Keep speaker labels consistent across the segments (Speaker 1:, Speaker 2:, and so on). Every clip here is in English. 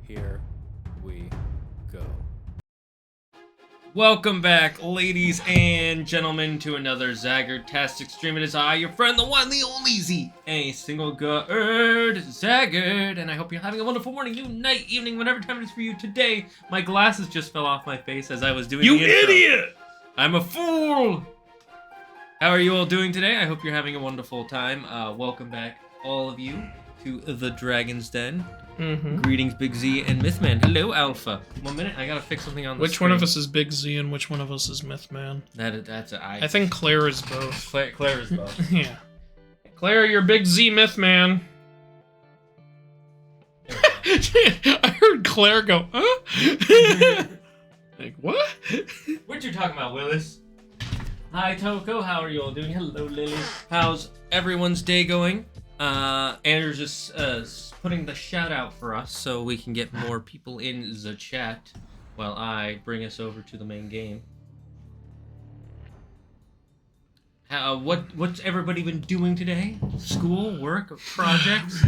Speaker 1: Here we go. Welcome back, ladies and gentlemen, to another Zagard-tastic stream. It is I, your friend, the one, the only Z, a single Gard, Zagard, and I hope you're having a wonderful morning, night, evening, whatever time it is for you today. My glasses just fell off my face as I was doing the intro.
Speaker 2: You idiot!
Speaker 1: I'm a fool! How are you all doing today? I hope you're having a wonderful time. Welcome back, all of you, to the Dragon's Den. Greetings, Big Z and Mythman. Hello, Alpha. 1 minute, I gotta fix something on the
Speaker 2: Which
Speaker 1: screen.
Speaker 2: one of us is Big Z and which one of us is Mythman?
Speaker 1: I
Speaker 2: I think Claire is both.
Speaker 1: Claire is both.
Speaker 2: Yeah. Claire, you're Big Z Mythman. I heard Claire go, huh? Like, what?
Speaker 1: What you talking about, Willis? Hi, Toko. How are you all doing? Hello, Lily. How's everyone's day going? Andrew's just putting the shout out for us so we can get more people in the chat while I bring us over to the main game. What's everybody been doing today? School, work, projects?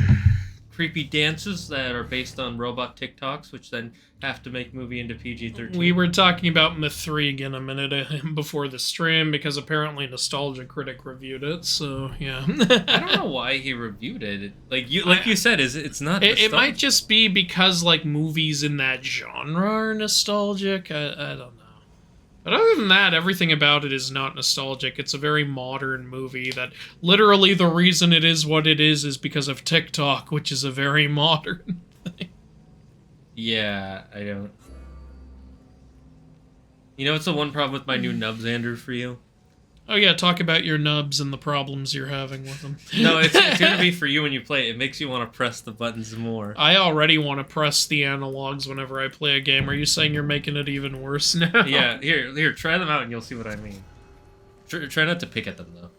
Speaker 1: Creepy dances that are based on robot TikToks, which then have to make movie into PG-13.
Speaker 2: We were talking about Myth 3 again a minute before the stream because apparently Nostalgia Critic reviewed it, so yeah.
Speaker 1: I don't know why he reviewed it. Like you said, it's not.
Speaker 2: It might just be because like movies in that genre are nostalgic. I don't know. But other than that, everything about it is not nostalgic. It's a very modern movie that literally the reason it is what it is because of TikTok, which is a very modern thing.
Speaker 1: Yeah, I don't. You know what's the one problem with my new nubs, Andrew, for you?
Speaker 2: Oh yeah, talk about your nubs and the problems you're having with them.
Speaker 1: No, it's gonna be for you when you play it. It makes you want to press the buttons more.
Speaker 2: I already want to press the analogs whenever I play a game. Are you saying you're making it even worse now?
Speaker 1: Yeah, here, try them out and you'll see what I mean. Try not to pick at them, though.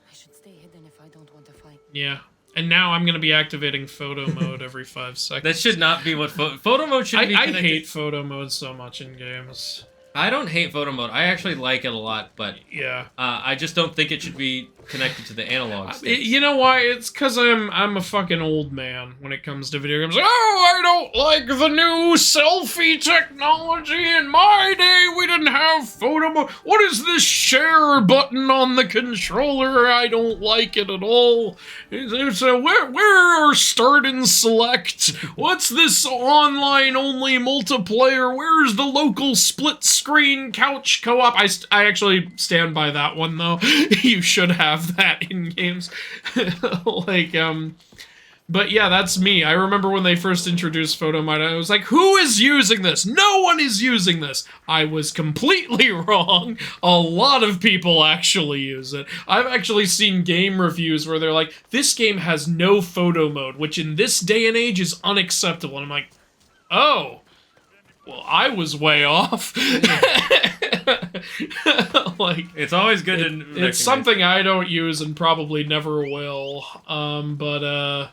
Speaker 3: I should stay hidden if I don't want to fight.
Speaker 2: Yeah. And now I'm going to be activating photo mode every 5 seconds.
Speaker 1: That should not be what photo mode should be.
Speaker 2: I hate photo mode so much in games.
Speaker 1: I don't hate photo mode. I actually like it a lot, but
Speaker 2: yeah,
Speaker 1: I just don't think it should be connected to the analog sticks.
Speaker 2: You know why? It's because I'm a fucking old man when it comes to video games. Oh, I don't like the new selfie technology. In my day, we didn't have photo mode. What is this share button on the controller? I don't like it at all. It's a where are start and select? What's this online only multiplayer? Where's the local split screen couch co-op? I actually stand by that one though. You should have that in games. But yeah, that's me. I remember when they first introduced photo mode, I was like, who is using this? No one is using this. I was completely wrong. A lot of people actually use it. I've actually seen game reviews where they're like, this game has no photo mode, which in this day and age is unacceptable. And I'm like, oh, well, I was way off. Like,
Speaker 1: it's always good to
Speaker 2: it's something I don't use and probably never will. But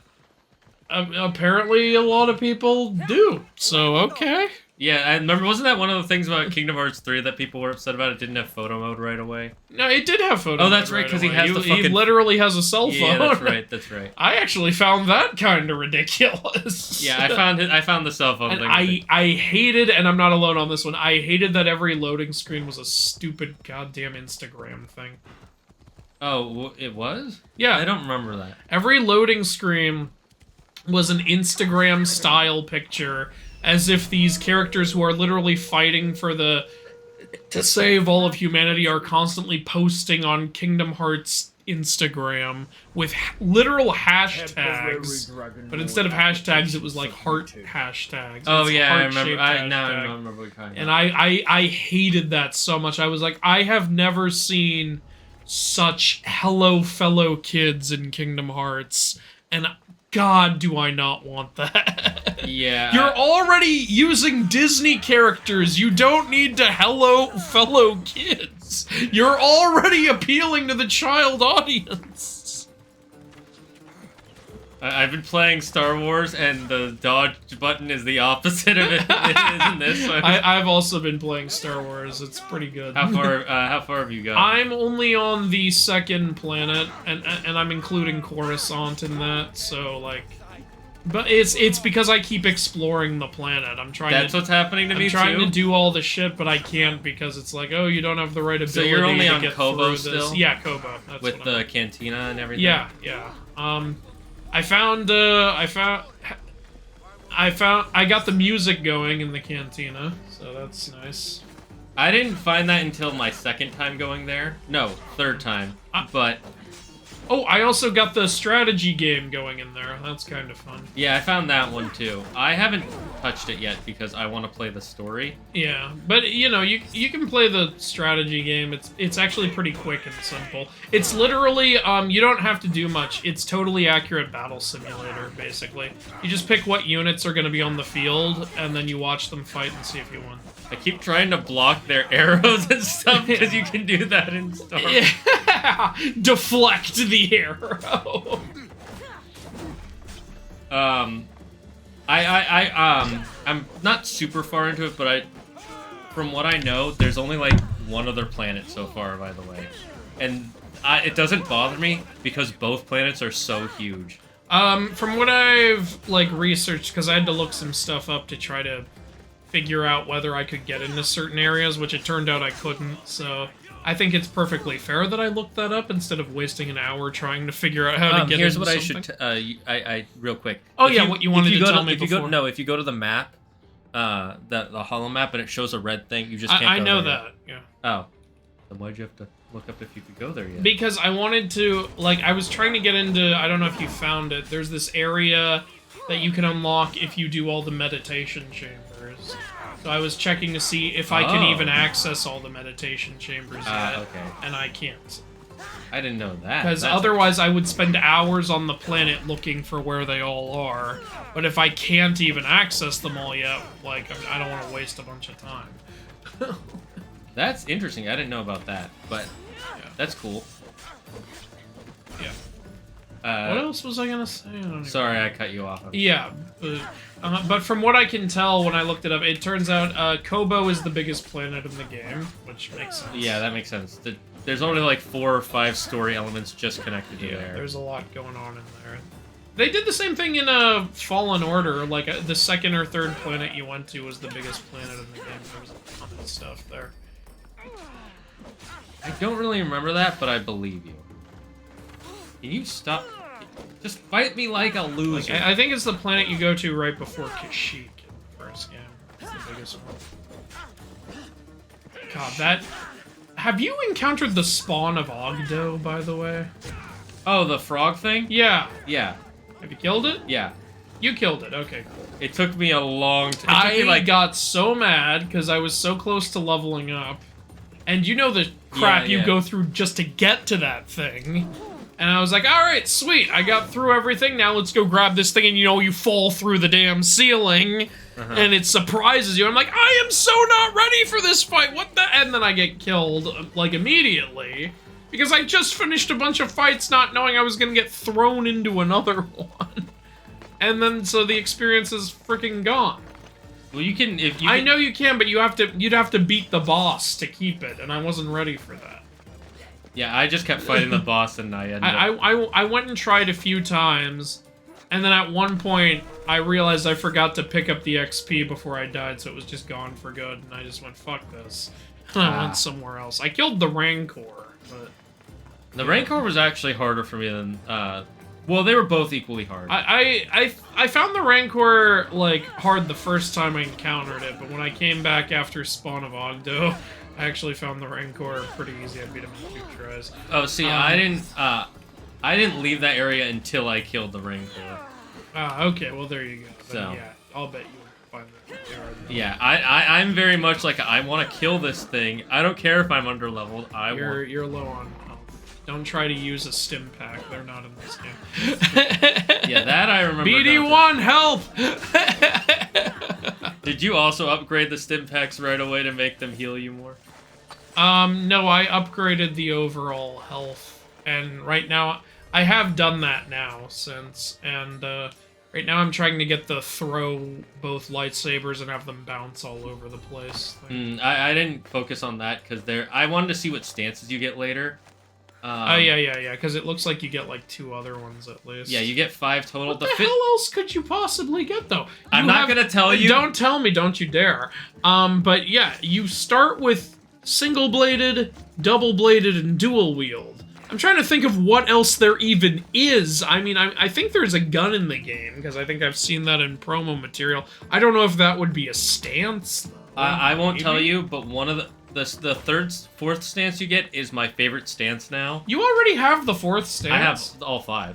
Speaker 2: apparently a lot of people do. So okay.
Speaker 1: Yeah, I remember, wasn't that one of the things about Kingdom Hearts 3 that people were upset about? It didn't have photo mode right away.
Speaker 2: No, it did have photo mode.
Speaker 1: Oh, that's right, because he has the fucking...
Speaker 2: He literally has a cell phone.
Speaker 1: Yeah, that's right.
Speaker 2: I actually found that kind of ridiculous.
Speaker 1: Yeah, I found the cell phone thing.
Speaker 2: I hated, and I'm not alone on this one, I hated that every loading screen was a stupid goddamn Instagram thing.
Speaker 1: Oh, it was?
Speaker 2: Yeah.
Speaker 1: I don't remember that.
Speaker 2: Every loading screen was an Instagram-style picture, as if these characters who are literally fighting for to save all of humanity are constantly posting on Kingdom Hearts Instagram with literal hashtags. But instead of hashtags, it was like heart hashtags.
Speaker 1: Oh yeah, I remember. I remember what kind.
Speaker 2: And I hated that so much. I was like, I have never seen such hello fellow kids in Kingdom Hearts, and God, do I not want that.
Speaker 1: Yeah.
Speaker 2: You're already using Disney characters. You don't need to hello fellow kids. You're already appealing to the child audience.
Speaker 1: I've been playing Star Wars, and the dodge button is the opposite of it, isn't this? So
Speaker 2: I've also been playing Star Wars. It's pretty good.
Speaker 1: How far have you gone?
Speaker 2: I'm only on the second planet, and I'm including Coruscant in that, so, like... But it's because I keep exploring the planet.
Speaker 1: That's what's happening to me too.
Speaker 2: I'm trying to do all the shit, but I can't because it's like, oh, you don't have the right ability.
Speaker 1: So you're only
Speaker 2: to
Speaker 1: on
Speaker 2: get
Speaker 1: Kobo
Speaker 2: through
Speaker 1: still?
Speaker 2: This. Yeah, Kobo. That's
Speaker 1: with the cantina and everything.
Speaker 2: Yeah. I got the music going in the cantina, so that's nice.
Speaker 1: I didn't find that until my second time going there. No, third time. But
Speaker 2: oh, I also got the strategy game going in there. That's kind of fun.
Speaker 1: yeah, I found that one too. I haven't touched it yet because I want to play the story.
Speaker 2: Yeah, but you know, you can play the strategy game. It's actually pretty quick and simple. It's literally you don't have to do much. It's totally accurate battle simulator basically. You just pick what units are going to be on the field and then you watch them fight and see if you win.
Speaker 1: I keep trying to block their arrows and stuff because you can do that in Star.
Speaker 2: Yeah. Deflect the arrow.
Speaker 1: I'm not super far into it, but from what I know, there's only like one other planet so far, by the way, and it doesn't bother me because both planets are so huge.
Speaker 2: From what I've like researched, because I had to look some stuff up to try to figure out whether I could get into certain areas, which it turned out I couldn't, so I think it's perfectly fair that I looked that up instead of wasting an hour trying to figure out how to get
Speaker 1: here's
Speaker 2: into
Speaker 1: what
Speaker 2: something.
Speaker 1: I real quick.
Speaker 2: Oh yeah, what you wanted to tell me before.
Speaker 1: If you go to the map, the hollow map, and it shows a red thing, you just can't go
Speaker 2: I know
Speaker 1: there
Speaker 2: that,
Speaker 1: yet. Yeah. Oh. Then why'd you have to look up if you could go there yet?
Speaker 2: Because I wanted to, like, I was trying to get into, I don't know if you found it, there's this area that you can unlock if you do all the meditation chambers. So I was checking to see if I can even access all the meditation chambers yet,
Speaker 1: okay.
Speaker 2: And I can't.
Speaker 1: I didn't know that.
Speaker 2: Because otherwise I would spend hours on the planet looking for where they all are. But if I can't even access them all yet, like, I don't want to waste a bunch of time.
Speaker 1: That's interesting. I didn't know about that, but yeah. That's cool.
Speaker 2: Yeah. What else was I gonna say?
Speaker 1: Sorry, I cut you off.
Speaker 2: Yeah, but from what I can tell when I looked it up, it turns out Kobo is the biggest planet in the game, which makes sense.
Speaker 1: Yeah, that makes sense. There's only like 4 or 5 story elements just connected to there.
Speaker 2: There's a lot going on in there. They did the same thing in Fallen Order. Like the second or third planet you went to was the biggest planet in the game. There was a ton of stuff there.
Speaker 1: I don't really remember that, but I believe you. Can you stop? Just fight me like a loser.
Speaker 2: Like, I think it's the planet you go to right before Kashyyyk in the first game. It's the biggest one. God, that... Have you encountered the spawn of Ogdo, by the way?
Speaker 1: Oh, the frog thing?
Speaker 2: Yeah.
Speaker 1: Yeah.
Speaker 2: Have you killed it?
Speaker 1: Yeah.
Speaker 2: You killed it, okay, cool.
Speaker 1: It took me a long time.
Speaker 2: I got so mad because I was so close to leveling up. And you know the crap you go through just to get to that thing. And I was like, alright, sweet, I got through everything, now let's go grab this thing, and you know, you fall through the damn ceiling, and it surprises you. I'm like, I am so not ready for this fight, what the? And then I get killed, like, immediately, because I just finished a bunch of fights not knowing I was gonna get thrown into another one. And then, so the experience is freaking gone.
Speaker 1: Well, you can, if you...
Speaker 2: I know you can, but you'd have to beat the boss to keep it, and I wasn't ready for that.
Speaker 1: Yeah, I just kept fighting the boss, and I ended up...
Speaker 2: I went and tried a few times, and then at one point, I realized I forgot to pick up the XP before I died, so it was just gone for good, and I just went, fuck this. And I went somewhere else. I killed the Rancor, but...
Speaker 1: The Rancor was actually harder for me than... well, they were both equally hard.
Speaker 2: I found the Rancor, like, hard the first time I encountered it, but when I came back after Spawn of Ogdo... I actually found the Rancor pretty easy. I beat him in 2 tries.
Speaker 1: Oh, see, I didn't leave that area until I killed the Rancor.
Speaker 2: Okay, well there you go.
Speaker 1: So
Speaker 2: yeah, I'll bet you find that.
Speaker 1: Yeah, I'm very much like, I want to kill this thing. I don't care if I'm underleveled.
Speaker 2: You're low on health. Don't try to use a stim pack. They're not in this game.
Speaker 1: Yeah, that I remember.
Speaker 2: BD1, help!
Speaker 1: Did you also upgrade the stim packs right away to make them heal you more?
Speaker 2: No, I upgraded the overall health, and right now, I have done that now, and right now I'm trying to get the throw both lightsabers and have them bounce all over the place.
Speaker 1: I didn't focus on that, because I wanted to see what stances you get later.
Speaker 2: Yeah, because it looks like you get like 2 other ones at least.
Speaker 1: Yeah, you get 5 total.
Speaker 2: What the hell else could you possibly get, though?
Speaker 1: I'm not gonna tell you.
Speaker 2: Don't tell me, don't you dare. But yeah, you start with single-bladed, double-bladed, and dual-wield. I'm trying to think of what else there even is. I mean, I think there's a gun in the game, because I think I've seen that in promo material. I don't know if that would be a stance, though.
Speaker 1: I won't tell you, but one of the fourth stance you get is my favorite stance now.
Speaker 2: You already have the 4th stance?
Speaker 1: I have all 5.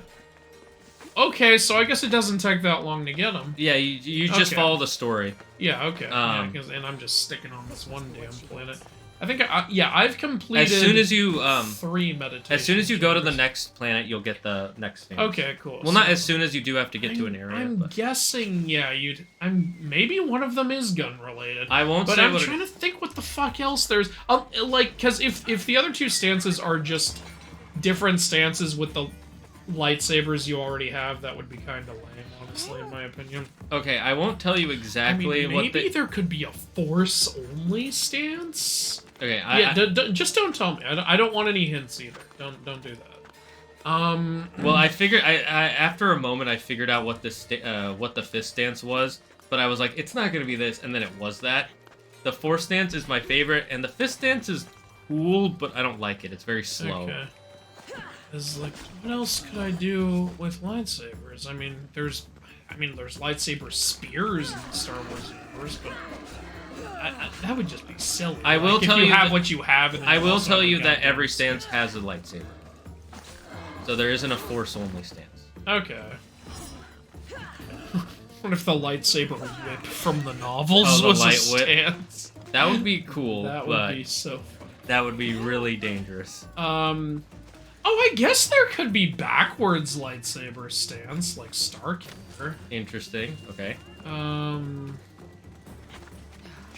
Speaker 2: Okay, so I guess it doesn't take that long to get them.
Speaker 1: Yeah, you just follow the story.
Speaker 2: Yeah, okay. And I'm just sticking on this one damn planet. I think, I've completed
Speaker 1: as soon as you
Speaker 2: 3 meditations.
Speaker 1: As soon as you go to the next planet, you'll get the next stance.
Speaker 2: Okay, cool.
Speaker 1: Well, not as soon as you do have to get to an area.
Speaker 2: I'm guessing, yeah, maybe one of them is gun related.
Speaker 1: I won't
Speaker 2: but
Speaker 1: say
Speaker 2: I'm
Speaker 1: what
Speaker 2: trying to think what the fuck else there's. Like, because if the other 2 stances are just different stances with the lightsabers you already have, that would be kind of lame, honestly, in my opinion.
Speaker 1: Okay, I won't tell you exactly what
Speaker 2: maybe there could be a Force-only stance?
Speaker 1: Okay,
Speaker 2: just don't tell me. I don't want any hints either. Don't do that.
Speaker 1: Well, I figured. I after a moment, I figured out what the 5th stance was, but I was like, it's not gonna be this, and then it was that. The 4th stance is my favorite, and the 5th stance is cool, but I don't like it. It's very slow.
Speaker 2: Okay. Like, what else could I do with lightsabers? I mean, there's lightsaber spears in the Star Wars universe, but that would just be silly.
Speaker 1: I will tell you
Speaker 2: have what you have. And
Speaker 1: I will tell you that every stance has a lightsaber, so there isn't a Force-only stance.
Speaker 2: Okay. What if the lightsaber whip from the novels was a stance?
Speaker 1: That would be cool.
Speaker 2: That would be so fun.
Speaker 1: That would be really dangerous.
Speaker 2: Oh, I guess there could be backwards lightsaber stance, like Starkiller.
Speaker 1: Interesting. Okay.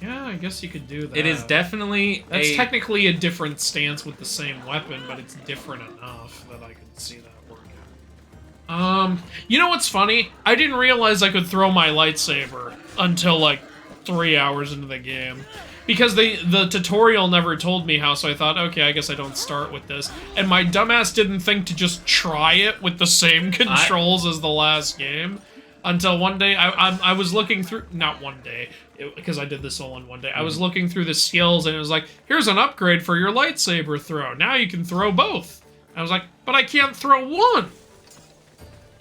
Speaker 2: Yeah, I guess you could do that.
Speaker 1: It is definitely
Speaker 2: That's technically a different stance with the same weapon, but it's different enough that I could see that working. You know what's funny? I didn't realize I could throw my lightsaber until, like, 3 hours into the game. Because the tutorial never told me how, so I thought, okay, I guess I don't start with this. And my dumbass didn't think to just try it with the same controls as the last game. Until one day, I was looking through... Not one day, because I did this all in one day. I was looking through the skills, and it was like, here's an upgrade for your lightsaber throw. Now you can throw both. I was like, but I can't throw one.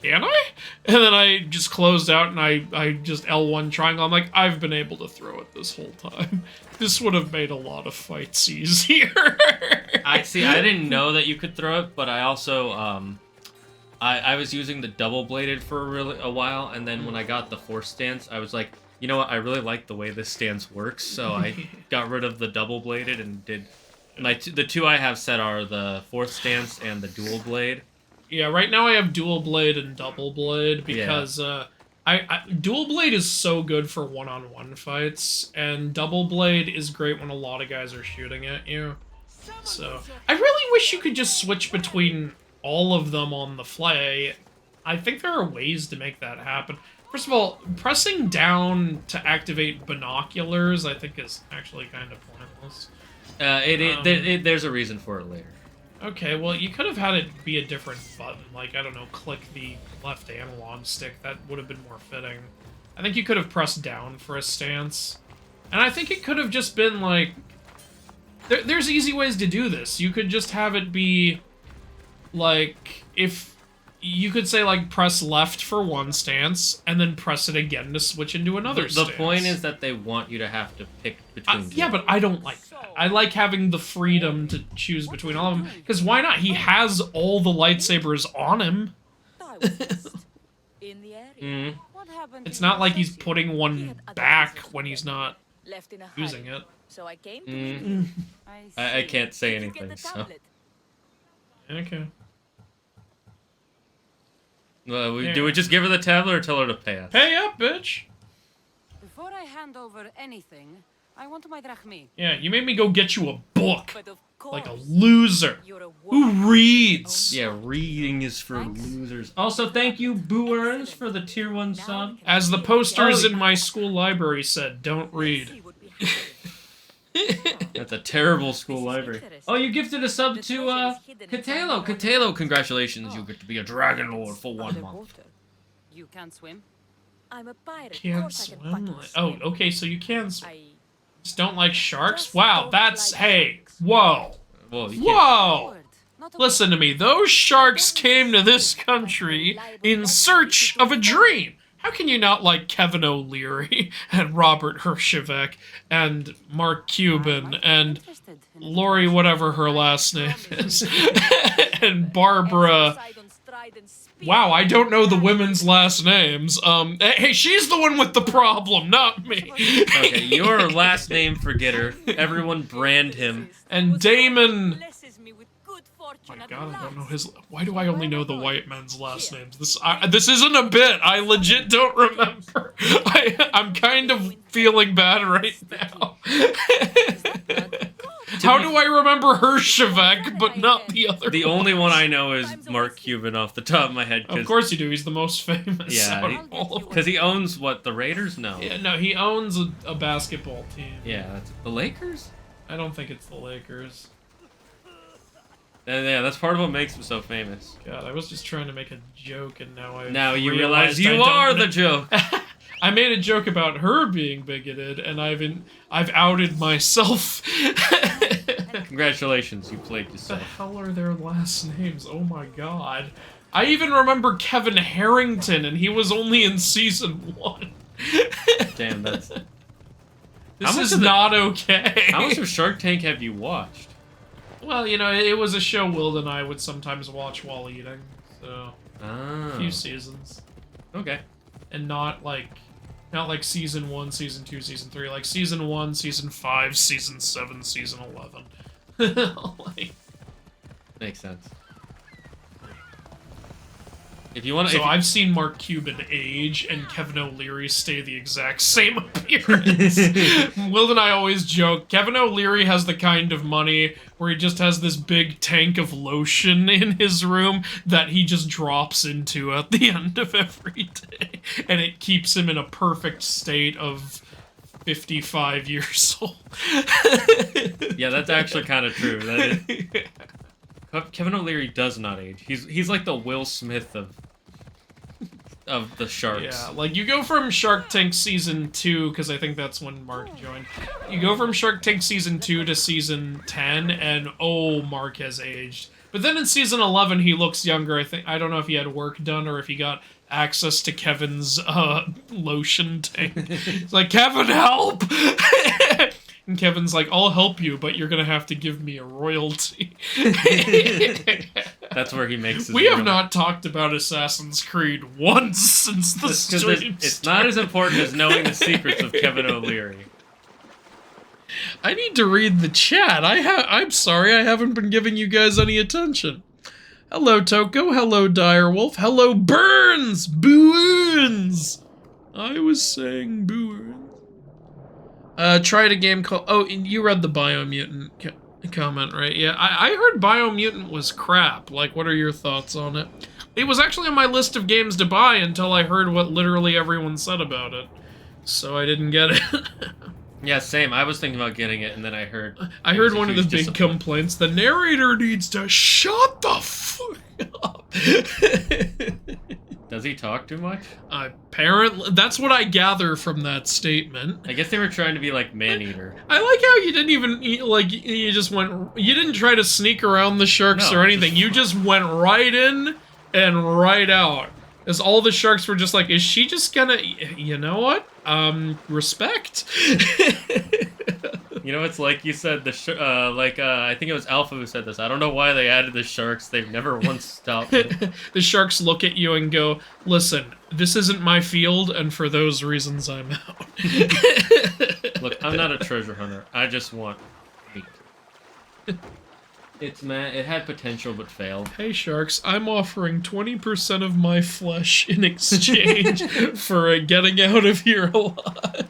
Speaker 2: Can I? And then I just closed out, and I just L1 triangle. I'm like, I've been able to throw it this whole time. This would have made a lot of fights easier.
Speaker 1: I didn't know that you could throw it, but I also, I was using the double-bladed for a while, and then when I got the Force stance, I was like, you know what, I really like the way this stance works, so I got rid of the double-bladed and did... the 2 I have set are the 4th stance and the dual blade.
Speaker 2: Yeah, right now I have dual blade and double blade because dual blade is so good for one-on-one fights, and double blade is great when a lot of guys are shooting at you. So I really wish you could just switch between all of them on the fly. I think there are ways to make that happen. First of all, pressing down to activate binoculars I think is actually kind of pointless.
Speaker 1: There's a reason for it later.
Speaker 2: Okay, well, you could have had it be a different button, like, I don't know, click the left analog stick. That would have been more fitting. I think you could have pressed down for a stance. And I think it could have just been, like... There's easy ways to do this. You could just have it be, like, if... You could say, like, press left for one stance, and then press it again to switch into another stance.
Speaker 1: The point is that they want you to have to pick between
Speaker 2: yeah, but I don't like that. I like having the freedom to choose between all of them, because why not? He has all the lightsabers on him. It's not like he's putting one back when he's not using it.
Speaker 3: So I came
Speaker 1: I can't say anything, so...
Speaker 2: Okay.
Speaker 1: Do we just give her the tablet or tell her to pay us?
Speaker 2: Pay up, bitch!
Speaker 3: Before I hand over anything, I want my drachmi.
Speaker 2: Yeah, you made me go get you a book.
Speaker 3: But of
Speaker 2: Like a
Speaker 3: course,
Speaker 2: loser. Who reads?
Speaker 1: Yeah, reading is for losers. Also, thank you, Booers, for the tier 1 sub.
Speaker 2: As the posters in my school library said, don't read.
Speaker 1: That's a terrible school library. Oh, you gifted a sub to Catalo. Catalo, congratulations. You get to be a dragon lord for 1 month.
Speaker 3: You can't swim?
Speaker 4: I'm a pirate. Of
Speaker 2: Can't
Speaker 4: course I can
Speaker 2: swim.
Speaker 4: fucking
Speaker 2: Oh,
Speaker 4: swim.
Speaker 2: okay, so you can swim.
Speaker 4: I
Speaker 2: Just don't like sharks?
Speaker 4: Just
Speaker 2: Wow,
Speaker 4: don't
Speaker 2: that's...
Speaker 4: like
Speaker 2: Hey,
Speaker 4: sharks.
Speaker 2: whoa.
Speaker 1: Well, you can't.
Speaker 2: Whoa!
Speaker 3: Word. Not a
Speaker 2: Listen to me. Those sharks came to this country in search of a dream. How can you not like Kevin O'Leary and Robert Hershevek and Mark Cuban and Lori, whatever her last name is, and Barbara... Wow, I don't know the women's last names. Hey, she's the one with the problem, not me.
Speaker 1: Okay, your last name forgetter. Everyone brand him.
Speaker 2: And Damon...
Speaker 3: blesses me with good
Speaker 2: Oh
Speaker 3: fortune
Speaker 2: my
Speaker 3: at
Speaker 2: god, I don't know
Speaker 3: last.
Speaker 2: his... Why do I only know the white men's last names? This isn't a bit. I legit don't remember. I'm kind of feeling bad right now. How do I remember Hershevek, but not the other
Speaker 1: The only one I know is Mark Cuban off the top of my head.
Speaker 2: Of course you do. He's the most famous
Speaker 1: Yeah,
Speaker 2: out
Speaker 1: he-
Speaker 2: of all of them.
Speaker 1: Because he owns, what, the Raiders? No.
Speaker 2: Yeah, no, he owns a basketball team.
Speaker 1: Yeah, that's the Lakers?
Speaker 2: I don't think it's the Lakers.
Speaker 1: Yeah, that's part of what makes him so famous.
Speaker 2: God, I was just trying to make a joke, and now I
Speaker 1: Now you
Speaker 2: realized
Speaker 1: realize you
Speaker 2: I don't
Speaker 1: are
Speaker 2: know-
Speaker 1: the joke.
Speaker 2: I made a joke about her being bigoted, and I've outed myself.
Speaker 1: Congratulations, you played
Speaker 2: What the
Speaker 1: yourself.
Speaker 2: hell are their last names? Oh my god. I even remember Kevin Harrington, and he was only in season 1.
Speaker 1: Damn, that's...
Speaker 2: This
Speaker 1: How much
Speaker 2: is
Speaker 1: of the-
Speaker 2: not okay.
Speaker 1: How much of Shark Tank have you watched?
Speaker 2: Well, you know, it was a show Will and I would sometimes watch while eating, so
Speaker 1: Ah.
Speaker 2: a few seasons.
Speaker 1: Okay.
Speaker 2: And not like season 1, season 2, season 3, like season 1, season 5, season 7, season 11. Like,
Speaker 1: Makes sense. If you want to...
Speaker 2: so I've seen Mark Cuban age and Kevin O'Leary stay the exact same appearance. Will and I always joke, Kevin O'Leary has the kind of money where he just has this big tank of lotion in his room that he just drops into at the end of every day. And it keeps him in a perfect state of 55 years old.
Speaker 1: Yeah, that's actually kind of true. That is... Kevin O'Leary does not age. He's like the Will Smith of the Sharks.
Speaker 2: Yeah, like you go from Shark Tank season 2, because I think that's when Mark joined. You go from Shark Tank season 2 to season 10, and oh, Mark has aged. But then in season 11, he looks younger. I don't know if he had work done or if he got access to Kevin's lotion tank. It's like, Kevin, help! And Kevin's like, I'll help you, but you're gonna have to give me a royalty.
Speaker 1: That's where he makes his
Speaker 2: We have
Speaker 1: real-
Speaker 2: not talked about Assassin's Creed once since the
Speaker 1: That's 'cause
Speaker 2: stream
Speaker 1: it's not as important as knowing the secrets of Kevin O'Leary.
Speaker 2: I need to read the chat. I'm sorry, I haven't been giving you guys any attention. Hello, Toko. Hello, Direwolf. Hello, Burns! Burns! I was saying Burns. Tried a game called... Oh, and you read the Biomutant comment, right? Yeah, I heard Biomutant was crap. Like, what are your thoughts on it? It was actually on my list of games to buy until I heard what literally everyone said about it. So I didn't get it.
Speaker 1: Yeah, same. I was thinking about getting it, and then I heard...
Speaker 2: I
Speaker 1: it
Speaker 2: heard
Speaker 1: was a
Speaker 2: one of the
Speaker 1: huge
Speaker 2: big
Speaker 1: disappointment.
Speaker 2: complaints. The narrator needs to shut the fuck up.
Speaker 1: Does he talk too much?
Speaker 2: Apparently, that's what I gather from that statement.
Speaker 1: I guess they were trying to be like Maneater.
Speaker 2: I like how you didn't even, you just went, you didn't try to sneak around the sharks
Speaker 1: No,
Speaker 2: or anything. You just went right in and right out. As all the sharks were just like, is she just gonna, you know what? Respect.
Speaker 1: You know, it's like you said, I think it was Alpha who said this. I don't know why they added the sharks. They've never once stopped it.
Speaker 2: The sharks look at you and go, listen, this isn't my field, and for those reasons, I'm out.
Speaker 1: Look, I'm not a treasure hunter. I just want meat. It had potential but failed.
Speaker 2: Hey, sharks, I'm offering 20% of my flesh in exchange for getting out of here alive.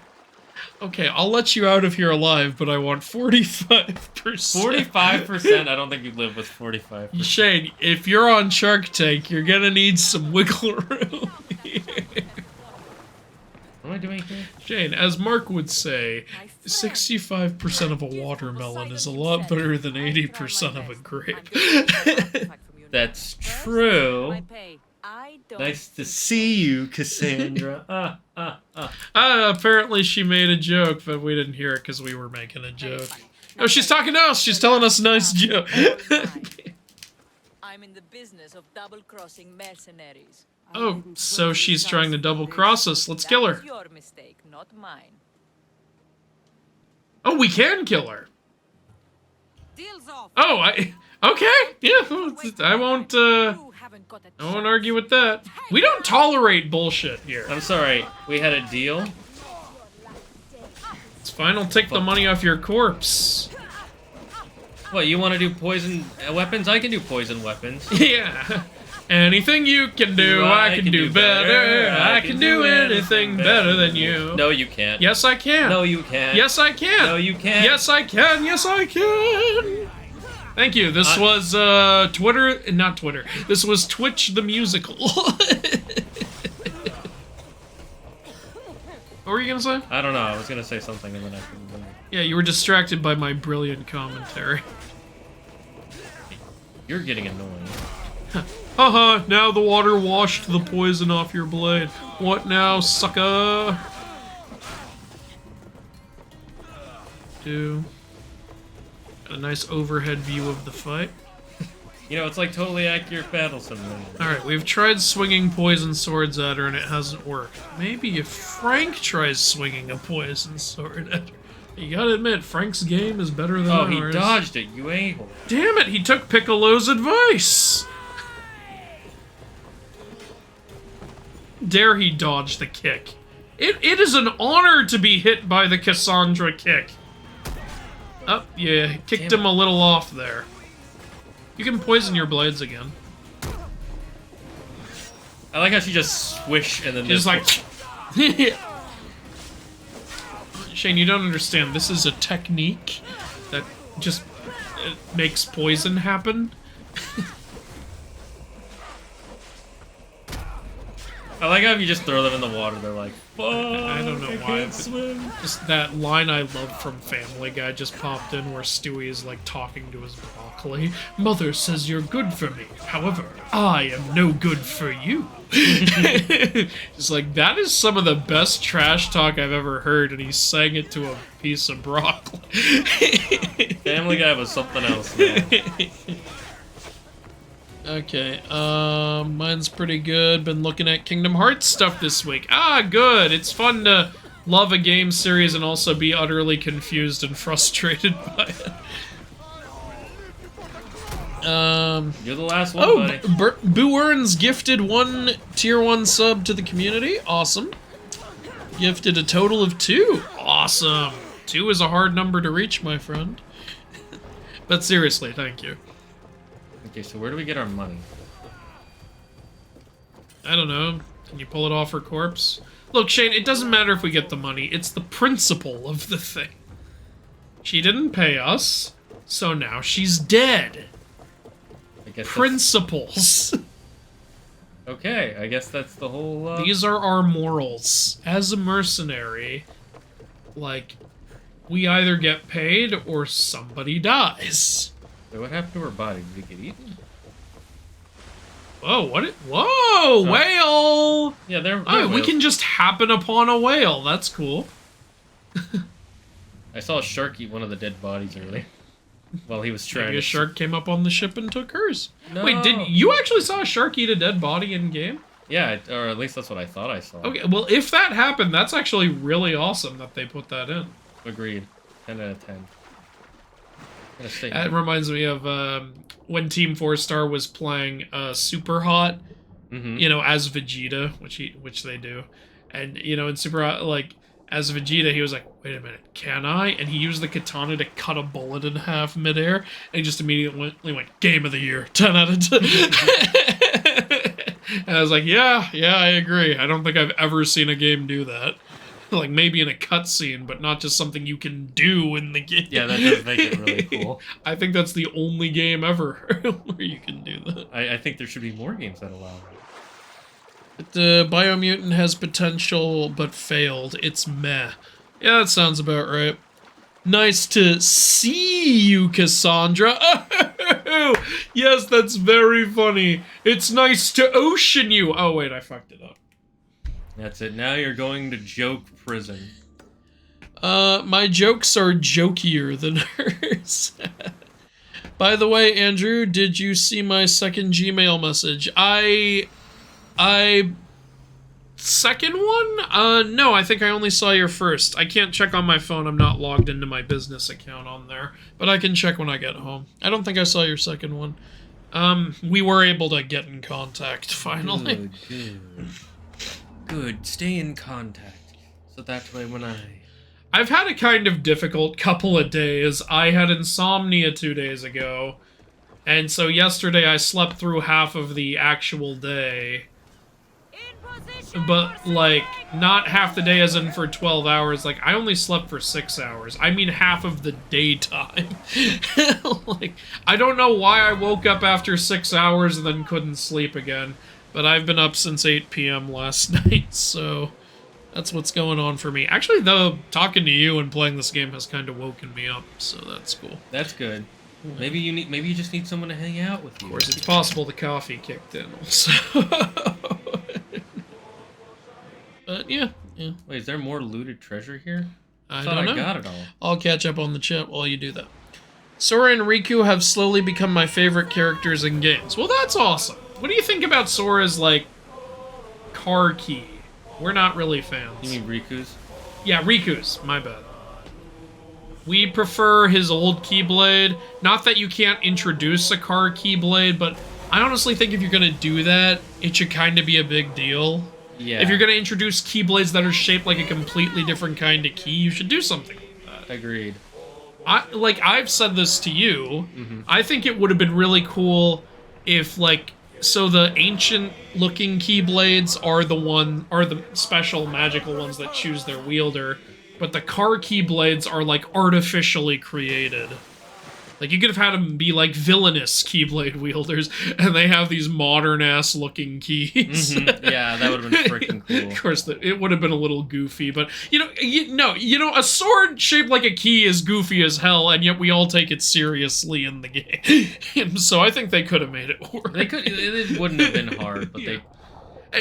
Speaker 2: Okay, I'll let you out of here alive, but I want 45%.
Speaker 1: 45%? I don't think you live with 45%.
Speaker 2: Shane, if you're on Shark Tank, you're gonna need some wiggle room here.
Speaker 1: What am I doing here?
Speaker 2: Jane, as Mark would say, 65% of a watermelon is a lot better than 80% of a grape.
Speaker 1: That's true. Nice to see you, Cassandra.
Speaker 2: Apparently she made a joke, but we didn't hear it because we were making a joke. No, she's talking to us. She's telling us a nice joke.
Speaker 4: I'm in the business of double-crossing mercenaries.
Speaker 2: Oh, so she's trying to double-cross us. Let's kill her.
Speaker 4: That's your mistake, not mine.
Speaker 2: Oh, we can kill her.
Speaker 3: Deals off.
Speaker 2: Oh, okay. Yeah, I won't argue with that. We don't tolerate bullshit here.
Speaker 1: I'm sorry, we had a deal?
Speaker 2: It's fine, I'll take the money off your corpse.
Speaker 1: What, you want to do poison weapons? I can do poison weapons.
Speaker 2: Yeah. Anything you can do, I can do better. I can do anything better than you.
Speaker 1: No, you can't.
Speaker 2: Yes, I can.
Speaker 1: No, you can't.
Speaker 2: Yes, I can.
Speaker 1: No, you can't.
Speaker 2: Yes, I can. Yes, I can. Thank you. This was Twitter, not Twitter. This was Twitch the Musical. What were you gonna say?
Speaker 1: I don't know. I was gonna say something and then I couldn't remember.
Speaker 2: Yeah, you were distracted by my brilliant commentary.
Speaker 1: You're getting annoying.
Speaker 2: Haha, now the water washed the poison off your blade. What now, sucker? Got a nice overhead view of the fight.
Speaker 1: You know, it's like totally accurate battle simulator.
Speaker 2: Alright, we've tried swinging poison swords at her and it hasn't worked. Maybe if Frank tries swinging a poison sword at her. You gotta admit, Frank's game is better than ours.
Speaker 1: Oh, he dodged it, you a-hole.
Speaker 2: Damn it, he took Piccolo's advice! Dare he dodge the kick. It is an honor to be hit by the Cassandra kick. Oh, yeah, kicked him a little off there. You can poison your blades again.
Speaker 1: I like how she just swish and then
Speaker 2: She's like... Shane, you don't understand. This is a technique that just makes poison happen.
Speaker 1: I like how if you just throw them in the water, they're like, fuck,
Speaker 2: I don't know why.
Speaker 1: can't swim.
Speaker 2: Just that line I love from Family Guy just popped in where Stewie is like talking to his broccoli. Mother says you're good for me. However, I am no good for you. Just like, that is some of the best trash talk I've ever heard, and he sang it to a piece of broccoli.
Speaker 1: Family Guy was something else, man.
Speaker 2: Okay, mine's pretty good. Been looking at Kingdom Hearts stuff this week. Ah, good. It's fun to love a game series and also be utterly confused and frustrated by it.
Speaker 1: You're the last one, buddy.
Speaker 2: Boo Earns gifted 1 tier 1 sub to the community. Awesome. Gifted a total of 2. Awesome. 2 is a hard number to reach, my friend. But seriously, thank you.
Speaker 1: Okay, so where do we get our money?
Speaker 2: I don't know. Can you pull it off her corpse? Look, Shane, it doesn't matter if we get the money. It's the principle of the thing. She didn't pay us, so now she's dead.
Speaker 1: I guess
Speaker 2: Principles.
Speaker 1: Okay, I guess that's the whole,
Speaker 2: These are our morals. As a mercenary, like, we either get paid or somebody dies.
Speaker 1: Wait, what happened to her body? Did it get eaten?
Speaker 2: Whoa, what? Whoa, whale!
Speaker 1: Yeah, they're
Speaker 2: Oh, we
Speaker 1: whales.
Speaker 2: can just happen upon a whale. That's cool.
Speaker 1: I saw a shark eat one of the dead bodies earlier. While he was trying
Speaker 2: Maybe
Speaker 1: to...
Speaker 2: a shark came up on the ship and took hers.
Speaker 1: No.
Speaker 2: Wait, did you actually saw a shark eat a dead body in game?
Speaker 1: Yeah, or at least that's what I thought I saw.
Speaker 2: Okay, well, if that happened, that's actually really awesome that they put that in.
Speaker 1: Agreed. 10 out of 10.
Speaker 2: It reminds me of when Team 4-Star was playing Super Hot, you know, as Vegeta, which they do. And, you know, in Super Hot, like, as Vegeta, he was like, wait a minute, can I? And he used the katana to cut a bullet in half midair, and he just immediately went, Game of the Year, 10 out of 10. And I was like, yeah, I agree. I don't think I've ever seen a game do that. Like, maybe in a cutscene, but not just something you can do in the game.
Speaker 1: Yeah, that does make it really cool.
Speaker 2: I think that's the only game ever where you can do that.
Speaker 1: I think there should be more games that allow it.
Speaker 2: Biomutant has potential but failed. It's meh. Yeah, that sounds about right. Nice to see you, Cassandra. Yes, that's very funny. It's nice to ocean you. Oh, wait, I fucked it up.
Speaker 1: That's it. Now you're going to joke prison.
Speaker 2: My jokes are jokier than hers. By the way, Andrew, did you see my second Gmail message? Second one? No, I think I only saw your first. I can't check on my phone. I'm not logged into my business account on there. But I can check when I get home. I don't think I saw your second one. We were able to get in contact, finally.
Speaker 1: Good. Stay in contact. So that way when
Speaker 2: I've had a kind of difficult couple of days. I had insomnia 2 days ago. And so yesterday I slept through half of the actual day. But, like, not half the day as in for 12 hours. Like, I only slept for 6 hours. I mean half of the daytime. Like, I don't know why I woke up after 6 hours and then couldn't sleep again. But I've been up since 8 p.m. last night, so that's what's going on for me. Actually, though, talking to you and playing this game has kind of woken me up, so that's cool.
Speaker 1: That's good. Maybe you just need someone to hang out with you.
Speaker 2: Of course, it's possible the coffee kicked in also. But yeah.
Speaker 1: Wait, is there more looted treasure here?
Speaker 2: I
Speaker 1: thought
Speaker 2: don't know.
Speaker 1: I got it all.
Speaker 2: I'll catch up on the chat while you do that. Sora and Riku have slowly become my favorite characters in games. Well, that's awesome. What do you think about Sora's, like, car key? We're not really fans.
Speaker 1: You mean Riku's?
Speaker 2: Yeah, Riku's. My bad. We prefer his old Keyblade. Not that you can't introduce a car Keyblade, but I honestly think if you're gonna do that, it should kind of be a big deal.
Speaker 1: Yeah.
Speaker 2: If you're gonna introduce Keyblades that are shaped like a completely different kind of key, you should do something like that.
Speaker 1: Agreed.
Speaker 2: I've said this to you. I think it would have been really cool if, like, so the ancient-looking Keyblades are the special magical ones that choose their wielder, but the car Keyblades are, like, artificially created. Like, you could have had them be, like, villainous Keyblade wielders, and they have these modern-ass looking keys.
Speaker 1: Yeah, that would have been freaking cool.
Speaker 2: Of course, it would have been a little goofy, but, a sword shaped like a key is goofy as hell, and yet we all take it seriously in the game. So I think they could have made it work.
Speaker 1: It wouldn't have been hard, but
Speaker 2: yeah.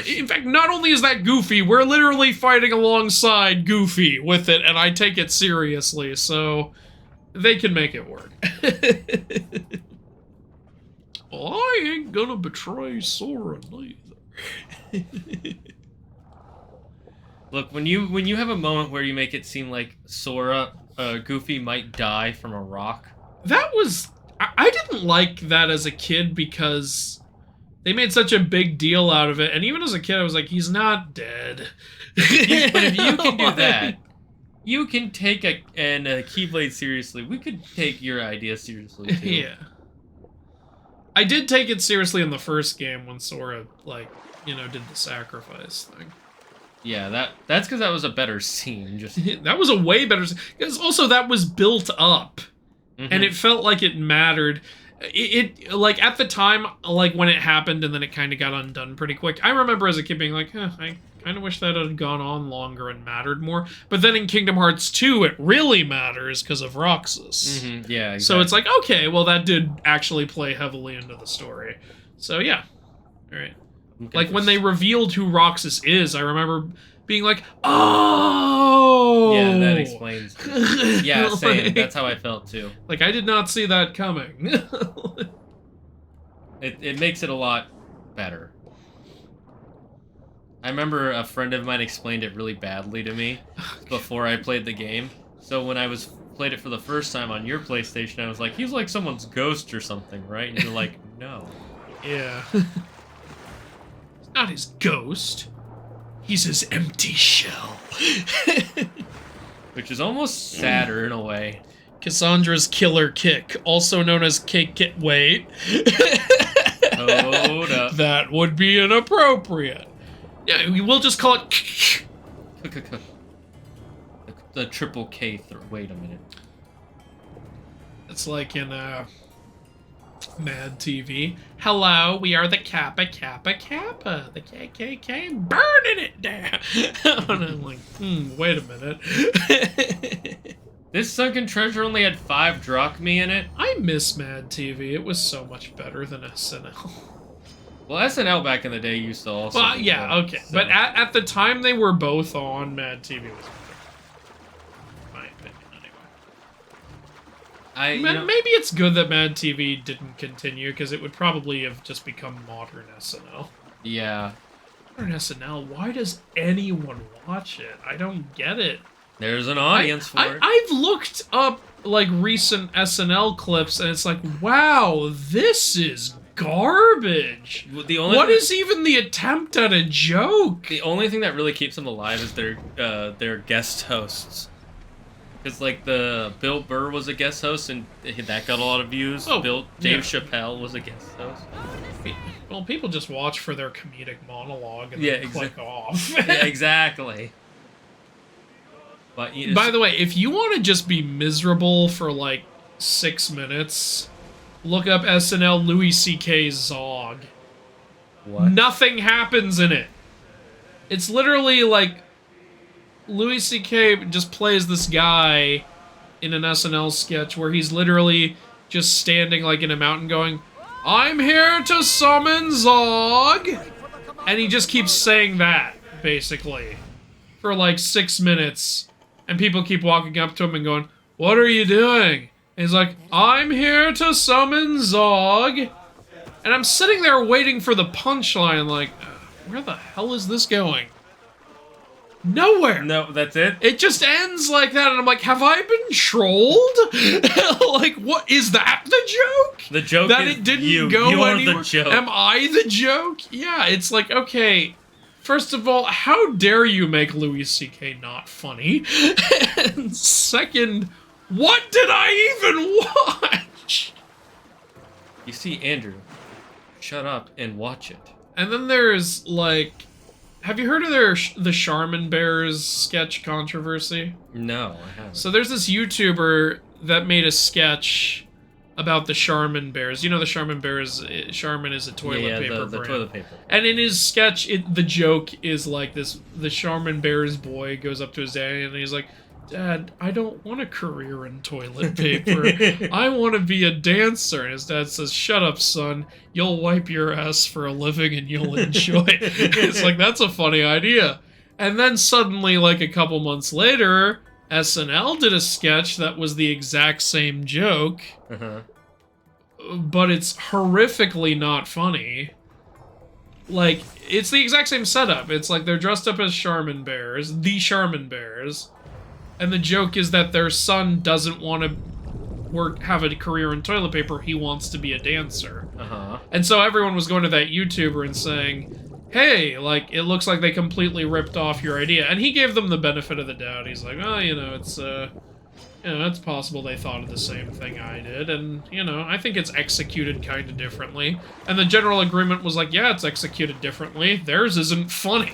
Speaker 2: In fact, not only is that goofy, we're literally fighting alongside Goofy with it, and I take it seriously, so they can make it work. Well, I ain't gonna betray Sora neither.
Speaker 1: Look, when you have a moment where you make it seem like Goofy might die from a rock.
Speaker 2: That was... I didn't like that as a kid because they made such a big deal out of it, and even as a kid I was like, he's not dead.
Speaker 1: But if you can do that, you can take a Keyblade seriously. We could take your idea seriously, too.
Speaker 2: Yeah. I did take it seriously in the first game when Sora, like, did the sacrifice thing.
Speaker 1: Yeah, that's because that was a better scene.
Speaker 2: That was a way better scene. Because also that was built up. And it felt like it mattered. It like, at the time, like, when it happened and then it kind of got undone pretty quick, I remember as a kid being like, I kind of wish that had gone on longer and mattered more. But then in Kingdom Hearts 2, it really matters because of Roxas.
Speaker 1: Yeah, exactly.
Speaker 2: So it's like, okay, well, that did actually play heavily into the story. So, yeah. All right. Like, when they revealed who Roxas is, I remember being like, oh!
Speaker 1: Yeah, that explains it. Yeah, same. That's how I felt, too.
Speaker 2: Like, I did not see that coming.
Speaker 1: It makes it a lot better. I remember a friend of mine explained it really badly to me before I played the game. So when I played it for the first time on your PlayStation, I was like, he's like someone's ghost or something, right? And you're like, no.
Speaker 2: Yeah. It's not his ghost. He's his empty shell.
Speaker 1: Which is almost sadder in a way.
Speaker 2: Cassandra's killer kick, also known as wait.
Speaker 1: Hold up.
Speaker 2: That would be inappropriate. Yeah, we'll just call it...
Speaker 1: The triple K. Wait a minute.
Speaker 2: It's like in Mad TV. Hello, we are the Kappa Kappa Kappa, the KKK, burning it down. And I'm like, wait a minute.
Speaker 1: This sunken treasure only had 5 drachmae in it.
Speaker 2: I miss Mad TV. It was so much better than SNL.
Speaker 1: Well, SNL back in the day used to also.
Speaker 2: Well, yeah, okay.
Speaker 1: So.
Speaker 2: But at the time they were both on, Mad TV was better. In my opinion, anyway. Maybe it's good that Mad TV didn't continue, because it would probably have just become modern SNL.
Speaker 1: Yeah.
Speaker 2: Modern SNL? Why does anyone watch it? I don't get it.
Speaker 1: There's an audience for it.
Speaker 2: I've looked up, like, recent SNL clips, and it's like, wow, this is garbage. What is even the attempt at a joke?
Speaker 1: The only thing that really keeps them alive is their guest hosts. Because, like, the Bill Burr was a guest host, and that got a lot of views. Dave Chappelle was a guest host.
Speaker 2: Well, people just watch for their comedic monologue and then click off.
Speaker 1: Yeah, exactly. But,
Speaker 2: by the way, if you want to just be miserable for, like, 6 minutes, look up SNL Louis C.K. Zog.
Speaker 1: What?
Speaker 2: Nothing happens in it. It's literally, like, Louis C.K. just plays this guy in an SNL sketch where he's literally just standing, like, in a mountain going, I'm here to summon Zog! And he just keeps saying that, basically, for, like, 6 minutes. And people keep walking up to him and going, what are you doing? And he's like, I'm here to summon Zog. And I'm sitting there waiting for the punchline, like, where the hell is this going? Nowhere.
Speaker 1: No, that's it?
Speaker 2: It just ends like that, and I'm like, have I been trolled? Like, what, is that the joke?
Speaker 1: The joke
Speaker 2: that
Speaker 1: is
Speaker 2: it didn't
Speaker 1: you.
Speaker 2: go
Speaker 1: You're
Speaker 2: anywhere?
Speaker 1: the joke.
Speaker 2: Am I the joke? Yeah, it's like, okay, first of all, how dare you make Louis C.K. not funny? And second, what did I even watch?
Speaker 1: You see, Andrew, shut up and watch it.
Speaker 2: And then there's, like, have you heard of the Charmin Bears sketch controversy?
Speaker 1: No, I haven't.
Speaker 2: So there's this YouTuber that made a sketch about the Charmin Bears. You know the Charmin Bears, Charmin is a toilet paper
Speaker 1: the
Speaker 2: brand.
Speaker 1: toilet paper.
Speaker 2: And in his sketch, the joke is like this, the Charmin Bears boy goes up to his dad and he's like, Dad, I don't want a career in toilet paper. I want to be a dancer. And his dad says, shut up, son. You'll wipe your ass for a living and you'll enjoy it. It's like, that's a funny idea. And then suddenly, like a couple months later, SNL did a sketch that was the exact same joke. But it's horrifically not funny. Like, it's the exact same setup. It's like they're dressed up as Charmin Bears, the Charmin Bears. And the joke is that their son doesn't want to have a career in toilet paper. He wants to be a dancer. And so everyone was going to that YouTuber and saying, hey, like, it looks like they completely ripped off your idea. And he gave them the benefit of the doubt. He's like, oh, you know, it's possible they thought of the same thing I did. And, you know, I think it's executed kind of differently. And the general agreement was like, yeah, it's executed differently. Theirs isn't funny.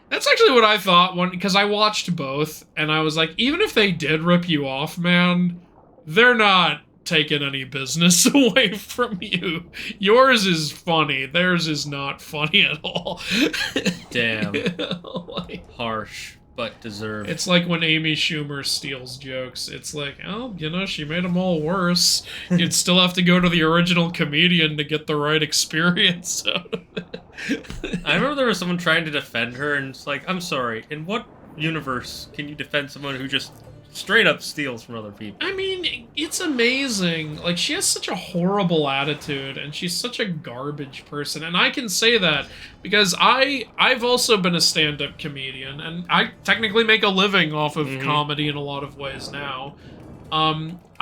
Speaker 2: That's actually what I thought, because I watched both, and I was like, even if they did rip you off, man, they're not taking any business away from you. Yours is funny. Theirs is not funny at all.
Speaker 1: Damn. Harsh, but deserved.
Speaker 2: It's like when Amy Schumer steals jokes. It's like, oh, you know, she made them all worse. You'd still have to go to the original comedian to get the right experience out of it.
Speaker 1: I remember there was someone trying to defend her, and it's like, I'm sorry, in what universe can you defend someone who just straight up steals from other people?
Speaker 2: I mean, it's amazing. Like, she has such a horrible attitude, and she's such a garbage person. And I can say that because I've also been a stand-up comedian, and I technically make a living off of comedy in a lot of ways now.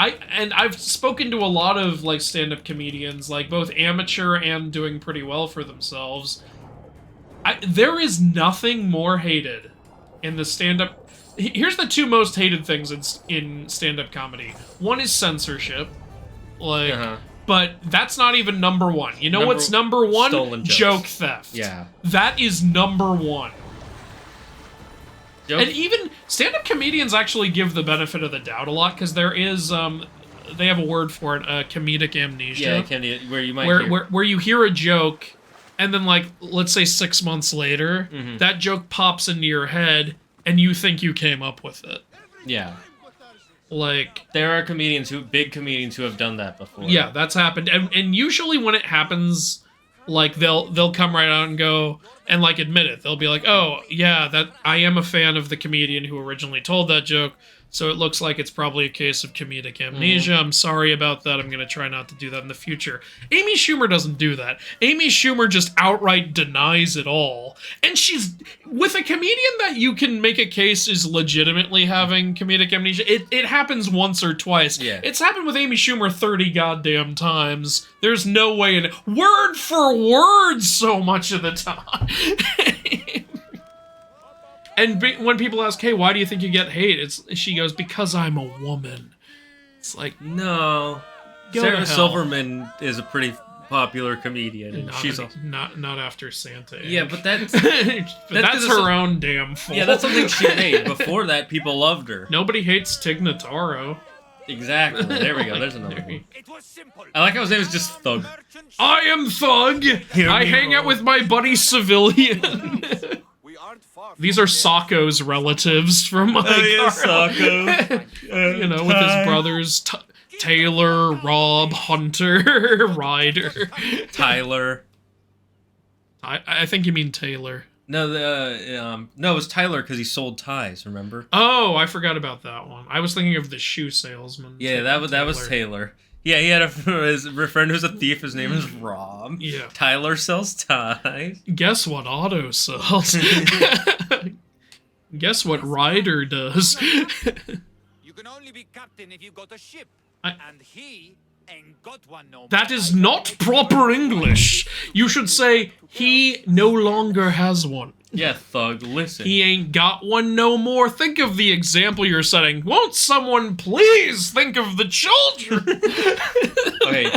Speaker 2: I've spoken to a lot of, like, stand-up comedians, like, both amateur and doing pretty well for themselves. There is nothing more hated in the stand-up... Here's the two most hated things in stand-up comedy. One is censorship. Like, but that's not even number one. You know what's number one?
Speaker 1: Stolen jokes.
Speaker 2: Joke theft.
Speaker 1: Yeah.
Speaker 2: That is number one. And even stand-up comedians actually give the benefit of the doubt a lot, because there is they have a word for it, comedic amnesia.
Speaker 1: Yeah, candy, where you might
Speaker 2: where you hear a joke, and then, like, let's say 6 months later, that joke pops into your head, and you think you came up with it.
Speaker 1: Yeah.
Speaker 2: Like,
Speaker 1: there are big comedians who have done that before.
Speaker 2: Yeah, that's happened. And usually when it happens, like, they'll come right out and go, and, like, admit it. They'll be like, oh, yeah, that I am a fan of the comedian who originally told that joke, so it looks like it's probably a case of comedic amnesia. I'm sorry about that. I'm going to try not to do that in the future. Amy Schumer doesn't do that. Amy Schumer just outright denies it all. And she's... With a comedian that you can make a case is legitimately having comedic amnesia, it happens once or twice.
Speaker 1: Yeah.
Speaker 2: It's happened with Amy Schumer 30 goddamn times. There's no way in... Word for word so much of the time. And when people ask, hey, why do you think you get hate? She goes, because I'm a woman. It's like,
Speaker 1: no. Sarah Silverman is a pretty popular comedian. And she's
Speaker 2: not after Santa Age.
Speaker 1: Yeah, but that's
Speaker 2: her own damn fault.
Speaker 1: Yeah, that's something she made. Before that, people loved her.
Speaker 2: Nobody hates Tig Notaro.
Speaker 1: Exactly. There we go. There's another one. I like how his name is just Thug.
Speaker 2: I am Thug. I hang out with my buddy Civilian. These are Sokko's relatives from my
Speaker 1: Sokko.
Speaker 2: You know, with his brothers Taylor, Rob, Hunter, Ryder.
Speaker 1: Tyler.
Speaker 2: I think you mean Taylor.
Speaker 1: No, no, it was Tyler because he sold ties. Remember?
Speaker 2: Oh, I forgot about that one. I was thinking of the shoe salesman.
Speaker 1: Yeah, that was Taylor. Yeah, he had his friend who's a thief. His name is Rob.
Speaker 2: Yeah.
Speaker 1: Tyler sells ties.
Speaker 2: Guess what Otto sells? Guess what Ryder does?
Speaker 5: You can only be captain if you got a ship, and he ain't got one no more.
Speaker 2: That is not proper English. You should say, he no longer has one.
Speaker 1: Yeah, Thug, listen.
Speaker 2: He ain't got one no more. Think of the example you're setting. Won't someone please think of the children?
Speaker 1: Okay,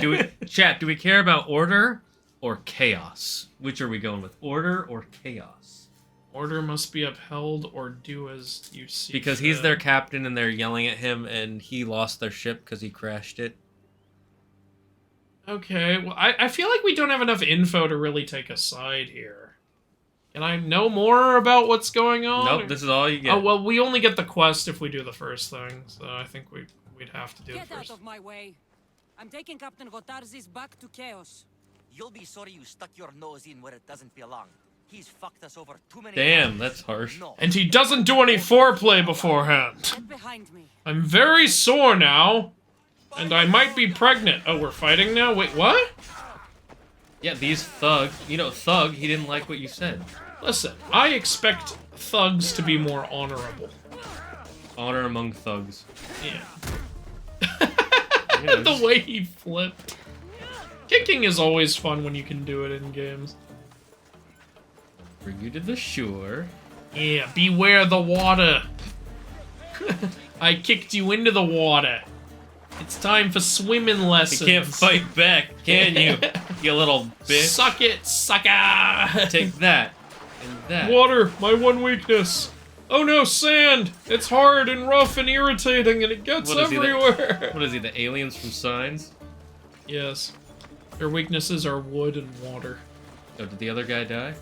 Speaker 1: do we care about order or chaos? Which are we going with? Order or chaos?
Speaker 2: Order must be upheld or do as you see.
Speaker 1: Because he's their captain and they're yelling at him and he lost their ship because he crashed it.
Speaker 2: Okay, well, I feel like we don't have enough info to really take a side here. Can I know more about what's going on?
Speaker 1: Nope, this is all you get.
Speaker 2: Oh, well, we only get the quest if we do the first thing, so I think we'd have to do the first.
Speaker 3: Get out of my way. I'm taking Captain Gotarzes back to Chaos.
Speaker 6: You'll be sorry you stuck your nose in where it doesn't belong. He's fucked us over too many
Speaker 1: Damn,
Speaker 6: times.
Speaker 1: that's harsh.
Speaker 6: No.
Speaker 2: And he doesn't do any foreplay beforehand.
Speaker 3: Get behind me.
Speaker 2: I'm very sore now, and I might be pregnant. Oh, we're fighting now? Wait, what?
Speaker 1: Yeah, these Thug, Thug, he didn't like what you said.
Speaker 2: Listen, I expect thugs to be more honorable.
Speaker 1: Honor among thugs.
Speaker 2: Yeah. The way he flipped. Kicking is always fun when you can do it in games.
Speaker 1: Bring you to the shore.
Speaker 2: Yeah, beware the water. I kicked you into the water. It's time for swimming lessons.
Speaker 1: You can't fight back, can you? You little bitch.
Speaker 2: Suck it, sucker!
Speaker 1: Take that. And that.
Speaker 2: Water, my one weakness. Oh no, sand! It's hard and rough and irritating and it gets everywhere!
Speaker 1: What is he, the aliens from Signs?
Speaker 2: Yes. Their weaknesses are wood and water.
Speaker 1: Oh, did the other guy die?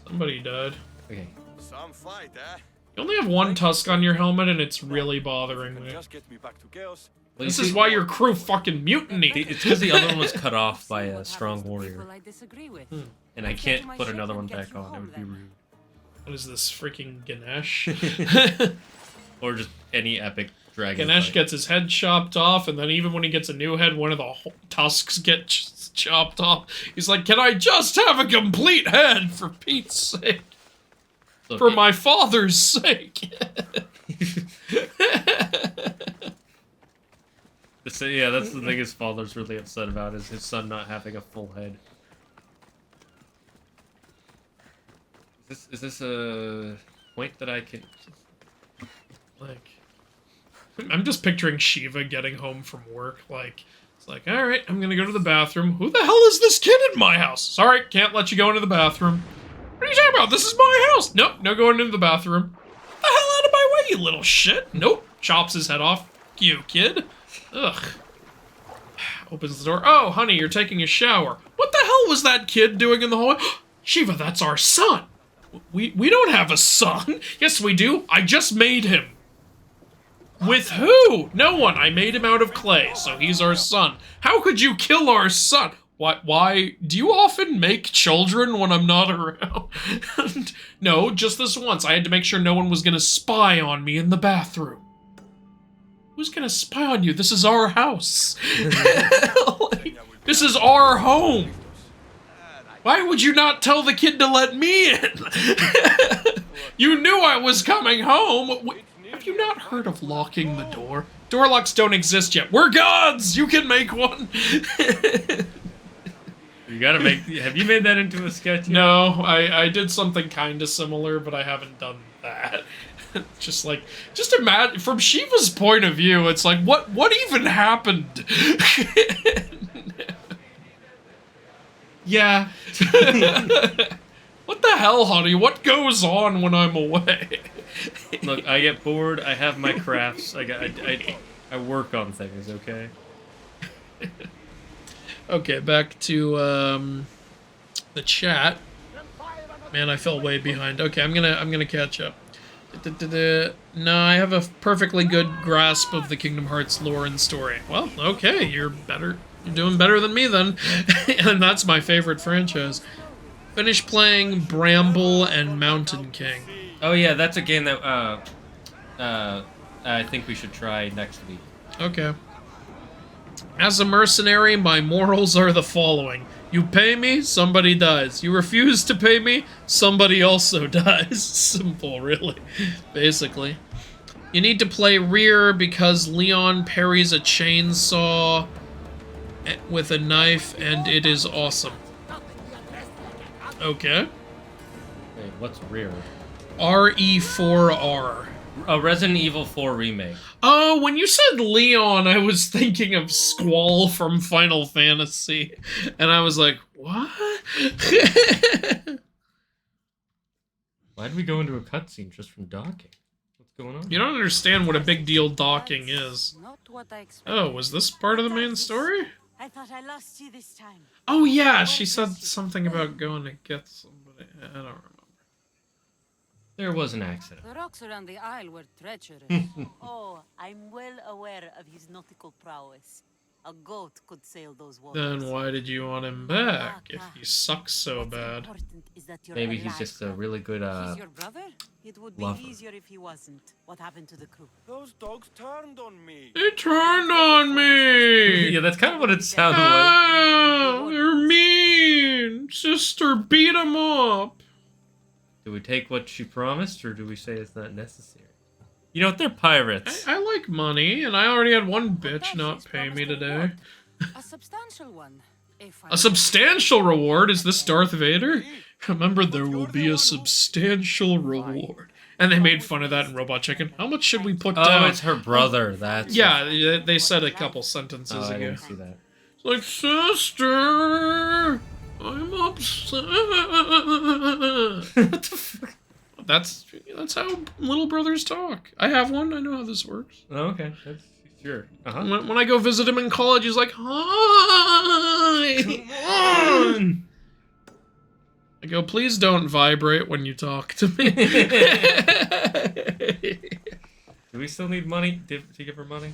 Speaker 2: Somebody died.
Speaker 1: Okay.
Speaker 5: Some fight, eh?
Speaker 2: You only have one tusk on your helmet and it's really bothering me.
Speaker 5: Just get me back to Chaos.
Speaker 1: Well,
Speaker 2: This is why your crew fucking mutinied!
Speaker 1: It's because the other one was cut off by a strong
Speaker 3: People
Speaker 1: warrior.
Speaker 3: I disagree with.
Speaker 1: And I can't put another one back on, it would be rude.
Speaker 2: What is this, freaking Ganesh?
Speaker 1: Or just any epic dragon
Speaker 2: Ganesh
Speaker 1: fight.
Speaker 2: gets his head chopped off, and then even when he gets a new head, one of the tusks gets chopped off. He's like, can I just have a complete head, for Pete's sake?
Speaker 1: Look,
Speaker 2: For my father's sake.
Speaker 1: Yeah, that's the thing his father's really upset about, is his son not having a full head. Is this a point that I can...
Speaker 2: Like, I'm just picturing Shiva getting home from work, like, it's like, alright, I'm gonna go to the bathroom. Who the hell is this kid in my house? Sorry, can't let you go into the bathroom. What are you talking about? This is my house! Nope, no going into the bathroom. Get the hell out of my way, you little shit! Nope, chops his head off. Fuck you, kid. Ugh. Opens the door. Oh, honey, you're taking a shower. What the hell was that kid doing in the hallway? Shiva, that's our son. We don't have a son. Yes, we do. I just made him. With who? No one. I made him out of clay, so he's our son. How could you kill our son? Why? Do you often make children when I'm not around? No, just this once. I had to make sure no one was gonna spy on me in the bathroom. Who's gonna spy on you? This is our house. This is our home. Why would you not tell the kid to let me in? You knew I was coming home. Have you not heard of locking the door? Door locks don't exist yet. We're gods! You can make one!
Speaker 1: You gotta make... Have you made that into a sketch yet?
Speaker 2: No, I did something kind of similar, but I haven't done that. Just imagine, from Shiva's point of view, it's like, what even happened? Yeah. What the hell, honey? What goes on when I'm away?
Speaker 1: Look, I get bored, I have my crafts, I work on things, okay?
Speaker 2: Okay, back to, the chat. Man, I fell way behind. Okay, I'm gonna catch up. No, I have a perfectly good grasp of the Kingdom Hearts lore and story. Well, okay, you're doing better than me then. And that's my favorite franchise. Finish playing Bramble and Mountain King.
Speaker 1: Oh yeah, that's a game that, I think we should try next week.
Speaker 2: Okay. As a mercenary, my morals are the following. You pay me, somebody dies. You refuse to pay me, somebody also dies. Simple, really. Basically. You need to play rear because Leon parries a chainsaw with a knife, and it is awesome. Okay.
Speaker 1: Wait, what's rear?
Speaker 2: RE4R.
Speaker 1: A Resident Evil 4 remake.
Speaker 2: Oh, when you said Leon, I was thinking of Squall from Final Fantasy. And I was like, what?
Speaker 1: Why'd we go into a cutscene just from docking? What's going on?
Speaker 2: You don't understand what a big deal docking is.
Speaker 3: Not what I expected.
Speaker 2: Oh, was this part of the main story?
Speaker 3: I thought I lost you this time.
Speaker 2: Oh yeah, she said something about going to get somebody. I don't remember.
Speaker 1: There was an accident.
Speaker 3: The rocks around the isle were treacherous.
Speaker 7: Oh, I'm well aware of his nautical prowess. A goat could sail those waters.
Speaker 2: Then why did you want him back if he sucks so bad?
Speaker 1: Maybe he's just a really good,
Speaker 3: He's your brother?
Speaker 7: It would be
Speaker 1: lover.
Speaker 7: easier if he wasn't. What happened to the crew?
Speaker 5: Those dogs turned on me.
Speaker 2: They turned on me!
Speaker 1: Yeah, that's kind of what it sounded like.
Speaker 2: Ah, they're mean! Sister, beat him up!
Speaker 1: Do we take what she promised, or do we say it's not necessary? You know what? They're pirates.
Speaker 2: I like money, and I already had one bitch not pay me today.
Speaker 3: A substantial one. If I
Speaker 2: A substantial reward? Is this Darth Vader? Remember, there will be a substantial reward. And they made fun of that in Robot Chicken. How much should we put down?
Speaker 1: Oh, it's her brother. That's
Speaker 2: Yeah, they said a couple sentences
Speaker 1: Oh, I
Speaker 2: ago.
Speaker 1: didn't see that.
Speaker 2: It's like, sister, I'm upset.
Speaker 1: What the fuck?
Speaker 2: That's how little brothers talk. I have one. I know how this works.
Speaker 1: Oh, okay. That's sure. Uh-huh.
Speaker 2: When I go visit him in college, he's like, hi.
Speaker 1: Come on!
Speaker 2: I go, please don't vibrate when you talk to me.
Speaker 1: Do we still need money to give her money?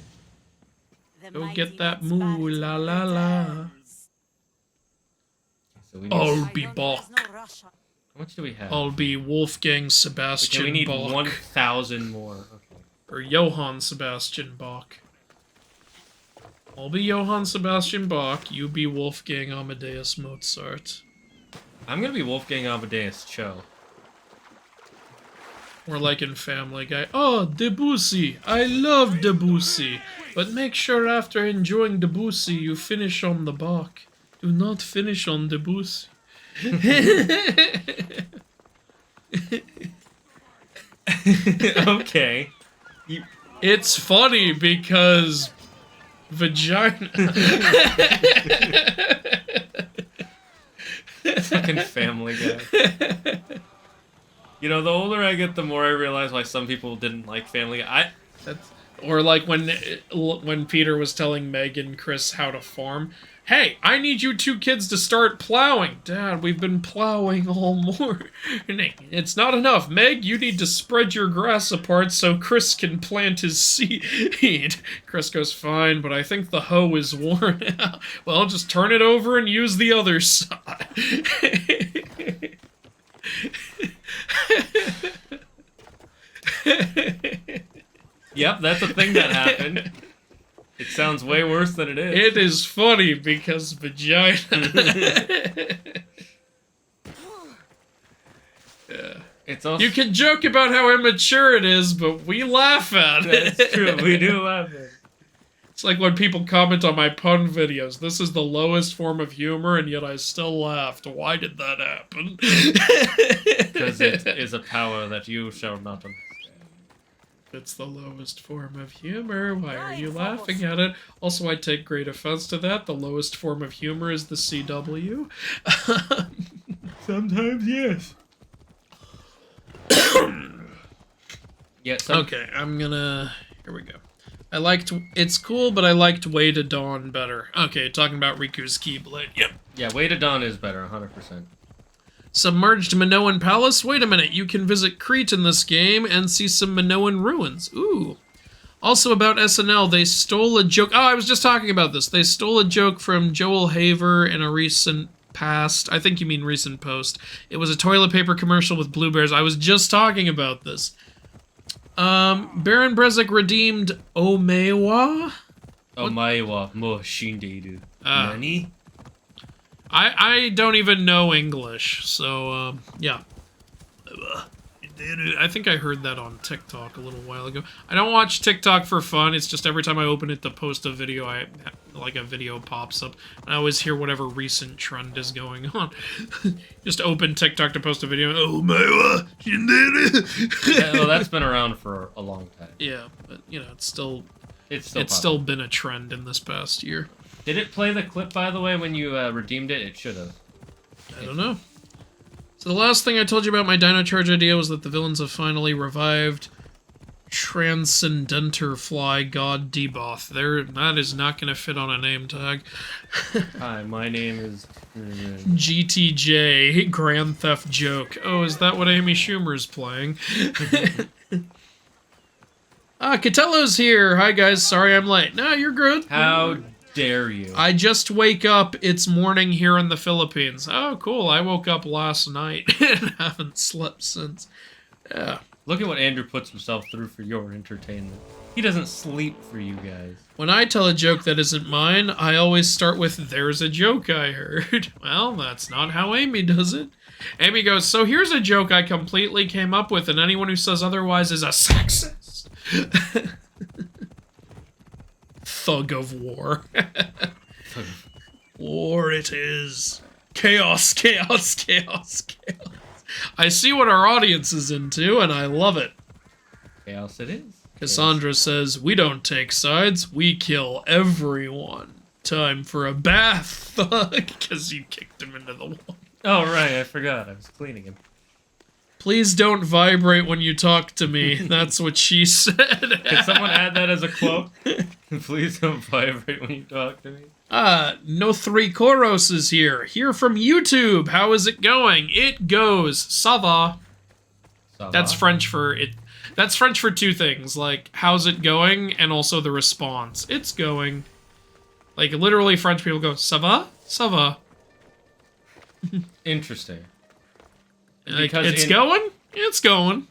Speaker 2: Go get that moo la la la.
Speaker 1: So we need
Speaker 2: I'll be Bach.
Speaker 1: How much do we have?
Speaker 2: I'll be Wolfgang Sebastian
Speaker 1: Okay, we need
Speaker 2: Bach.
Speaker 1: 1,000 more. Okay.
Speaker 2: Or Johann Sebastian Bach. I'll be Johann Sebastian Bach, you be Wolfgang Amadeus Mozart.
Speaker 1: I'm gonna be Wolfgang Amadeus Cho.
Speaker 2: Or like in Family Guy, oh, Debussy, I love Debussy. But make sure after enjoying Debussy, you finish on the Bach. Do not finish on Debussy.
Speaker 1: Okay.
Speaker 2: It's funny because vagina.
Speaker 1: Fucking Family Guy. You know, the older I get, the more I realize why some people didn't like Family Guy.
Speaker 2: Or like when Peter was telling Meg and Chris how to farm. Hey, I need you two kids to start plowing. Dad, we've been plowing all morning. It's not enough. Meg, you need to spread your grass apart so Chris can plant his seed. Chris goes, fine, but I think the hoe is worn out. Well, just turn it over and use the other side.
Speaker 1: Yep, that's a thing that happened. It sounds way worse than it is.
Speaker 2: It is funny because vagina. Yeah.
Speaker 1: It's also...
Speaker 2: You can joke about how immature it is, but we laugh at it.
Speaker 1: That's true, we do laugh at it.
Speaker 2: It's like when people comment on my pun videos. This is the lowest form of humor, and yet I still laughed. Why did that happen?
Speaker 1: Because it is a power that you shall not understand.
Speaker 2: It's the lowest form of humor. Why are you laughing at it? Also, I take great offense to that. The lowest form of humor is the CW.
Speaker 1: Sometimes, yes. Yeah.
Speaker 2: Okay, I'm gonna... Here we go. I liked... It's cool, but I liked Way to Dawn better. Okay, talking about Riku's Keyblade. Yep.
Speaker 1: Yeah, Way to Dawn is better, 100%.
Speaker 2: Submerged Minoan Palace? Wait a minute, you can visit Crete in this game and see some Minoan ruins. Ooh. Also about SNL, they stole a joke... Oh, I was just talking about this. They stole a joke from Joel Haver in a recent past... I think you mean recent post. It was a toilet paper commercial with blueberries. I was just talking about this. Baron Brezek redeemed Omewa?
Speaker 1: Omewa mo shinderu. Nani?
Speaker 2: I don't even know English, so, yeah. I think I heard that on TikTok a little while ago. I don't watch TikTok for fun, it's just every time I open it to post a video, like a video pops up, and I always hear whatever recent trend is going on. Just open TikTok to post a video, oh my,
Speaker 1: Yeah, well, that's been around for a long time.
Speaker 2: Yeah, but, you know, it's still been a trend in this past year.
Speaker 1: Did it play the clip, by the way, when you redeemed it? It should have.
Speaker 2: I don't know. So the last thing I told you about my Dino Charge idea was that the villains have finally revived Transcendenter Fly God Deboth. That is not going to fit on a name tag.
Speaker 1: Hi, my name is...
Speaker 2: GTJ, Grand Theft Joke. Oh, is that what Amy Schumer's playing? Catello's here. Hi, guys. Sorry I'm late. No, you're good.
Speaker 1: How dare you?
Speaker 2: I just wake up. It's morning here in the Philippines. Oh, cool. I woke up last night and haven't slept since. Yeah.
Speaker 1: Look at what Andrew puts himself through for your entertainment. He doesn't sleep for you guys.
Speaker 2: When I tell a joke that isn't mine, I always start with, there's a joke I heard. Well, that's not how Amy does it. Amy goes, so here's a joke I completely came up with, and anyone who says otherwise is a sexist. Thug of war. War it is. Chaos, chaos, chaos, chaos. I see what our audience is into, and I love it.
Speaker 1: Chaos it is.
Speaker 2: Cassandra says, we don't take sides, we kill everyone. Time for a bath, thug, because you kicked him into the wall.
Speaker 1: Oh, right, I forgot. I was cleaning him.
Speaker 2: Please don't vibrate when you talk to me. That's what she said.
Speaker 1: Can someone add that as a quote? Please don't vibrate when you talk to me.
Speaker 2: No Three Koros is here. Here from YouTube. How is it going? It goes. Ça va.
Speaker 1: Ça va?
Speaker 2: That's French for it. That's French for two things, like, how's it going, and also the response. It's going. Like, literally French people go, ça va? Ça va.
Speaker 1: Interesting.
Speaker 2: Like, it's going? It's going.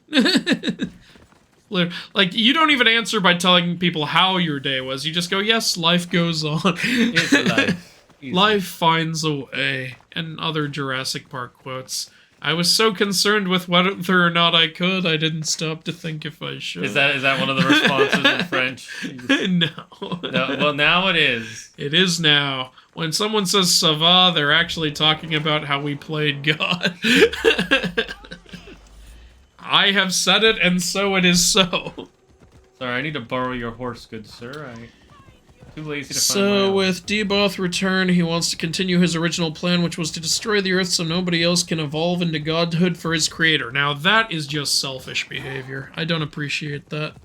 Speaker 2: Like, you don't even answer by telling people how your day was. You just go, yes, life goes on.
Speaker 1: It's life.
Speaker 2: Life finds a way. And other Jurassic Park quotes. I was so concerned with whether or not I could, I didn't stop to think if I should.
Speaker 1: Is that one of the responses in French?
Speaker 2: No.
Speaker 1: Well, now it is.
Speaker 2: It is now. When someone says ça va, they're actually talking about how we played God. I have said it, and so it is so.
Speaker 1: Sorry, I need to borrow your horse, good sir. I'm too lazy to find my
Speaker 2: So,
Speaker 1: own.
Speaker 2: with Deboth return, he wants to continue his original plan, which was to destroy the Earth so nobody else can evolve into godhood for his creator. Now, that is just selfish behavior. I don't appreciate that.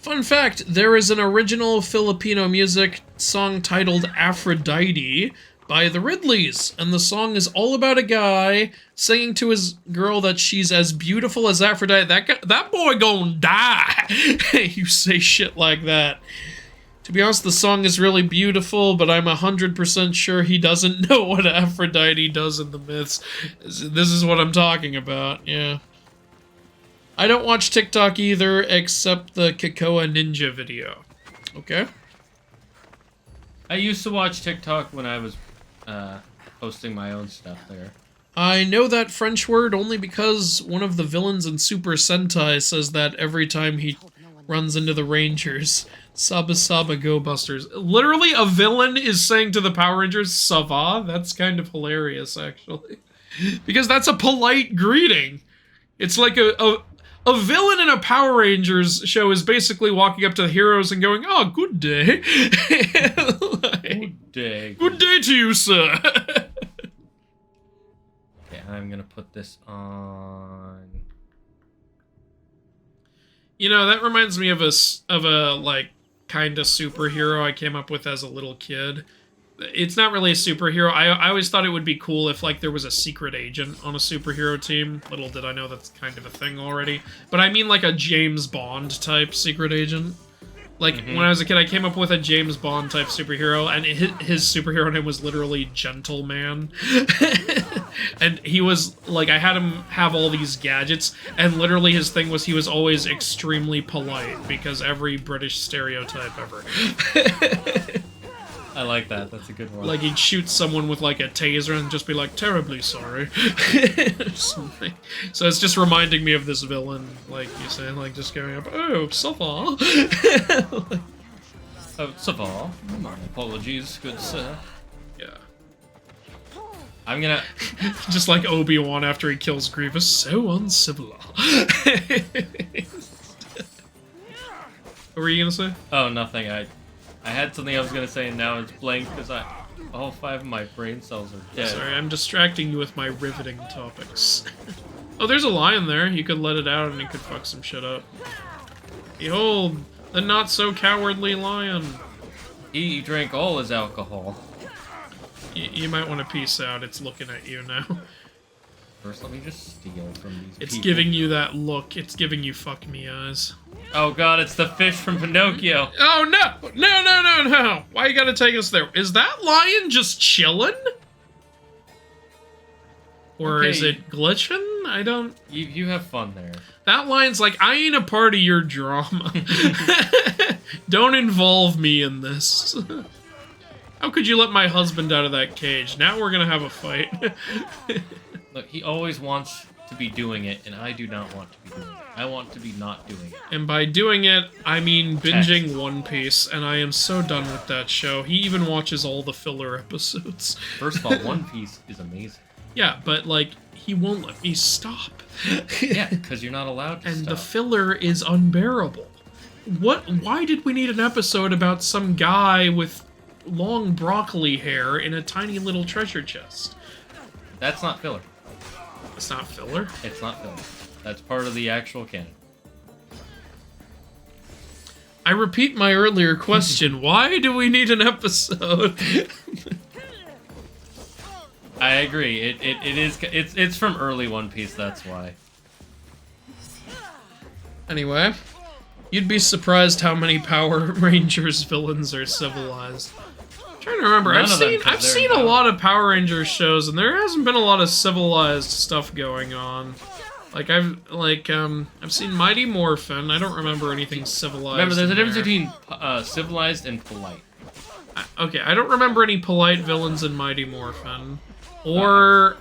Speaker 2: Fun fact, there is an original Filipino music song titled Aphrodite by the Ridleys, and the song is all about a guy singing to his girl that she's as beautiful as Aphrodite. That boy gonna die. You say shit like that. To be honest, the song is really beautiful, but I'm 100% sure he doesn't know what Aphrodite does in the myths. This is what I'm talking about, yeah. I don't watch TikTok either, except the Kakoa Ninja video. Okay?
Speaker 1: I used to watch TikTok when I was posting my own stuff there.
Speaker 2: I know that French word only because one of the villains in Super Sentai says that every time he runs into the Rangers. Saba Saba Go Busters. Literally, a villain is saying to the Power Rangers, "Sava." That's kind of hilarious, actually. Because that's a polite greeting. It's like a villain in a Power Rangers show is basically walking up to the heroes and going, "Oh, good day." Like,
Speaker 1: Good day.
Speaker 2: Good day to you, sir.
Speaker 1: Okay, I'm gonna put this on.
Speaker 2: You know, that reminds me of a like kind of superhero I came up with as a little kid. It's not really a superhero. I always thought it would be cool if, like, there was a secret agent on a superhero team. Little did I know that's kind of a thing already. But I mean, like, a James Bond type secret agent. Like, when I was a kid, I came up with a James Bond type superhero, and his superhero name was literally Gentleman. And he was, like, I had him have all these gadgets, and literally his thing was he was always extremely polite, because every British stereotype ever.
Speaker 1: I like that. That's a good one.
Speaker 2: Like, he'd shoot someone with, like, a taser and just be like, "Terribly sorry." Or something. So it's just reminding me of this villain, like you say, like, just going up, "Oh, Sava."
Speaker 1: Oh, Saval. My apologies, good sir.
Speaker 2: Yeah.
Speaker 1: I'm gonna...
Speaker 2: Just like Obi-Wan after he kills Grievous. So uncivilized. What were you gonna say?
Speaker 1: Oh, nothing. I had something I was gonna say and now it's blank because all 5 of my brain cells are dead.
Speaker 2: Sorry, I'm distracting you with my riveting topics. Oh, there's a lion there. You could let it out and it could fuck some shit up. Behold, the not-so-cowardly lion.
Speaker 1: He drank all his alcohol.
Speaker 2: You might want to peace out. It's looking at you now.
Speaker 1: First, let me just steal from these
Speaker 2: It's
Speaker 1: people.
Speaker 2: giving you that look. It's giving you fuck me eyes.
Speaker 1: Oh god, it's the fish from Pinocchio.
Speaker 2: Oh, no! No, no, no, no! Why you gotta take us there? Is that lion just chillin'? Or
Speaker 1: Okay.
Speaker 2: is it glitching? I don't...
Speaker 1: You have fun there.
Speaker 2: That lion's like, "I ain't a part of your drama. Don't involve me in this." How could you let my husband out of that cage? Now we're gonna have a fight.
Speaker 1: Look, he always wants to be doing it, and I do not want to be doing it. I want to be not doing it.
Speaker 2: And by doing it, I mean binging One Piece, and I am so done with that show. He even watches all the filler episodes.
Speaker 1: First of all, One Piece is amazing.
Speaker 2: Yeah, but, like, he won't let me stop.
Speaker 1: Yeah, because you're not allowed to
Speaker 2: And
Speaker 1: stop.
Speaker 2: the filler is unbearable. Why did we need an episode about some guy with long broccoli hair in a tiny little treasure chest?
Speaker 1: That's not filler.
Speaker 2: It's not filler?
Speaker 1: It's not filler. That's part of the actual canon.
Speaker 2: I repeat my earlier question. Why do we need an episode?
Speaker 1: I agree. It's from early One Piece, that's why.
Speaker 2: Anyway, you'd be surprised how many Power Rangers villains are civilized. I'm trying to remember.
Speaker 1: None
Speaker 2: I've
Speaker 1: of them,
Speaker 2: seen
Speaker 1: 'cause
Speaker 2: I've
Speaker 1: they're
Speaker 2: seen a lot of Power Rangers shows, and there hasn't been a lot of civilized stuff going on. Like I've seen Mighty Morphin. I don't remember anything civilized.
Speaker 1: Remember, there's a
Speaker 2: in
Speaker 1: difference
Speaker 2: there.
Speaker 1: between civilized and polite.
Speaker 2: Okay, I don't remember any polite villains in Mighty Morphin, or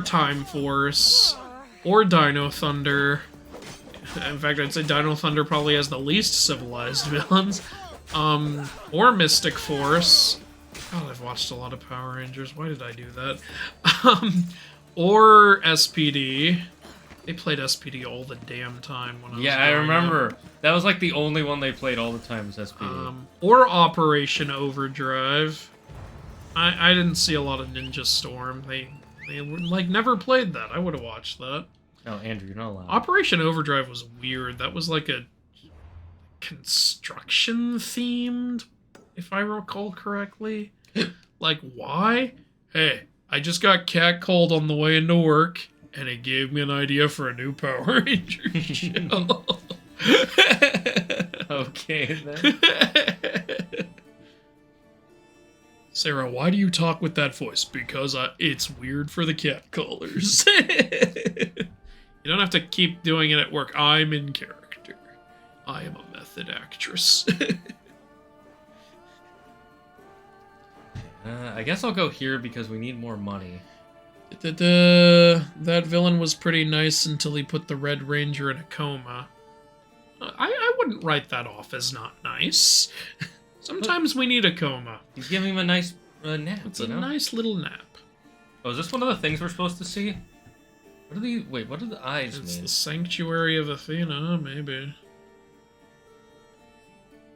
Speaker 2: Time Force, or Dino Thunder. In fact, I'd say Dino Thunder probably has the least civilized villains. Or Mystic Force. God, I've watched a lot of Power Rangers. Why did I do that? Or SPD. They played SPD all the damn time when I was
Speaker 1: Yeah, I
Speaker 2: growing
Speaker 1: remember.
Speaker 2: up.
Speaker 1: That was like the only one they played all the time was SPD.
Speaker 2: Or Operation Overdrive. I didn't see a lot of Ninja Storm. They were, like, never played that. I would have watched that.
Speaker 1: No, Andrew, you're not allowed.
Speaker 2: Operation Overdrive was weird. That was like a construction themed, if I recall correctly. Like, why? Hey, I just got catcalled on the way into work, and it gave me an idea for a new Power Ranger show.
Speaker 1: Okay, then.
Speaker 2: Sarah, why do you talk with that voice? Because it's weird for the catcallers. You don't have to keep doing it at work. I'm in character. I am a method actress.
Speaker 1: I guess I'll go here because we need more money.
Speaker 2: That villain was pretty nice until he put the Red Ranger in a coma. I wouldn't write that off as not nice. Sometimes we need a coma.
Speaker 1: He's giving him a nice nap.
Speaker 2: It's a nice little nap.
Speaker 1: Oh, is this one of the things we're supposed to see? What are the wait? What are the eyes
Speaker 2: It's
Speaker 1: mean?
Speaker 2: the Sanctuary of Athena, maybe.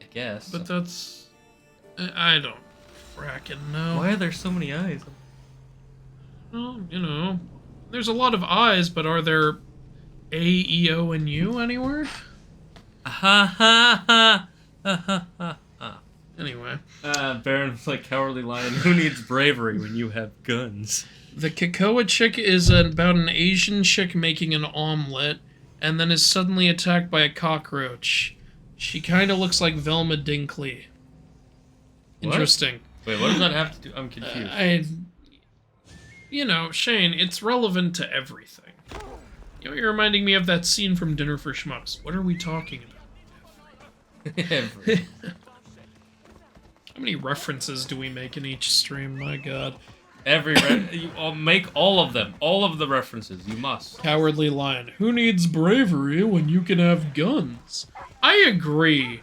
Speaker 1: I guess.
Speaker 2: But that's... I don't fracking know.
Speaker 1: Why are there so many eyes?
Speaker 2: Well, you know, there's a lot of eyes, but are there A, E, O, and U anywhere?
Speaker 1: Ha ha ha ha ha ha.
Speaker 2: Anyway.
Speaker 1: Baron's like Cowardly Lion. Who needs bravery when you have guns?
Speaker 2: The Kakoa chick is about an Asian chick making an omelet, and then is suddenly attacked by a cockroach. She kind of looks like Velma Dinkley. Interesting.
Speaker 1: Wait, what does that have to do? I'm confused.
Speaker 2: You know, Shane, it's relevant to everything. You know, you're reminding me of that scene from Dinner for Schmucks. What are we talking about?
Speaker 1: Every.
Speaker 2: How many references do we make in each stream? My god.
Speaker 1: You make all of them. All of the references. You must.
Speaker 2: Cowardly Lion. Who needs bravery when you can have guns? I agree.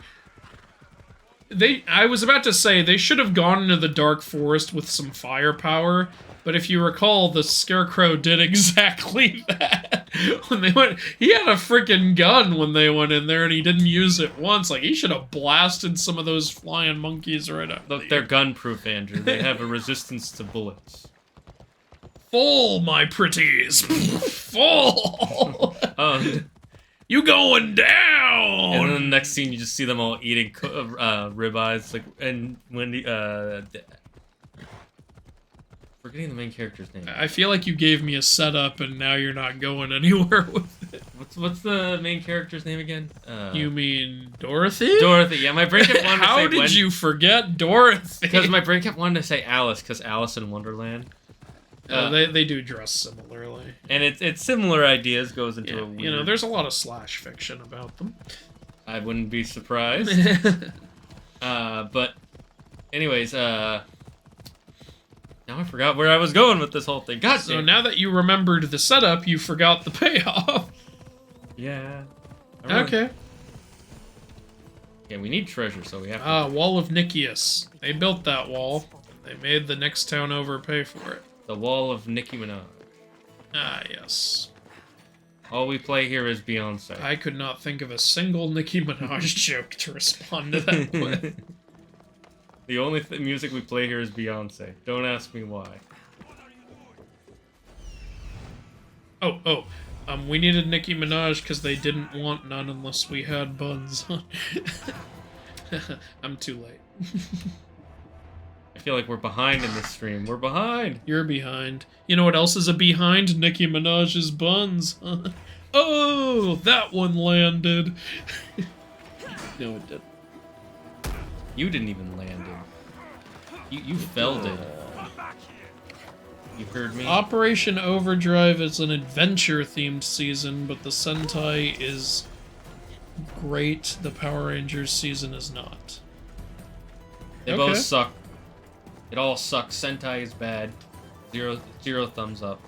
Speaker 2: I was about to say they should have gone into the dark forest with some firepower, but if you recall, the Scarecrow did exactly that. When they went, he had a freaking gun when they went in there, and he didn't use it once. Like, he should have blasted some of those flying monkeys right out.
Speaker 1: Look, they're gun-proof, Andrew. They have a resistance to bullets.
Speaker 2: Full, my pretties. Full. You going down?
Speaker 1: And then the next scene, you just see them all eating ribeyes, like, and Wendy, forgetting the main character's name.
Speaker 2: I feel like you gave me a setup, and now you're not going anywhere with it.
Speaker 1: What's the main character's name again?
Speaker 2: You mean Dorothy?
Speaker 1: Dorothy, yeah, my brain kept wanting to say
Speaker 2: How did you forget Dorothy?
Speaker 1: Because my brain kept wanting to say Alice, because Alice in Wonderland.
Speaker 2: They do dress similarly.
Speaker 1: And it's similar ideas, goes into a weird...
Speaker 2: You know, there's a lot of slash fiction about them.
Speaker 1: I wouldn't be surprised. But, anyways, now I forgot where I was going with this whole thing. God
Speaker 2: So
Speaker 1: damn.
Speaker 2: now that you remembered the setup, you forgot the payoff.
Speaker 1: Yeah.
Speaker 2: Okay.
Speaker 1: Yeah, we need treasure, so we have to...
Speaker 2: Wall of Nicias. They built that wall. They made the next town over pay for it.
Speaker 1: The Wall of Nicki Minaj.
Speaker 2: Ah, yes.
Speaker 1: All we play here is Beyonce.
Speaker 2: I could not think of a single Nicki Minaj joke to respond to that with.
Speaker 1: The only music we play here is Beyonce. Don't ask me why.
Speaker 2: We needed Nicki Minaj because they didn't want none unless we had buns. I'm too late.
Speaker 1: I feel like we're behind in this stream. We're behind.
Speaker 2: You're behind. You know what else is a behind? Nicki Minaj's buns. Oh, that one landed. No, it didn't.
Speaker 1: You didn't even land it. You felled it. You heard me?
Speaker 2: Operation Overdrive is an adventure-themed season, but the Sentai is great. The Power Rangers season is not.
Speaker 1: They both suck. It all sucks. Sentai is bad. Zero thumbs up.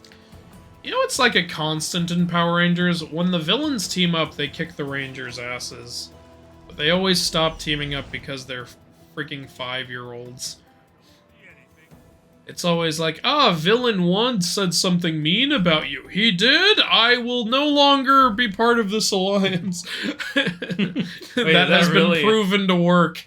Speaker 2: You know, it's like a constant in Power Rangers. When the villains team up, they kick the Rangers' asses. But they always stop teaming up because they're freaking 5-year-olds. It's always like, villain 1 said something mean about you. He did? I will no longer be part of this alliance. That has been proven to work.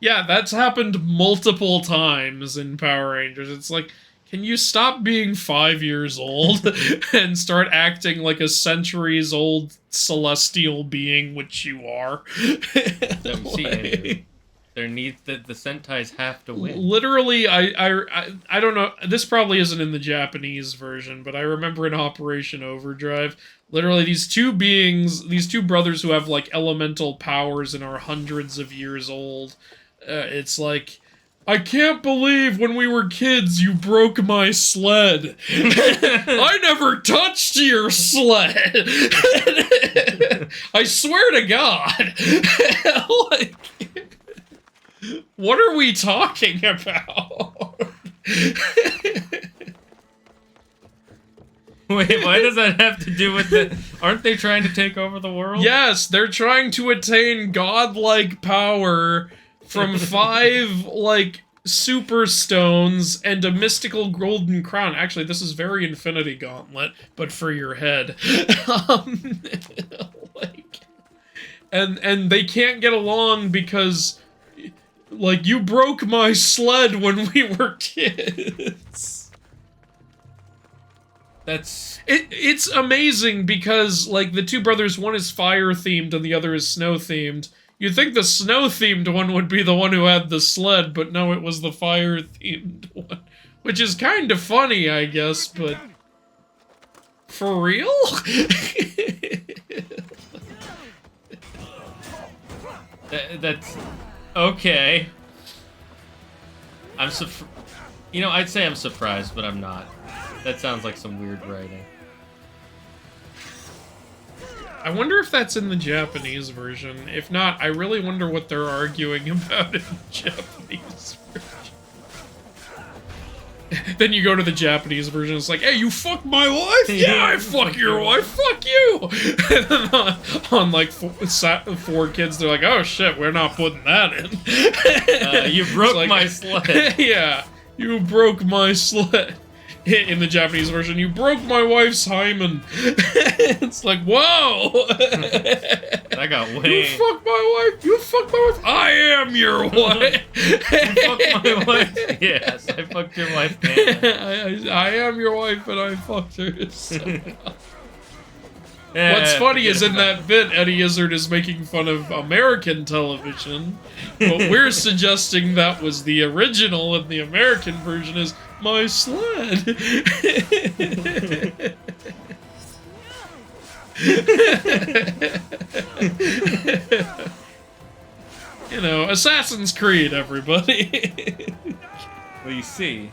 Speaker 2: Yeah, that's happened multiple times in Power Rangers. It's like, Can you stop being 5 years old and start acting like a centuries-old celestial being, which you are?
Speaker 1: See, Andrew, there needs the Sentais have to win.
Speaker 2: Literally, I don't know. This probably isn't in the Japanese version, but I remember in Operation Overdrive, literally these two beings, these two brothers who have like elemental powers and are hundreds of years old. It's like, I can't believe when we were kids you broke my sled. I never touched your sled. I swear to God. Like, what are we talking about?
Speaker 1: Wait, why does that have to do with the... Aren't they trying to take over the world?
Speaker 2: Yes, they're trying to attain godlike power from 5, like, super stones and a mystical golden crown. Actually, this is very Infinity Gauntlet, but for your head. Like, and they can't get along because, like, you broke my sled when we were kids. It's amazing because, like, the two brothers, one is fire-themed and the other is snow-themed. You'd think the snow-themed one would be the one who had the sled, but no, it was the fire-themed one. Which is kind of funny, I guess, but... For real?
Speaker 1: That's... Okay. You know, I'd say I'm surprised, but I'm not. That sounds like some weird writing.
Speaker 2: I wonder if that's in the Japanese version. If not, I really wonder what they're arguing about in the Japanese version. Then you go to the Japanese version, it's like, hey, you fuck my wife? Yeah, I fuck your wife, fuck you! And then on like 4 kids, they're like, oh shit, we're not putting that in.
Speaker 1: You broke like, my sled.
Speaker 2: Yeah, you broke my sled. In the Japanese version, you broke my wife's hymen. It's like, whoa!
Speaker 1: I got way.
Speaker 2: You fuck my wife. You fuck my wife. I am your wife.
Speaker 1: You fucked my wife. Yes, I fucked your wife, man.
Speaker 2: I am your wife, and I fucked her. What's funny is in that bit, Eddie Izzard is making fun of American television, but we're suggesting that was the original, and the American version is my sled. You know, Assassin's Creed, everybody.
Speaker 1: Well, you see,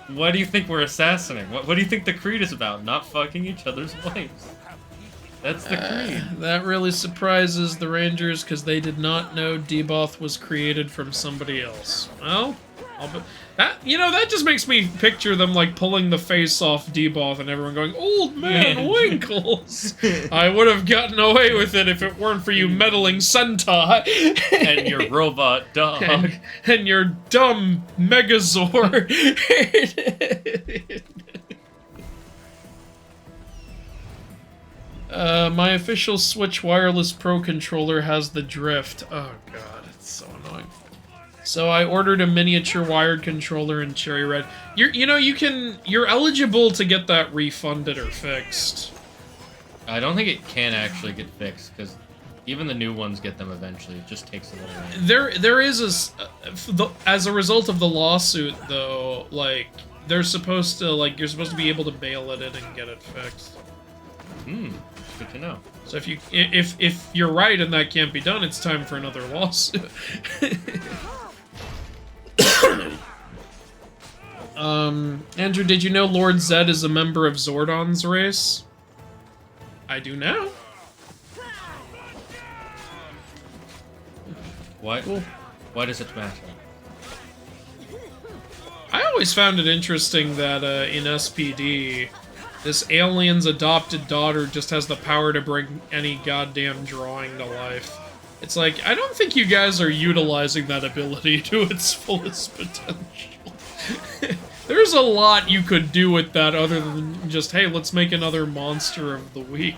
Speaker 1: what do you think we're assassinating? What do you think the Creed is about? Not fucking each other's wives. That's the Creed.
Speaker 2: That really surprises the Rangers because they did not know Deboth was created from somebody else. Well, that just makes me picture them like pulling the face off Deboth and everyone going, "Old man Winkles." I would have gotten away with it if it weren't for you meddling Sentai
Speaker 1: and your robot dog
Speaker 2: and your dumb Megazord. My official Switch Wireless Pro controller has the drift. Oh god, it's so annoying. So I ordered a miniature wired controller in Cherry Red. You're eligible to get that refunded or fixed.
Speaker 1: I don't think it can actually get fixed because even the new ones get them eventually. It just takes a little while.
Speaker 2: There is as a result of the lawsuit though, like they're supposed to you're supposed to be able to bail it in and get it fixed.
Speaker 1: Good to know.
Speaker 2: So if you're right and that can't be done, it's time for another lawsuit. Andrew, did you know Lord Zed is a member of Zordon's race? I do now.
Speaker 1: What? Why does it matter?
Speaker 2: I always found it interesting that in SPD, this alien's adopted daughter just has the power to bring any goddamn drawing to life. It's like, I don't think you guys are utilizing that ability to its fullest potential. There's a lot you could do with that other than just, hey, let's make another monster of the week.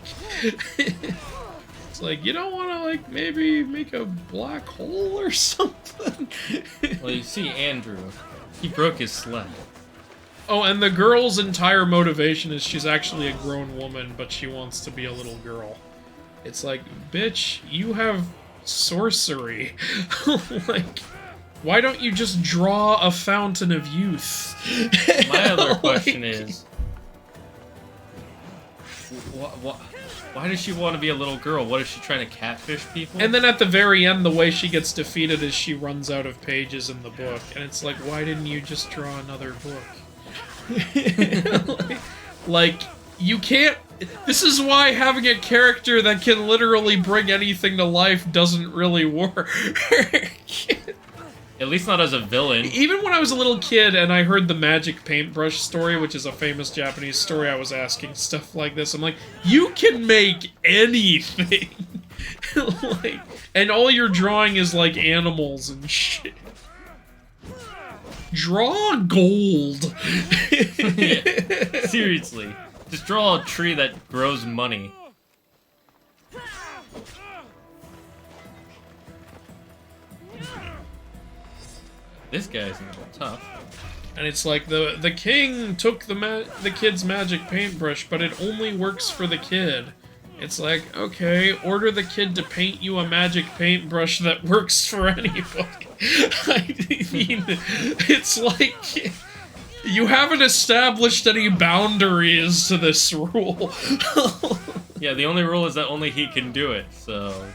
Speaker 2: It's like, you don't want to, maybe make a black hole or something?
Speaker 1: Well, you see, Andrew, he broke his sled.
Speaker 2: Oh, and the girl's entire motivation is she's actually a grown woman, but she wants to be a little girl. It's like, bitch, you have sorcery. Like, why don't you just draw a fountain of youth?
Speaker 1: My other question is, why does she want to be a little girl? What is she trying to catfish people?
Speaker 2: And then at the very end, the way she gets defeated is she runs out of pages in the book. And it's like, why didn't you just draw another book? like, you can't... This is why having a character that can literally bring anything to life doesn't really work.
Speaker 1: At least not as a villain.
Speaker 2: Even when I was a little kid and I heard the magic paintbrush story, which is a famous Japanese story, I was asking stuff like this. I'm like, you can make anything. Like, and all you're drawing is like animals and shit. Draw gold.
Speaker 1: Yeah. Seriously. Just draw a tree that grows money. This guy's a little tough.
Speaker 2: And it's like, the king took the kid's magic paintbrush, but it only works for the kid. It's like, okay, order the kid to paint you a magic paintbrush that works for anybody. I mean, it's like, you haven't established any boundaries to this rule.
Speaker 1: Yeah, the only rule is that only he can do it, so...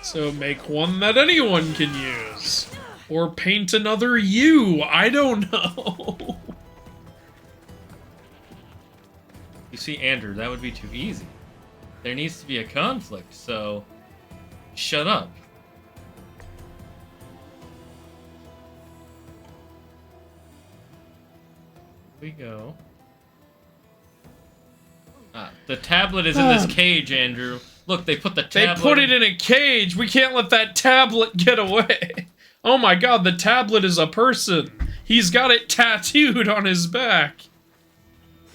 Speaker 2: So make one that anyone can use. Or paint another you. I don't know.
Speaker 1: You see, Andrew, that would be too easy. There needs to be a conflict, so... Shut up. Here we go. Ah, the tablet is in this cage, Andrew. Look, they put the tablet...
Speaker 2: They put it in a cage! We can't let that tablet get away! Oh my god, the tablet is a person! He's got it tattooed on his back!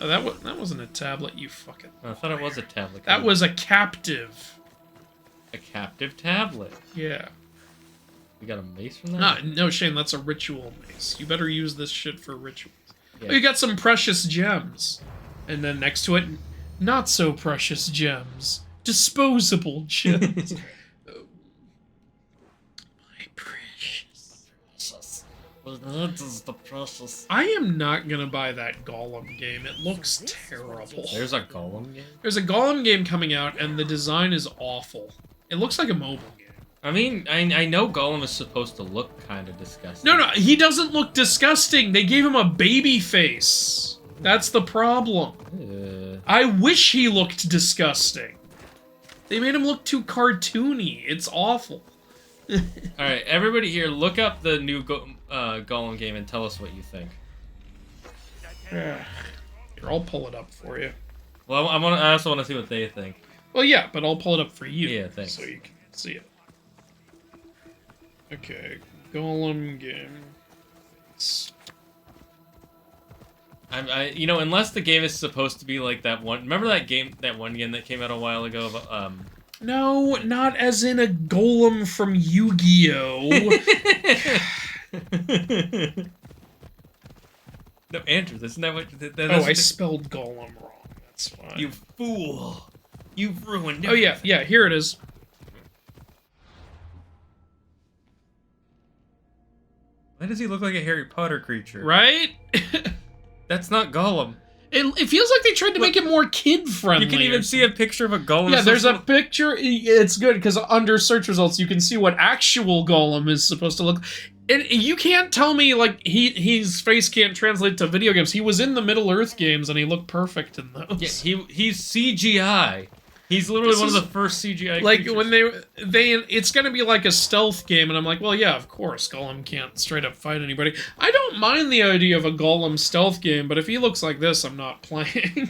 Speaker 2: Oh, that wasn't a tablet, you fucking...
Speaker 1: I thought it was a tablet.
Speaker 2: That was a captive.
Speaker 1: A captive tablet?
Speaker 2: Yeah.
Speaker 1: We got a mace from that?
Speaker 2: No, Shane, that's a ritual mace. You better use this shit for rituals.
Speaker 1: Yeah.
Speaker 2: Oh, you got some precious gems. And then next to it, not so precious gems. Disposable gems.
Speaker 1: What is the precious?
Speaker 2: I am not gonna buy that Golem game. It looks terrible.
Speaker 1: There's a Golem game?
Speaker 2: There's a Golem game coming out, and the design is awful. It looks like a mobile game.
Speaker 1: I mean, I know Golem is supposed to look kind of disgusting.
Speaker 2: No, he doesn't look disgusting. They gave him a baby face. That's the problem. I wish he looked disgusting. They made him look too cartoony. It's awful.
Speaker 1: Alright, everybody here, look up the new Golem game and tell us what you think.
Speaker 2: Here, I'll pull it up for you.
Speaker 1: Well, I also want to see what they think.
Speaker 2: Well, yeah, but I'll pull it up for you.
Speaker 1: Yeah, thanks.
Speaker 2: So you can see it. Okay, Golem game.
Speaker 1: You know, unless the game is supposed to be like that one. Remember that one game that came out a while ago?
Speaker 2: No, not as in a golem from Yu-Gi-Oh!
Speaker 1: No, Andrew, isn't that what...
Speaker 2: I spelled golem wrong. That's fine.
Speaker 1: You fool. You've ruined it.
Speaker 2: Oh, yeah, here it is.
Speaker 1: Why does he look like a Harry Potter creature?
Speaker 2: Right?
Speaker 1: That's not Golem.
Speaker 2: It feels like they tried to make it more kid-friendly.
Speaker 1: You can even see a picture of a Golem.
Speaker 2: Yeah, there's a picture. It's good, because under search results, you can see what actual Golem is supposed to look. And you can't tell me, like, his face can't translate to video games. He was in the Middle-earth games, and he looked perfect in those.
Speaker 1: Yeah, he's CGI. He's literally one of the first CGI
Speaker 2: like,
Speaker 1: creatures.
Speaker 2: when it's gonna be like a stealth game, and I'm like, well, yeah, of course, Golem can't straight up fight anybody. I don't mind the idea of a Golem stealth game, but if he looks like this, I'm not playing.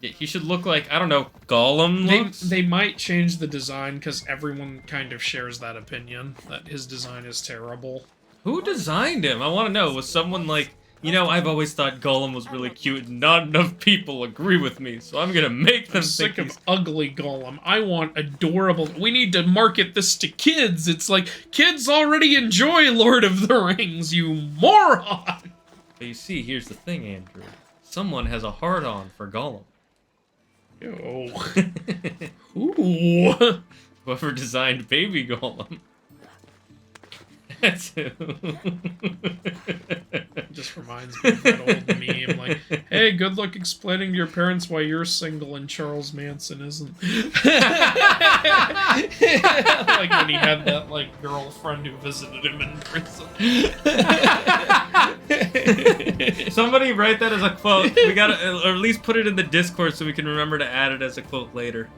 Speaker 1: Yeah, he should look like, I don't know, Golem looks?
Speaker 2: They might change the design, because everyone kind of shares that opinion, that his design is terrible.
Speaker 1: Who designed him? I want to know. Was someone like, you know, I've always thought Golem was really cute, and not enough people agree with me, so I'm gonna make them
Speaker 2: I'm sick of ugly Golem. I want adorable... We need to market this to kids. It's like, kids already enjoy Lord of the Rings, you moron!
Speaker 1: But you see, here's the thing, Andrew. Someone has a hard-on for Gollum.
Speaker 2: Yo. Ooh.
Speaker 1: Whoever designed Baby Gollum. That's who.
Speaker 2: Just reminds me of that old meme, like, hey, good luck explaining to your parents why you're single and Charles Manson isn't. Like when he had that, like, girlfriend who visited him in prison.
Speaker 1: Somebody write that as a quote. We gotta, or at least put it in the Discord so we can remember to add it as a quote later.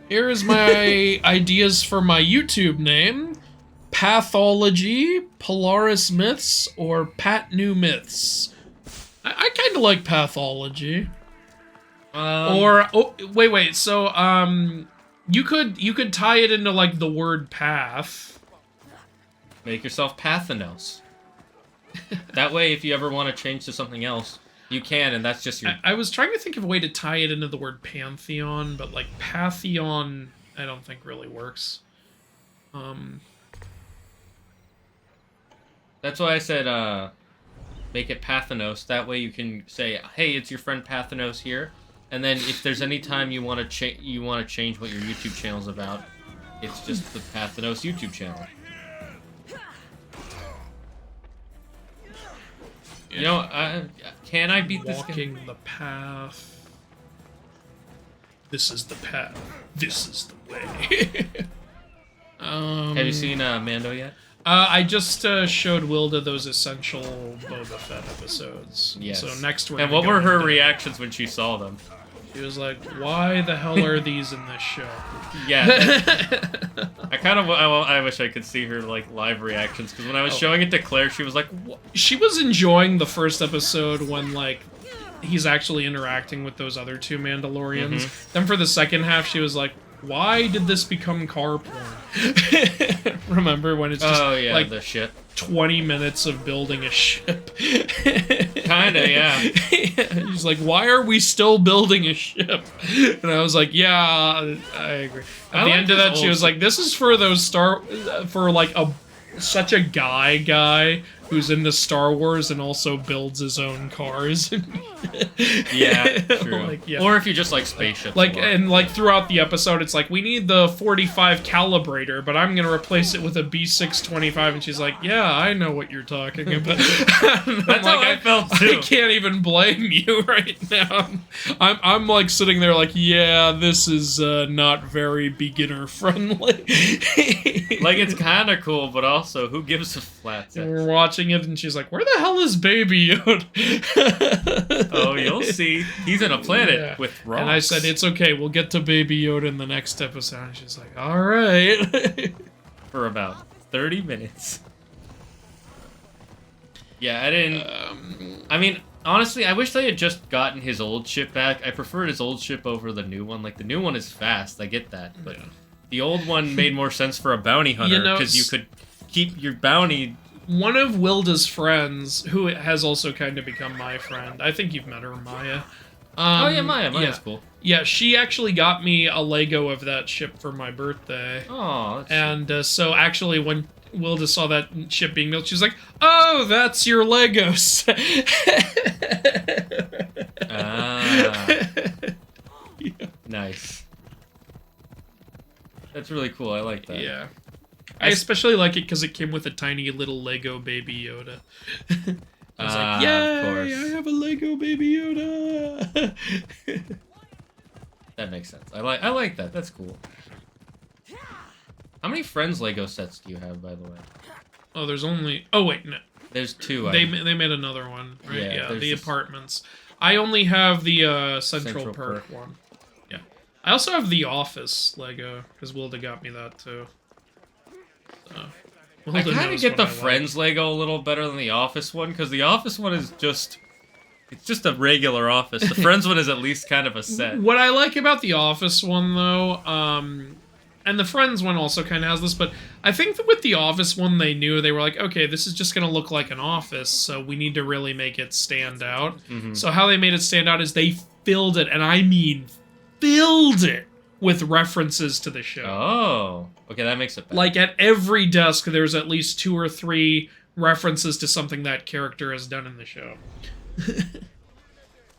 Speaker 2: Here is my ideas for my YouTube name. Pathology, Polaris Myths, or Pat New Myths. I kind of like Pathology. Wait. So you could tie it into like the word path.
Speaker 1: Make yourself Pathanos. That way, if you ever want to change to something else, you can, and that's just your.
Speaker 2: I was trying to think of a way to tie it into the word Pantheon, but like Pantheon, I don't think really works.
Speaker 1: That's why I said, make it Pathanos. That way you can say, hey, it's your friend Pathanos here. And then if there's any time you want to change what your YouTube channel's about, it's just the Pathanos YouTube channel. You know, can I beat this game?
Speaker 2: Walking the path. This is the path. This is the way.
Speaker 1: Have you seen Mando yet?
Speaker 2: I just showed Wilda those essential Boba Fett episodes.
Speaker 1: Yes.
Speaker 2: So next we're
Speaker 1: And what were her reactions when she saw them?
Speaker 2: She was like, "Why the hell are these in this show?"
Speaker 1: Yeah. I wish I could see her like live reactions because when I was showing it to Claire, she was like, "What?"
Speaker 2: She was enjoying the first episode when like he's actually interacting with those other two Mandalorians. Then for the second half, she was like, why did this become car porn? Remember when it's just like
Speaker 1: the ship.
Speaker 2: 20 minutes of building a ship?
Speaker 1: Kinda, yeah.
Speaker 2: He's like, why are we still building a ship? And I was like, yeah, I agree. At the end of that, she was like, this is for those for like such a guy who's into Star Wars and also builds his own cars.
Speaker 1: Yeah, true.
Speaker 2: Like, yeah.
Speaker 1: Or if you just like spaceships.
Speaker 2: Like, and like throughout the episode, it's like, we need the 45 calibrator, but I'm gonna replace it with a B625. And she's like, yeah, I know what you're talking about.
Speaker 1: That's how I felt too.
Speaker 2: I can't even blame you right now. I'm like sitting there like, yeah, this is not very beginner friendly.
Speaker 1: Like, it's kind of cool, but also, who gives a flat?
Speaker 2: And we're watching it, and she's like, where the hell is Baby Yoda?
Speaker 1: Oh, you'll see. He's in a planet with rocks.
Speaker 2: And I said, it's okay, we'll get to Baby Yoda in the next episode. And she's like, alright.
Speaker 1: For about 30 minutes. Yeah, I didn't... I mean, honestly, I wish they had just gotten his old ship back. I preferred his old ship over the new one. Like, the new one is fast, I get that. But the old one made more sense for a bounty hunter, because you could keep your bounty...
Speaker 2: One of Wilda's friends, who has also kind of become my friend, I think you've met her, Maya.
Speaker 1: Oh yeah, Maya's cool.
Speaker 2: Yeah, she actually got me a Lego of that ship for my birthday.
Speaker 1: Oh,
Speaker 2: and so actually when Wilda saw that ship being built, she was like, oh, that's your Legos.
Speaker 1: Yeah. Nice. That's really cool, I like that.
Speaker 2: Yeah. I especially like it because it came with a tiny little Lego Baby Yoda. I was like, yay, I have a Lego Baby Yoda!
Speaker 1: That makes sense. I like that. That's cool. How many Friends Lego sets do you have, by the way?
Speaker 2: Oh, there's only... Oh, wait, no.
Speaker 1: There's two.
Speaker 2: They made another one, right?
Speaker 1: Yeah,
Speaker 2: the apartments. I only have the Central Perk one. Yeah. I also have the Office Lego, because Wilda got me that, too.
Speaker 1: I kind of get the Friends Lego a little better than the Office one, because the Office one is just... It's just a regular office. The Friends one is at least kind of a set.
Speaker 2: What I like about the Office one, though, and the Friends one also kind of has this, but I think that with the Office one, they knew, they were like, okay, this is just going to look like an office, so we need to really make it stand out.
Speaker 1: Mm-hmm.
Speaker 2: So how they made it stand out is they filled it, and I mean filled it, with references to the show.
Speaker 1: Oh, okay, that makes it better.
Speaker 2: Like, at every desk, there's at least 2 or 3 references to something that character has done in the show.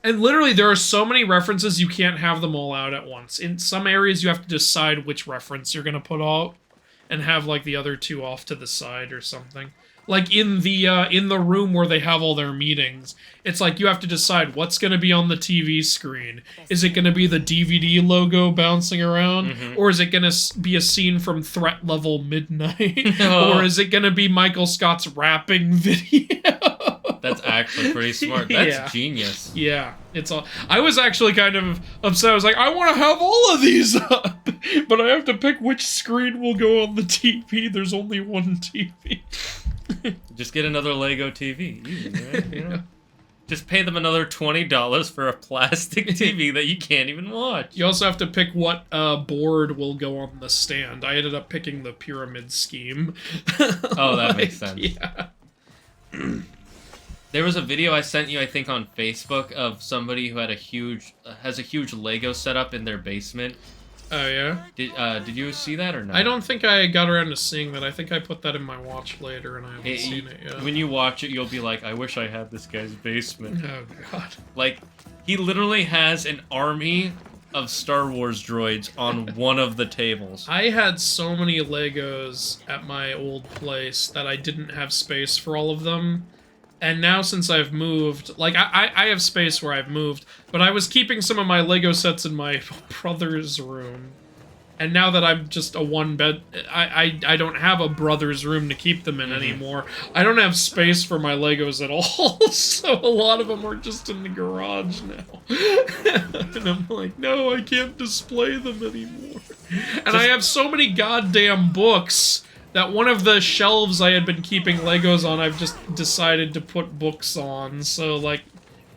Speaker 2: And literally, there are so many references, you can't have them all out at once. In some areas, you have to decide which reference you're going to put out, and have, like, the other two off to the side or something. Like, in the room where they have all their meetings, it's like you have to decide what's going to be on the TV screen. Is it going to be the DVD logo bouncing around? Or is it going to be a scene from Threat Level Midnight? Or is it going to be Michael Scott's rapping video?
Speaker 1: That's actually pretty smart. That's genius.
Speaker 2: Yeah, it's all. I was actually kind of upset. I was like, I want to have all of these up, but I have to pick which screen will go on the TV. There's only one TV.
Speaker 1: Just get another Lego TV. Easy, right? You know? Just pay them another $20 for a plastic TV that you can't even watch.
Speaker 2: You also have to pick what board will go on the stand. I ended up picking the pyramid scheme.
Speaker 1: Oh, that makes sense.
Speaker 2: Yeah.
Speaker 1: There was a video I sent you, I think, on Facebook of somebody who had has a huge Lego setup in their basement.
Speaker 2: Oh, yeah?
Speaker 1: Did you see that or not?
Speaker 2: I don't think I got around to seeing that. I think I put that in my watch later and I haven't seen it yet.
Speaker 1: When you watch it, you'll be like, I wish I had this guy's basement.
Speaker 2: Oh, God.
Speaker 1: Like, he literally has an army of Star Wars droids on one of the tables.
Speaker 2: I had so many Legos at my old place that I didn't have space for all of them. And now since I've moved, like, I have space where I've moved, but I was keeping some of my Lego sets in my brother's room. And now that I'm just a one-bed, I don't have a brother's room to keep them in anymore. I don't have space for my Legos at all, so a lot of them are just in the garage now. And I'm like, no, I can't display them anymore. And I have so many goddamn books that one of the shelves I had been keeping Legos on, I've just decided to put books on, so, like,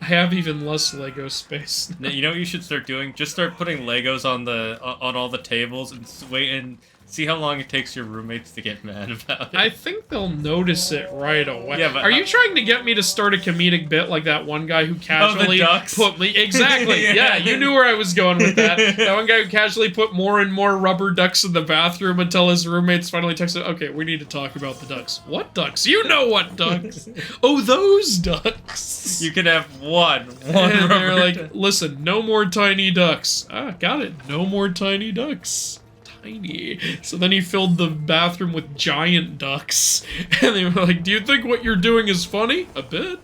Speaker 2: I have even less Lego space now.
Speaker 1: You know what you should start doing? Just start putting Legos on all the tables and wait and see how long it takes your roommates to get mad about it.
Speaker 2: I think they'll notice it right away.
Speaker 1: Yeah, but
Speaker 2: are you trying to get me to start a comedic bit like that one guy who casually put me... Exactly, yeah, you knew where I was going with that. That one guy who casually put more and more rubber ducks in the bathroom until his roommates finally texted, okay, we need to talk about the ducks. What ducks? You know what ducks. Oh, those ducks.
Speaker 1: You can have one
Speaker 2: and
Speaker 1: rubber
Speaker 2: they're like,
Speaker 1: duck.
Speaker 2: listen, no more tiny ducks. Ah, got it. No more tiny ducks. Tiny. So then he filled the bathroom with giant ducks. And they were like, do you think what you're doing is funny? A bit.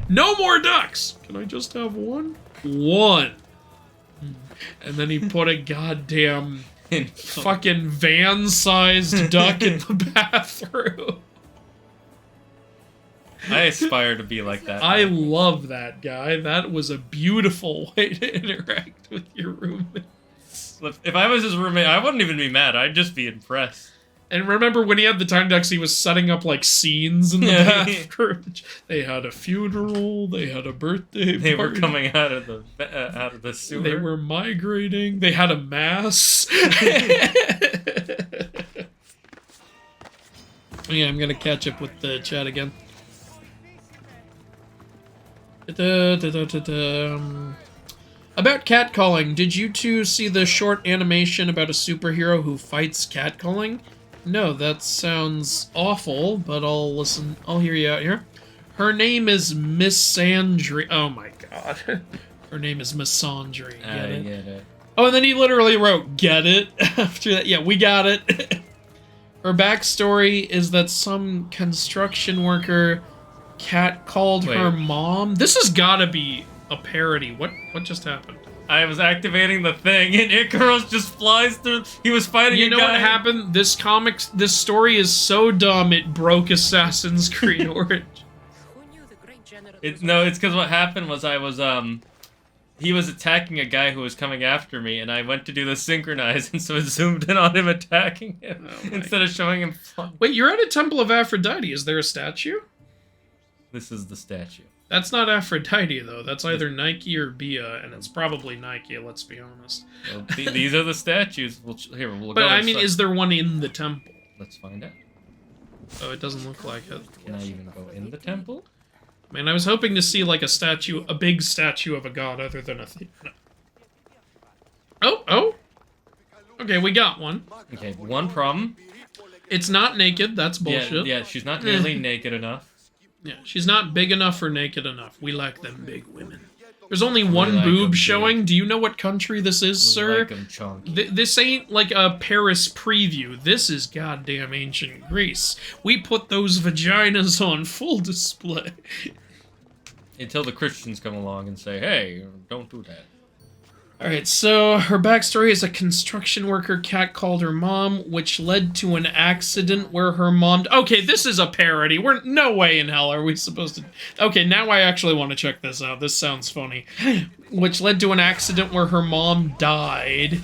Speaker 2: No more ducks. Can I just have one? One. And then he put a goddamn fucking van-sized duck in the bathroom.
Speaker 1: I aspire to be like that.
Speaker 2: I love that guy. That was a beautiful way to interact with your roommate.
Speaker 1: If I was his roommate, I wouldn't even be mad. I'd just be impressed.
Speaker 2: And remember when he had the tiny ducks, he was setting up, like, scenes in the bathroom. They had a funeral. They had a birthday party.
Speaker 1: They were coming out of the sewer.
Speaker 2: They were migrating. They had a mass. Yeah, I'm gonna catch up with the chat again. About catcalling, did you two see the short animation about a superhero who fights catcalling? No, that sounds awful, but I'll listen. I'll hear you out here. Her name is Missandry. Oh my god. Her name is Missandry. Get it?
Speaker 1: Get it.
Speaker 2: Oh, and then he literally wrote, get it? After that, yeah, we got it. Her backstory is that some construction worker catcalled her mom. This has gotta be a parody. What just happened?
Speaker 1: I was activating the thing, and Icarus just flies through. He was fighting.
Speaker 2: You know what happened? This story is so dumb it broke Assassin's Creed Origins.
Speaker 1: It's because what happened was he was attacking a guy who was coming after me, and I went to do the synchronize, and so it zoomed in on him attacking him instead of showing him flying.
Speaker 2: Wait, you're at a Temple of Aphrodite. Is there a statue?
Speaker 1: This is the statue.
Speaker 2: That's not Aphrodite, though. That's either Nike or Bia, and it's probably Nike, let's be honest.
Speaker 1: Well, these are the statues. We'll
Speaker 2: but,
Speaker 1: go
Speaker 2: I mean, is there one in the temple?
Speaker 1: Let's find out.
Speaker 2: Oh, it doesn't look like it.
Speaker 1: Can I even go in the temple?
Speaker 2: Man, I was hoping to see, like, a big statue of a god other than a thing. No. Oh! Okay, we got one.
Speaker 1: Okay, one problem.
Speaker 2: It's not naked, that's bullshit.
Speaker 1: Yeah, she's not nearly naked enough.
Speaker 2: Yeah, she's not big enough or naked enough. We like them big women. There's only one
Speaker 1: like
Speaker 2: boob
Speaker 1: 'em
Speaker 2: showing.
Speaker 1: big.
Speaker 2: Do you know what country this is, sir?
Speaker 1: Like 'em chunky.
Speaker 2: This ain't like a Paris preview. This is goddamn ancient Greece. We put those vaginas on full display.
Speaker 1: Until the Christians come along and say, hey, don't do that.
Speaker 2: Alright, so her backstory is a construction worker cat called her mom, which led to an accident where her mom... Okay, this is a parody. We're no way in hell are we supposed to... Okay, now I actually want to check this out. This sounds funny. Which led to an accident where her mom died,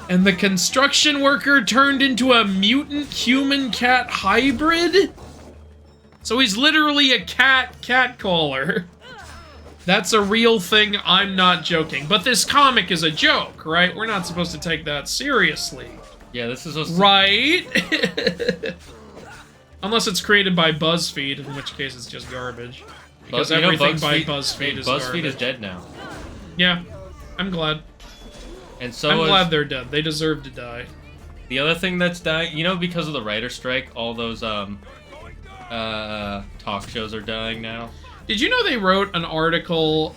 Speaker 2: and the construction worker turned into a mutant human-cat hybrid? So he's literally a cat caller. That's a real thing, I'm not joking. But this comic is a joke, right? We're not supposed to take that seriously.
Speaker 1: Yeah, this is supposed to...
Speaker 2: Right? Unless it's created by BuzzFeed, in which case it's just garbage. Because everything by BuzzFeed is garbage.
Speaker 1: BuzzFeed is dead now.
Speaker 2: Yeah, I'm glad.
Speaker 1: And so
Speaker 2: I'm glad they're dead. They deserve to die.
Speaker 1: The other thing that's dying, you know, because of the writer's strike, all those, talk shows are dying now.
Speaker 2: Did you know they wrote an article,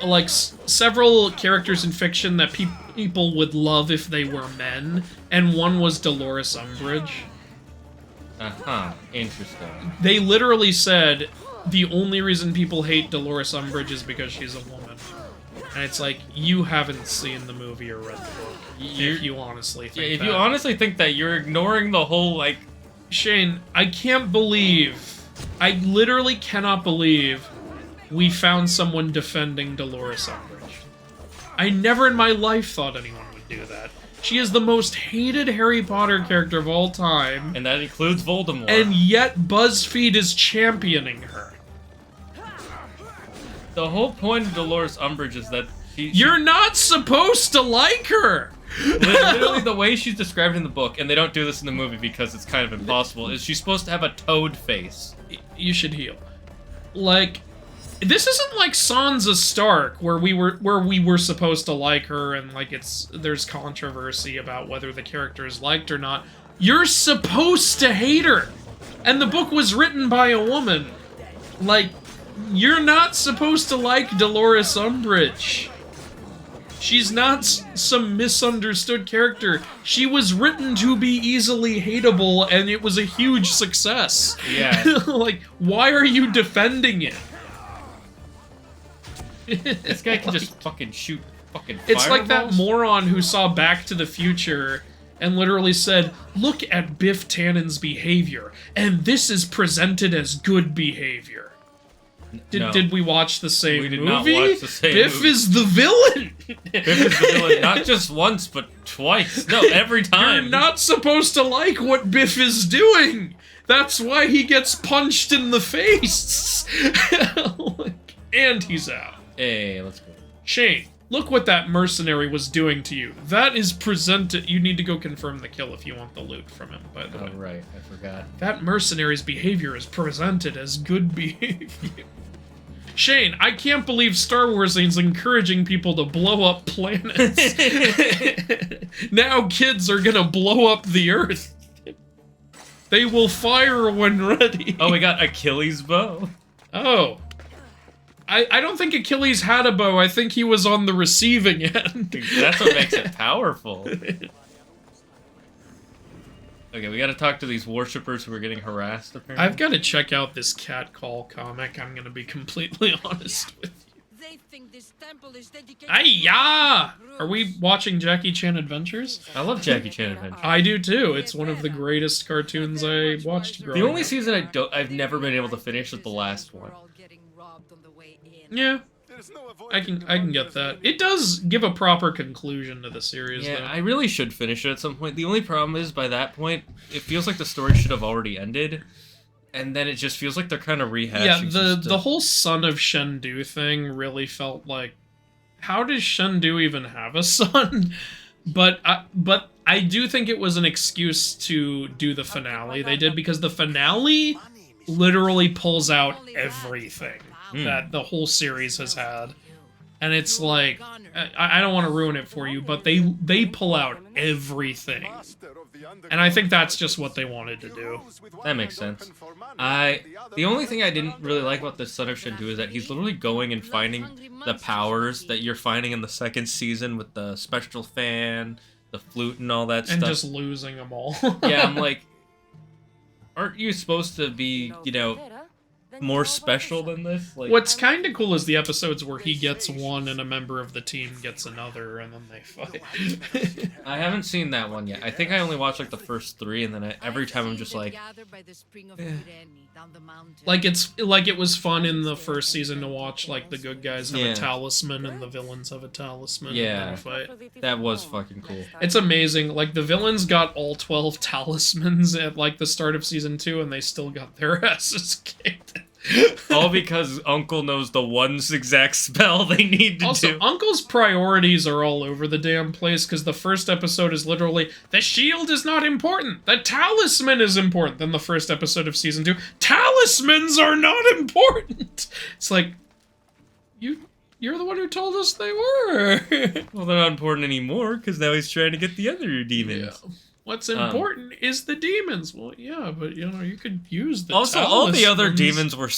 Speaker 2: like, several characters in fiction that people would love if they were men, and one was Dolores Umbridge?
Speaker 1: Uh-huh, interesting.
Speaker 2: They literally said the only reason people hate Dolores Umbridge is because she's a woman. And it's like, you haven't seen the movie or read the book, if you honestly think that.
Speaker 1: Yeah, if you honestly think that, you're ignoring the whole, like...
Speaker 2: Shane, I can't believe... I literally cannot believe we found someone defending Dolores Umbridge. I never in my life thought anyone would do that. She is the most hated Harry Potter character of all time.
Speaker 1: And that includes Voldemort.
Speaker 2: And yet BuzzFeed is championing her.
Speaker 1: The whole point of Dolores Umbridge is that
Speaker 2: You're not supposed to like her!
Speaker 1: Literally, the way she's described in the book, and they don't do this in the movie because it's kind of impossible, is she's supposed to have a toad face.
Speaker 2: You should heal. Like, this isn't like Sansa Stark, where we were supposed to like her, and like there's controversy about whether the character is liked or not. You're supposed to hate her, and the book was written by a woman. Like, you're not supposed to like Dolores Umbridge. She's not some misunderstood character. She was written to be easily hateable, and it was a huge success.
Speaker 1: Yeah.
Speaker 2: Like, why are you defending it?
Speaker 1: This guy can just fucking shoot fucking
Speaker 2: It's
Speaker 1: fireballs?
Speaker 2: like that moron who saw Back to the Future and literally said, look at Biff Tannen's behavior, and this is presented as good behavior. Did we watch the same movie?
Speaker 1: We did not watch the same
Speaker 2: Biff
Speaker 1: movie.
Speaker 2: is the villain!
Speaker 1: Biff is the villain, not just once, but twice. No, every time.
Speaker 2: You're not supposed to like what Biff is doing! That's why he gets punched in the face! And he's out.
Speaker 1: Hey, let's go.
Speaker 2: Shane, look what that mercenary was doing to you. That is presented... You need to go confirm the kill if you want the loot from him, by the way.
Speaker 1: Oh, right. I forgot.
Speaker 2: That mercenary's behavior is presented as good behavior. Shane, I can't believe Star Wars is encouraging people to blow up planets. Now kids are gonna blow up the Earth. They will fire when ready.
Speaker 1: Oh, we got Achilles' bow.
Speaker 2: Oh. I don't think Achilles had a bow. I think he was on the receiving end.
Speaker 1: That's what makes it powerful. Okay, we gotta talk to these worshippers who are getting harassed, apparently.
Speaker 2: I've gotta check out this Cat Call comic, I'm gonna be completely honest with you.
Speaker 3: They think this temple is dedicated
Speaker 2: Ay-ya! Are we watching Jackie Chan Adventures?
Speaker 1: I love Jackie Chan Adventures.
Speaker 2: I do too. It's one of the greatest cartoons I watched growing
Speaker 1: The only
Speaker 2: up.
Speaker 1: season I've never been able to finish is the last one.
Speaker 2: Yeah, I can get that. It does give a proper conclusion to the series,
Speaker 1: Yeah,
Speaker 2: though.
Speaker 1: I really should finish it at some point. The only problem is, by that point, it feels like the story should have already ended, and then it just feels like they're kind of rehashing.
Speaker 2: Yeah, the whole son of Shendu thing really felt like, how does Shendu even have a son? But I do think it was an excuse to do the finale they did, because the finale literally pulls out everything that the whole series has had. And it's like, I don't want to ruin it for you, but they pull out everything. And I think that's just what they wanted to do.
Speaker 1: That makes sense. The only thing I didn't really like about the Son of Shendu is that he's literally going and finding the powers that you're finding in the second season with the spectral fan, the flute, and all that stuff.
Speaker 2: And just losing them all.
Speaker 1: Yeah, I'm like, aren't you supposed to be, you know, more special than this? Like,
Speaker 2: what's kind of cool is the episodes where he gets one and a member of the team gets another, and then they fight.
Speaker 1: I haven't seen that one yet. I think I only watched like the first 3, and then every time I'm just like,
Speaker 2: like it was fun in the first season to watch like the good guys have a talisman and the villains have a talisman.
Speaker 1: Yeah,
Speaker 2: and then fight.
Speaker 1: That was fucking cool.
Speaker 2: It's amazing. Like the villains got all 12 talismans at like the start of season 2, and they still got their asses kicked.
Speaker 1: All because Uncle knows the one exact spell they need to
Speaker 2: also,
Speaker 1: do.
Speaker 2: Uncle's priorities are all over the damn place, because the first episode is literally, the shield is not important, the talisman is important. Then the first episode of season 2, talismans are not important. It's like, you're the one who told us they were.
Speaker 1: Well, they're not important anymore, because now he's trying to get the other demons.
Speaker 2: Yeah. What's important is the demons. Well, yeah, but you know, you could use the
Speaker 1: also,
Speaker 2: talismans.
Speaker 1: all the other demons were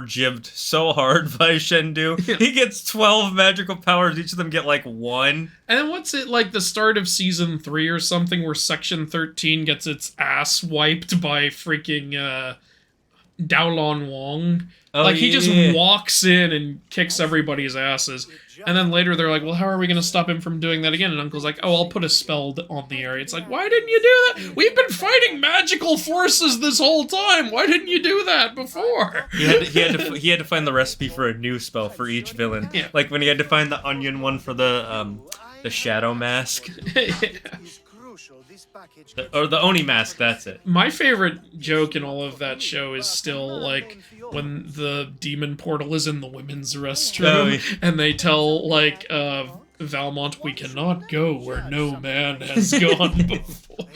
Speaker 1: jibbed so hard by Shendu. Yeah. He gets 12 magical powers. Each of them get like 1.
Speaker 2: And then what's it like the start of season 3 or something, where Section 13 gets its ass wiped by freaking Daolon Wong?
Speaker 1: Oh,
Speaker 2: like he just walks in and kicks everybody's asses. And then later they're like, well, how are we going to stop him from doing that again? And Uncle's like, oh, I'll put a spell on the area. It's like, why didn't you do that? We've been fighting magical forces this whole time. Why didn't you do that before?
Speaker 1: He had to find the recipe for a new spell for each villain.
Speaker 2: Yeah.
Speaker 1: Like when he had to find the onion one for the shadow mask. Or the Oni mask, that's it.
Speaker 2: My favorite joke in all of that show is still, like, when the demon portal is in the women's restroom, and they tell, like, Valmont, we cannot go where no man has gone before.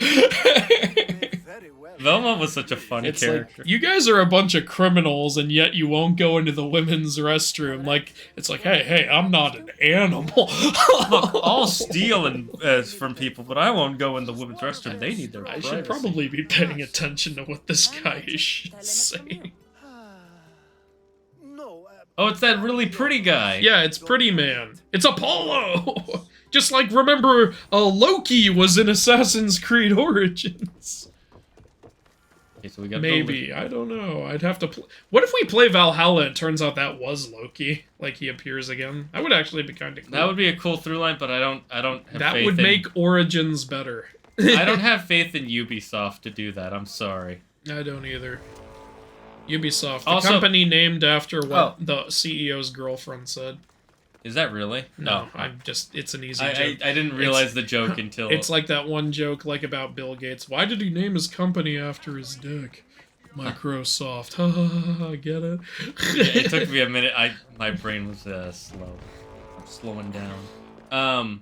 Speaker 1: Velma was such a funny character.
Speaker 2: Like, you guys are a bunch of criminals, and yet you won't go into the women's restroom. Like, it's like, hey, I'm not an animal.
Speaker 1: Look, I'll steal from people, but I won't go in the women's restroom. They need their privacy.
Speaker 2: I should probably be paying attention to what this guy is saying.
Speaker 1: Oh, it's that really pretty guy.
Speaker 2: Yeah, it's Pretty Man. It's Apollo! Just like, remember, Loki was in Assassin's Creed Origins.
Speaker 1: Okay, so we got
Speaker 2: maybe, I don't know. I'd have to what if we play Valhalla and it turns out that was Loki? Like he appears again? That would actually be kind of cool.
Speaker 1: That would be a cool through line, but I don't have faith in...
Speaker 2: That would make Origins better.
Speaker 1: I don't have faith in Ubisoft to do that, I'm sorry.
Speaker 2: I don't either. Ubisoft, the company named after what the CEO's girlfriend said.
Speaker 1: Is that really?
Speaker 2: No, it's an easy joke.
Speaker 1: I didn't realize the joke until...
Speaker 2: It's like that one joke like about Bill Gates. Why did he name his company after his dick? Microsoft. Ha ha ha, get it?
Speaker 1: Yeah, it took me a minute. My brain was slow. I'm slowing down.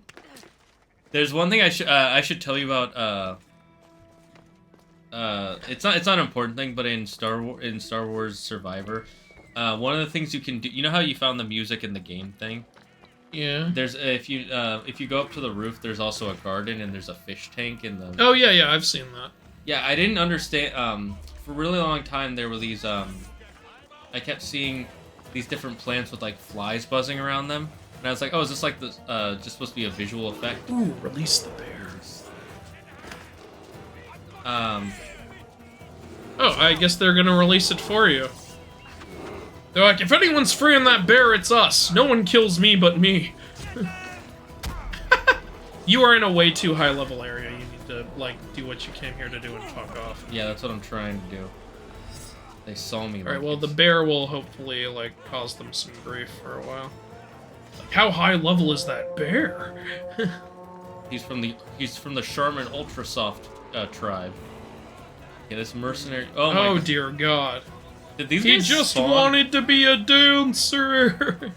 Speaker 1: There's one thing I should tell you about. It's not an important thing, but in Star Wars Survivor, one of the things you can do. You know how you found the music in the game thing?
Speaker 2: Yeah.
Speaker 1: There's if you go up to the roof, there's also a garden and there's a fish tank in the.
Speaker 2: Oh yeah, I've seen that.
Speaker 1: Yeah, I didn't understand. For a really long time, there were these. I kept seeing these different plants with like flies buzzing around them, and I was like, oh, is this like this? Just supposed to be a visual effect?
Speaker 2: Ooh, release the bears. Oh, I guess they're gonna release it for you. They're like, if anyone's freeing that bear, it's us. No one kills me but me. You are in a way too high level area. You need to, like, do what you came here to do and fuck off.
Speaker 1: Yeah, that's what I'm trying to do. They saw me.
Speaker 2: Alright, well, the bear will hopefully, like, cause them some grief for a while. Like, how high level is that bear?
Speaker 1: He's from the Charmin Ultrasoft tribe. Yeah, this mercenary. Oh my God.
Speaker 2: Dear God!
Speaker 1: Did these
Speaker 2: he
Speaker 1: guys
Speaker 2: just
Speaker 1: spawn?
Speaker 2: wanted to be a dancer.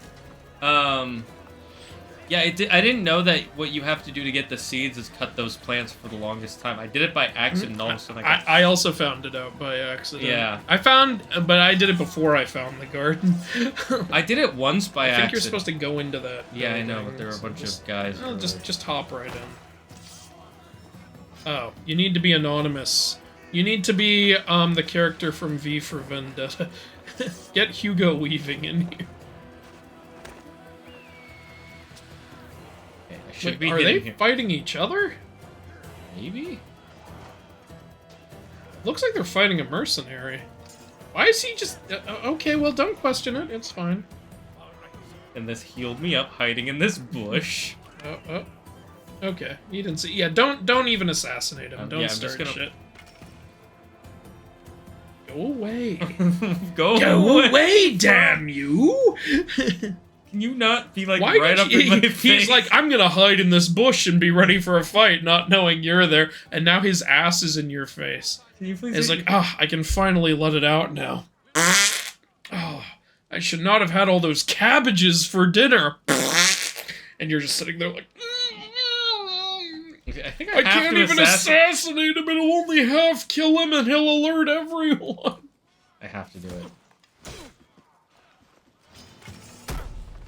Speaker 1: Yeah, I didn't know that what you have to do to get the seeds is cut those plants for the longest time. I did it by accident, and all of a sudden
Speaker 2: I also found it out by accident.
Speaker 1: Yeah.
Speaker 2: But I did it before I found the garden.
Speaker 1: I did it once by accident.
Speaker 2: I think you're supposed to go into that.
Speaker 1: Yeah, I know, but there are a bunch of guys.
Speaker 2: No, just hop right in. Oh, you need to be anonymous. You need to be the character from V for Vendetta. Get Hugo Weaving in here. Wait, are they fighting each other?
Speaker 1: Maybe?
Speaker 2: Looks like they're fighting a mercenary. Why is he just... okay, well, don't question it. It's fine.
Speaker 1: And this healed me up hiding in this bush.
Speaker 2: Okay, you didn't see... Yeah, don't even assassinate him. Don't start shit. Go away.
Speaker 1: Go
Speaker 2: away, damn you!
Speaker 1: Can you not be like right up in my face?
Speaker 2: He's like, I'm gonna hide in this bush and be ready for a fight, not knowing you're there, and now his ass is in your face.
Speaker 1: Can you please?
Speaker 2: It's like, I can finally let it out now. Oh, I should not have had all those cabbages for dinner. And you're just sitting there like, I can't even assassinate him, it'll only half kill him and he'll alert everyone.
Speaker 1: I have to do it.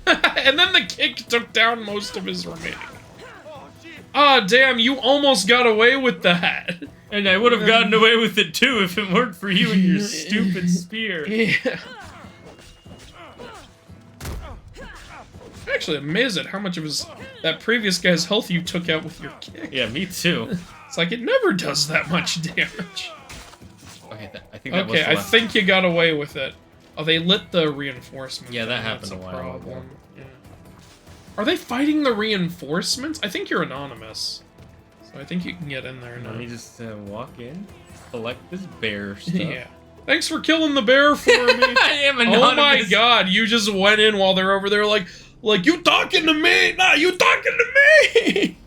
Speaker 2: And then the kick took down most of his remaining. Ah, damn, you almost got away with that.
Speaker 1: And I would have gotten away with it too if it weren't for you and your stupid spear.
Speaker 2: Yeah. I'm actually amazed at how much of that previous guy's health you took out with your kick.
Speaker 1: Yeah, me too.
Speaker 2: It's like, it never does that much damage.
Speaker 1: Okay, I think that was
Speaker 2: I think you got away with it. Oh, they lit the reinforcements.
Speaker 1: Yeah, that happened a while ago.
Speaker 2: Yeah. Are they fighting the reinforcements? I think you're anonymous. So I think you can get in there now.
Speaker 1: Let me just walk in, collect this bear stuff.
Speaker 2: Yeah. Thanks for killing the bear for me.
Speaker 1: I am anonymous.
Speaker 2: Oh my god, you just went in while they're over there like, you talking to me? Nah, you talking to me!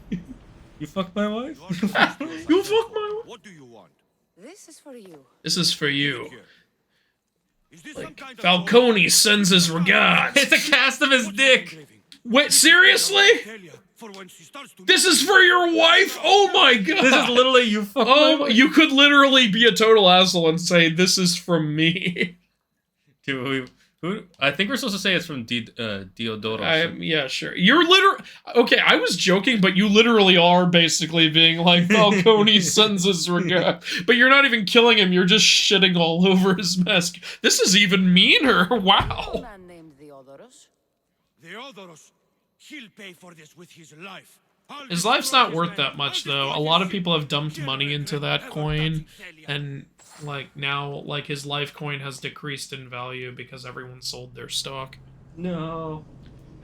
Speaker 1: You fucked my wife?
Speaker 2: You fucked my wife?
Speaker 5: What do you want?
Speaker 3: This is for you.
Speaker 2: This is for you.
Speaker 5: Is this some kind of
Speaker 2: Falcone sends his regards.
Speaker 1: It's a cast of his dick.
Speaker 2: Wait, seriously? This is for your wife? Oh my god!
Speaker 1: This is literally you fucked my wife.
Speaker 2: You could literally be a total asshole and say, this is from me.
Speaker 1: Who? I think we're supposed to say it's from Diodoro.
Speaker 2: Yeah, sure. You're literally... Okay, I was joking, but you literally are basically being like, Falcone sends his regard. But you're not even killing him, you're just shitting all over his mask. This is even meaner. Wow.
Speaker 3: A man named Theodoros.
Speaker 5: Theodoros, he'll pay for this with his life.
Speaker 2: His life's not worth that much, though. A lot of people have dumped money into that coin, and... now, his life coin has decreased in value because everyone sold their stock.
Speaker 1: No.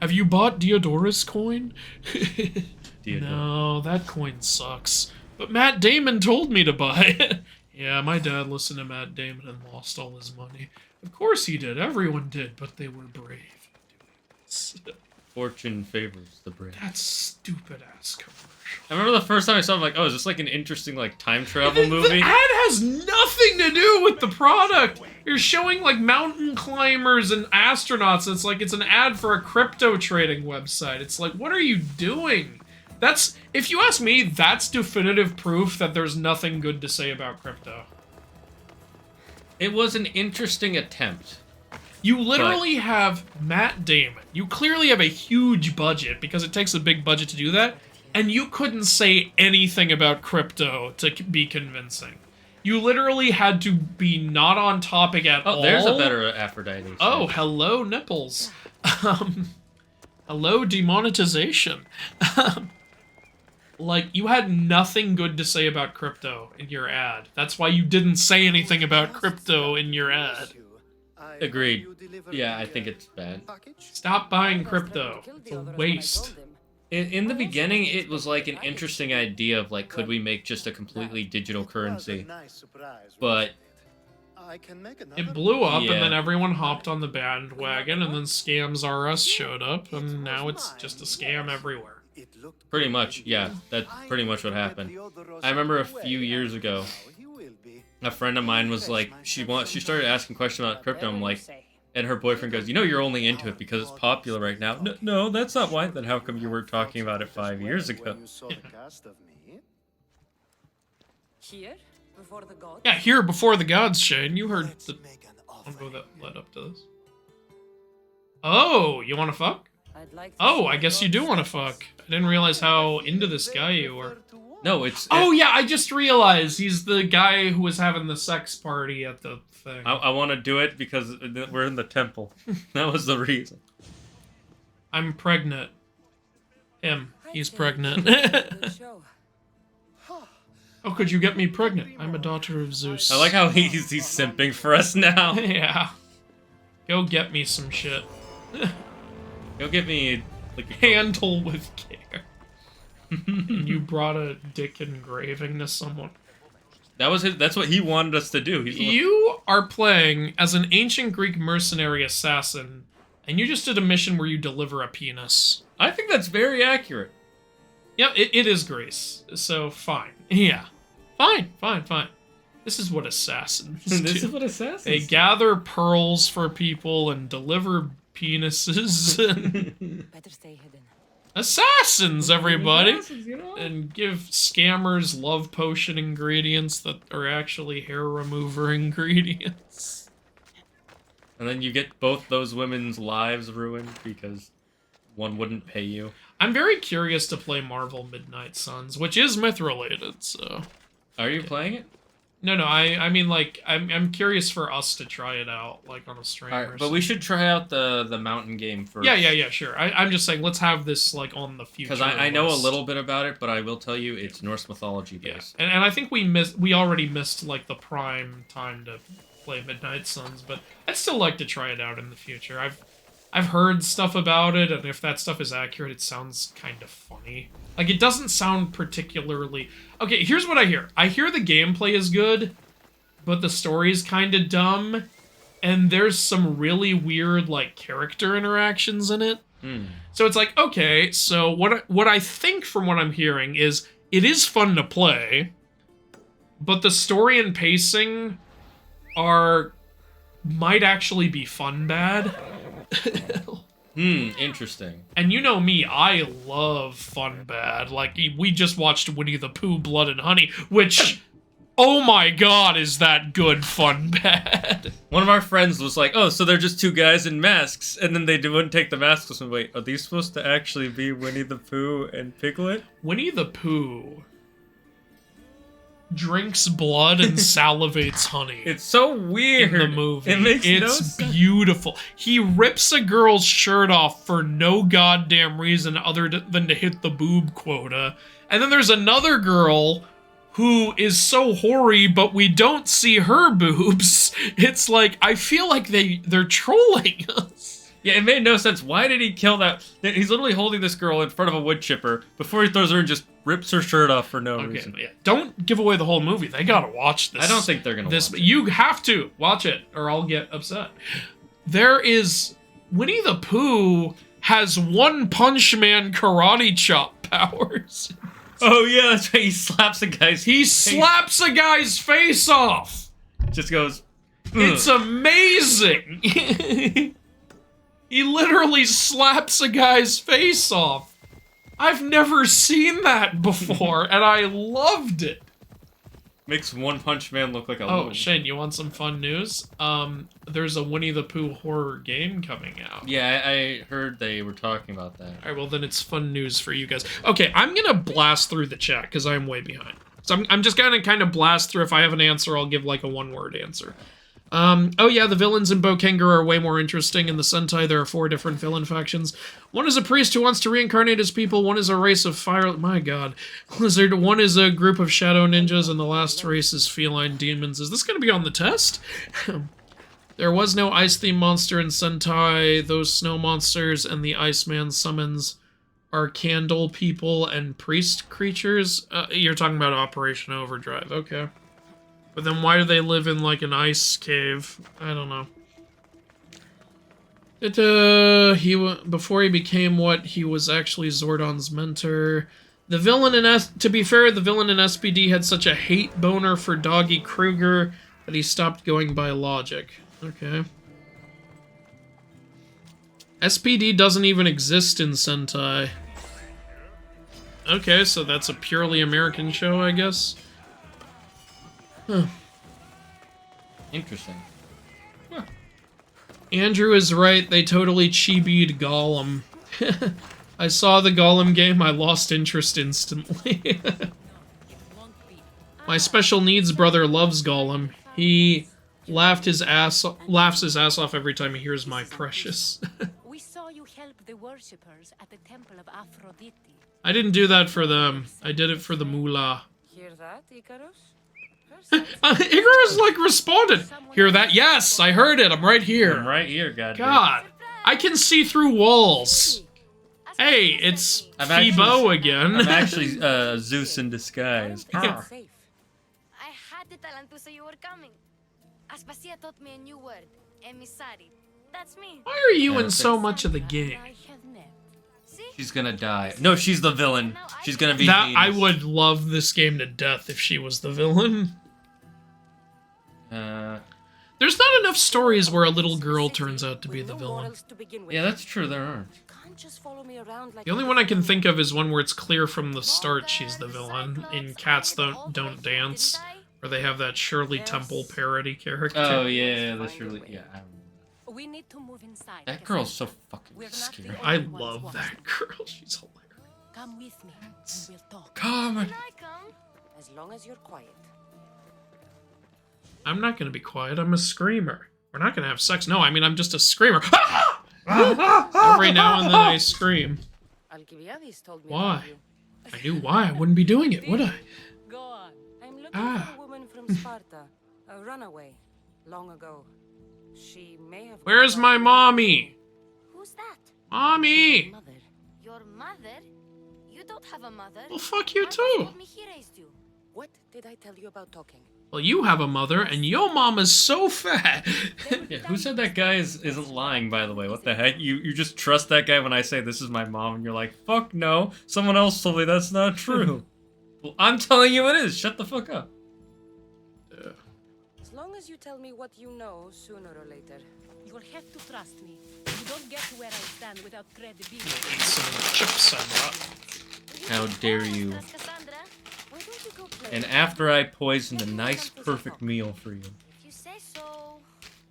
Speaker 2: Have you bought Diodorus coin? No, that coin sucks. But Matt Damon told me to buy it. Yeah, my dad listened to Matt Damon and lost all his money. Of course he did. Everyone did, but they were brave in doing this.
Speaker 1: Fortune favors the brave.
Speaker 2: That stupid-ass commercial.
Speaker 1: I remember the first time I saw it, I'm like, oh, is this like an interesting time travel movie?
Speaker 2: The ad has nothing to do with the product. You're showing mountain climbers and astronauts. It's like it's an ad for a crypto trading website. It's like, what are you doing? That's, if you ask me, that's definitive proof that there's nothing good to say about crypto.
Speaker 1: It was an interesting attempt.
Speaker 2: You literally have Matt Damon. You clearly have a huge budget because it takes a big budget to do that. And you couldn't say anything about crypto to be convincing. You literally had to be not on topic at all.
Speaker 1: Oh, there's a better Aphrodite.
Speaker 2: Oh, hello, nipples. Hello, demonetization. You had nothing good to say about crypto in your ad. That's why you didn't say anything about crypto in your ad.
Speaker 1: Agreed. Yeah, I think it's bad.
Speaker 2: Stop buying crypto. It's a waste.
Speaker 1: In the beginning, it was an interesting idea of could we make just a completely digital currency? But
Speaker 2: it blew up, and then everyone hopped on the bandwagon, and then Scams R Us showed up, and now it's just a scam everywhere.
Speaker 1: Pretty much, yeah. That's pretty much what happened. I remember a few years ago, a friend of mine was like, she started asking questions about crypto. I'm like, And her boyfriend goes, you know, you're only into it because it's popular right now. No, no, that's not why. Then how come you weren't talking about it 5 years ago?
Speaker 3: Here, before the gods.
Speaker 2: Yeah, here before the gods, Shane. You heard the combo that led up to this. Oh, you want to fuck?
Speaker 3: I'd like to
Speaker 2: Oh,
Speaker 3: see
Speaker 2: I
Speaker 3: the
Speaker 2: guess you do
Speaker 3: gods
Speaker 2: want to
Speaker 3: sacrifice.
Speaker 2: fuck. I didn't realize how into this guy you were.
Speaker 1: No, it's...
Speaker 2: Oh, yeah, I just realized he's the guy who was having the sex party at the thing.
Speaker 1: I want to do it because we're in the temple. That was the reason.
Speaker 2: I'm pregnant. Him. He's pregnant.
Speaker 3: Good show.
Speaker 2: Oh, could you get me pregnant? I'm a daughter of Zeus.
Speaker 1: I like how he's simping for us now.
Speaker 2: Yeah. Go get me some shit.
Speaker 1: Go get me like a
Speaker 2: Handle with care. And you brought a dick engraving to someone.
Speaker 1: That was his. That's what he wanted us to do.
Speaker 2: You are playing as an ancient Greek mercenary assassin, and you just did a mission where you deliver a penis.
Speaker 1: I think that's very accurate.
Speaker 2: Yeah, it is Greece, so fine. Yeah. Fine. This is what assassins do.
Speaker 1: This is what assassins
Speaker 2: They
Speaker 1: do.
Speaker 2: gather pearls for people and deliver penises.
Speaker 3: Better stay hidden.
Speaker 2: Assassins, everybody!
Speaker 1: Assassins, you know?
Speaker 2: And give scammers love potion ingredients that are actually hair remover ingredients.
Speaker 1: And then you get both those women's lives ruined because one wouldn't pay you.
Speaker 2: I'm very curious to play Marvel Midnight Suns, which is myth-related, so...
Speaker 1: Are you playing it?
Speaker 2: No, I mean, like, I'm curious for us to try it out, like, on a stream or
Speaker 1: Alright, but
Speaker 2: something.
Speaker 1: we should try out the mountain game first.
Speaker 2: Yeah, sure. I'm just saying, let's have this, like, on the future
Speaker 1: Because I know a
Speaker 2: list.
Speaker 1: little bit about it, but I will tell you it's Norse mythology based.
Speaker 2: And I think we already missed, like, the prime time to play Midnight Suns, but I'd still like to try it out in the future. I've heard stuff about it, and if that stuff is accurate, it sounds kind of funny. Like, it doesn't sound particularly... Okay, here's what I hear. I hear the gameplay is good, but the story's kind of dumb, and there's some really weird, like, character interactions in it. So it's like, okay, so what I think from what I'm hearing is it is fun to play, but the story and pacing might actually be fun bad.
Speaker 1: Interesting.
Speaker 2: And you know me, I love fun bad. Like, we just watched Winnie the Pooh, Blood and Honey, which, oh my god, is that good fun bad.
Speaker 1: One of our friends was like, oh, so they're just two guys in masks, and then they wouldn't take the masks off and wait, are these supposed to actually be Winnie the Pooh and Piglet?
Speaker 2: Winnie the Pooh drinks blood and salivates honey.
Speaker 1: It's so weird.
Speaker 2: In the movie.
Speaker 1: It makes no
Speaker 2: it's
Speaker 1: sense.
Speaker 2: beautiful. He rips a girl's shirt off for no goddamn reason other than to hit the boob quota. And then there's another girl who is so hoary, but we don't see her boobs. It's like, I feel like they're trolling us.
Speaker 1: Yeah, it made no sense. Why did he kill that? He's literally holding this girl in front of a wood chipper before he throws her and just rips her shirt off for no reason.
Speaker 2: Yeah. Don't give away the whole movie. They gotta watch this.
Speaker 1: I don't think they're gonna watch it.
Speaker 2: You have to watch it, or I'll get upset. There is... Winnie the Pooh has One Punch Man karate chop powers.
Speaker 1: Oh yeah, that's right. He slaps a guy's
Speaker 2: He slaps a guy's face off.
Speaker 1: Just goes...
Speaker 2: It's amazing. He literally slaps a guy's face off. I've never seen that before, and I loved it.
Speaker 1: Makes One Punch Man look like a
Speaker 2: Oh,
Speaker 1: loon.
Speaker 2: Shane, you want some fun news? There's a Winnie the Pooh horror game coming out.
Speaker 1: Yeah, I heard they were talking about that.
Speaker 2: Alright, well then it's fun news for you guys. Okay, I'm gonna blast through the chat, because I'm way behind. So I'm just gonna kind of blast through. If I have an answer, I'll give like a one-word answer. Oh yeah, the villains in Bokenger are way more interesting. In the Sentai, there are 4 different villain factions. One is a priest who wants to reincarnate his people, one is a race of fire... My god. Lizard. One is a group of shadow ninjas, and the last race is feline demons. Is this gonna be on the test? There was no ice-themed monster in Sentai. Those snow monsters and the Iceman summons are candle people and priest creatures. You're talking about Operation Overdrive. Okay. But then why do they live in, like, an ice cave? I don't know. Before he became what, he was actually Zordon's mentor. The villain to be fair, the villain in SPD had such a hate boner for Doggy Kruger that he stopped going by logic. Okay. SPD doesn't even exist in Sentai. Okay, so that's a purely American show, I guess. Huh.
Speaker 1: Interesting.
Speaker 2: Huh. Andrew is right, they totally chibi'd Gollum. I saw the Gollum game, I lost interest instantly. My special needs brother loves Gollum. He laughs his ass off every time he hears My Precious.
Speaker 3: We saw you help the worshippers at the temple of Aphrodite.
Speaker 2: I didn't do that for them. I did it for the moolah.
Speaker 3: Hear that, Icarus?
Speaker 2: Icarus, like, responded. Hear that? Yes, I heard it. I'm right here.
Speaker 1: I'm right here,
Speaker 2: God, I can see through walls. Hey, it's Phoebo again.
Speaker 1: I'm actually Zeus in disguise.
Speaker 2: Yeah.
Speaker 8: I had the talentusa you were coming. Aspasia taught me a new word, emissary. That's me.
Speaker 2: Why are you in so much of the game?
Speaker 1: She's gonna die. No, she's the villain. She's gonna be
Speaker 2: that.
Speaker 1: Hades.
Speaker 2: I would love this game to death if she was the villain. There's not enough stories where a little girl turns out to be the villain.
Speaker 1: Yeah, that's true, there aren't.
Speaker 2: The only one I can think of is one where it's clear from the start she's the villain, in Cats Don't Dance, where they have that Shirley Temple parody character.
Speaker 1: Oh, yeah, the Shirley, yeah.
Speaker 3: We need to move inside.
Speaker 1: That girl's so fucking scary.
Speaker 2: I love that girl, she's hilarious.
Speaker 3: Come with me, and we'll talk.
Speaker 1: Come on.
Speaker 3: As long as you're quiet.
Speaker 2: I'm not gonna be quiet, I'm a screamer. We're not gonna have sex, no, I mean I'm just a screamer. Every now and then I scream.
Speaker 3: Alcibiades told me
Speaker 2: Why? I knew why, I wouldn't be doing it, would I?
Speaker 3: Go on. I'm looking for a woman from Sparta, a runaway, long ago. She may have.
Speaker 2: Where's my mommy?
Speaker 8: Who's that?
Speaker 2: Mommy!
Speaker 3: Mother.
Speaker 8: Your mother? You don't have a mother.
Speaker 2: Well, fuck you
Speaker 8: Marcus
Speaker 2: too.
Speaker 8: told me he raised you.
Speaker 3: What did I tell you about talking?
Speaker 2: Well, you have a mother, and your mama's so fat.
Speaker 1: Yeah, who said that guy isn't lying, by the way? What the heck? You just trust that guy when I say this is my mom, and you're like, fuck no. Someone else told me that's not true. Well, I'm telling you it is. Shut the fuck up.
Speaker 3: As long as you tell me what you know, sooner or later. You will have to trust me. You don't get to where I stand without credibility.
Speaker 2: Eat some of the chips I brought.
Speaker 1: How dare you? And after I poisoned a nice, perfect meal for you.
Speaker 8: If you say so.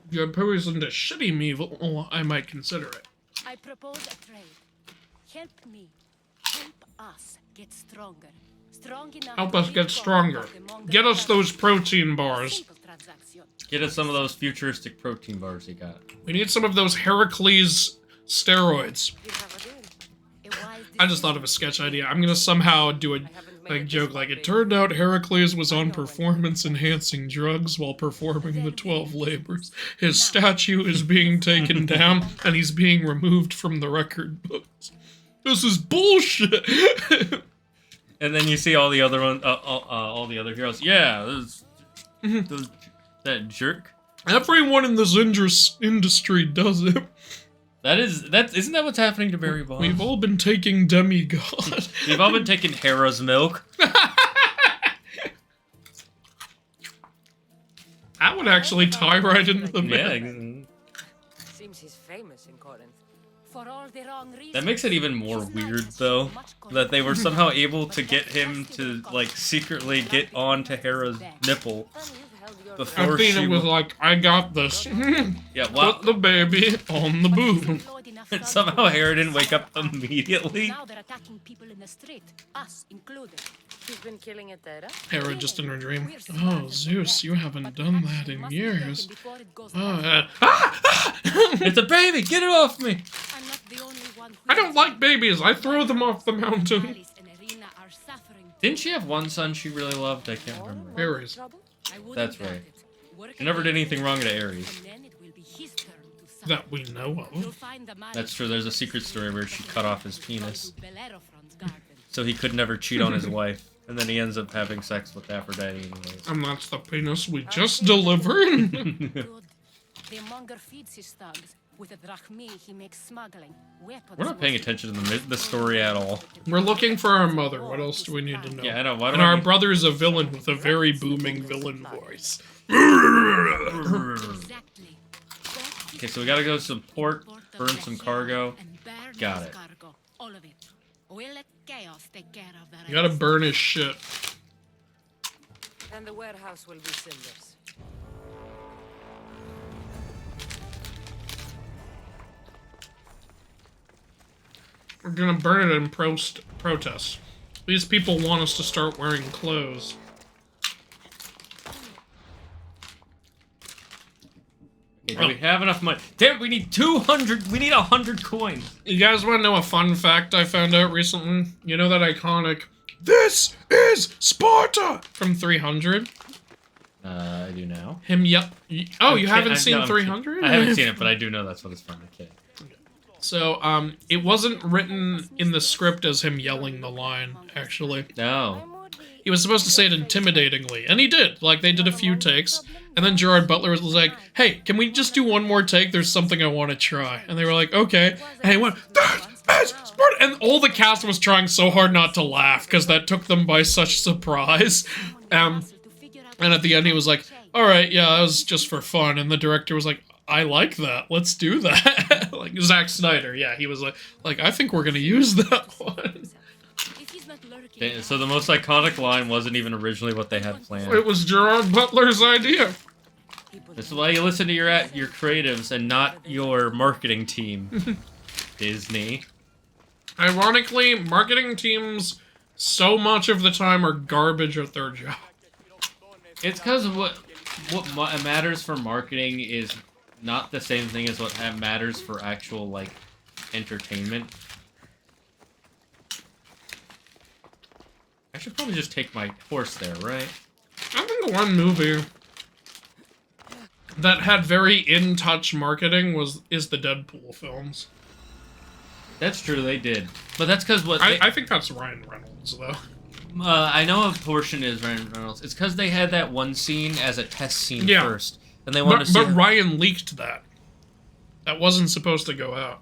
Speaker 2: You poisoned a shitty meal, oh, I might consider it.
Speaker 3: I propose a trade. Help me. Help us get stronger. Strong enough.
Speaker 2: Help us get stronger. Get us those protein bars.
Speaker 1: Get us some of those futuristic protein bars you got.
Speaker 2: We need some of those Heracles steroids. I just thought of a sketch idea. I'm gonna somehow do a joke like, it turned out Heracles was on performance-enhancing drugs while performing the 12 labors. His statue is being taken down, and he's being removed from the record books. This is bullshit!
Speaker 1: And then you see all the other all the other heroes. Yeah, that jerk.
Speaker 2: Everyone in this industry does it.
Speaker 1: Isn't that what's happening to Barry Bonds?
Speaker 2: We've all been taking demigod.
Speaker 1: We've all been taking Hera's milk.
Speaker 2: That would actually tie right into the
Speaker 1: Yeah.
Speaker 2: myth.
Speaker 3: Seems he's famous in Corinth. For all the wrong reasons.
Speaker 1: That makes it even more weird, though, that they were somehow able to get him to, like, secretly get onto Hera's nipple before
Speaker 2: Athena was like, I got this.
Speaker 1: Yeah, wow.
Speaker 2: Put the baby on the boob.
Speaker 1: And somehow Hera didn't wake up immediately.
Speaker 3: Now they're attacking people in the street, us included. She's been killing at Terra.
Speaker 2: Hera just in her dream. Oh, Zeus, you haven't done that in years. Oh,
Speaker 1: It's a baby! Get it off me!
Speaker 3: I'm not the only one.
Speaker 2: I don't like babies. I throw them off the mountain.
Speaker 3: Alice and Irina are suffering.
Speaker 1: Didn't she have one son she really loved? I can't remember.
Speaker 2: Ares.
Speaker 1: That's right. She never did anything wrong to Ares.
Speaker 2: That we know of.
Speaker 1: That's true, there's a secret story where she cut off his penis. So he could never cheat on his wife. And then he ends up having sex with Aphrodite anyways.
Speaker 2: And that's the penis we just delivered.
Speaker 3: The monger feeds his thugs. With a drachmi, he makes smuggling.
Speaker 1: We're not paying attention to the story at all.
Speaker 2: We're looking for our mother. What else do we need to know?
Speaker 1: Yeah, I know. Why
Speaker 2: and our brother's a villain with a very booming villain voice.
Speaker 1: Okay, so we gotta go support burn some cargo. Got it.
Speaker 9: All of it. We'll let chaos take care of that.
Speaker 2: You gotta burn his shit.
Speaker 3: And the warehouse will be cinders.
Speaker 2: We're gonna burn it in protest. These people want us to start wearing clothes.
Speaker 1: Okay, do we have enough money? Damn, we need 200. We need 100 coins.
Speaker 2: You guys want to know a fun fact I found out recently? You know that iconic "This is Sparta" from 300?
Speaker 1: I do now.
Speaker 2: Him yep. Oh, you haven't
Speaker 1: No,
Speaker 2: seen
Speaker 1: I'm
Speaker 2: 300?
Speaker 1: I haven't seen it, but I do know that's what it's from. Okay.
Speaker 2: So, it wasn't written in the script as him yelling the line, actually.
Speaker 1: No.
Speaker 2: He was supposed to say it intimidatingly, and he did. Like, they did a few takes, and then Gerard Butler was like, "Hey, can we just do one more take? There's something I want to try." And they were like, "Okay." And he went, "This is Sparta!" And all the cast was trying so hard not to laugh, because that took them by such surprise. And at the end he was like, "Alright, yeah, that was just for fun." And the director was like, "I like that. Let's do that." Like Zack Snyder, yeah, he was like, "I think we're gonna use that one."
Speaker 1: Okay, so the most iconic line wasn't even originally what they had planned.
Speaker 2: It was Gerard Butler's idea.
Speaker 1: This is why you listen to your creatives and not your marketing team, Disney.
Speaker 2: Ironically, marketing teams so much of the time are garbage at their job.
Speaker 1: It's because what matters for marketing is not the same thing as what matters for actual, like, entertainment. I should probably just take my horse there, right?
Speaker 2: I think one movie that had very in-touch marketing is the Deadpool films.
Speaker 1: That's true, they did. But that's because what...
Speaker 2: I think that's Ryan Reynolds, though.
Speaker 1: I know a portion is Ryan Reynolds. It's because they had that one scene as a test scene first. And they wanted to see...
Speaker 2: But Ryan leaked that. That wasn't supposed to go out.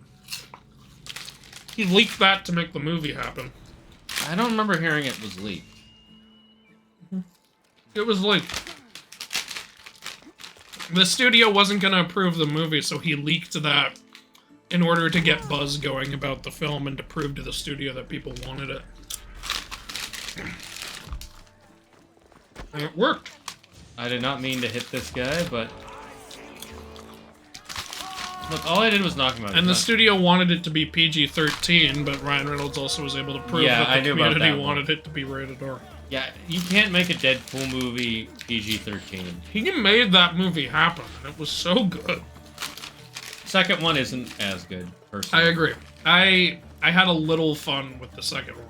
Speaker 2: He leaked that to make the movie happen.
Speaker 1: I don't remember hearing it was leaked.
Speaker 2: It was leaked. The studio wasn't going to approve the movie, so he leaked that in order to get buzz going about the film and to prove to the studio that people wanted it. And it worked.
Speaker 1: I did not mean to hit this guy, but... Look, all I did was knock him out.
Speaker 2: And the studio wanted it to be PG-13, but Ryan Reynolds also was able to prove that the community wanted it to be rated R.
Speaker 1: Yeah, you can't make a Deadpool movie PG-13.
Speaker 2: He made that movie happen, and it was so good.
Speaker 1: Second one isn't as good, personally.
Speaker 2: I agree. I had a little fun with the second one.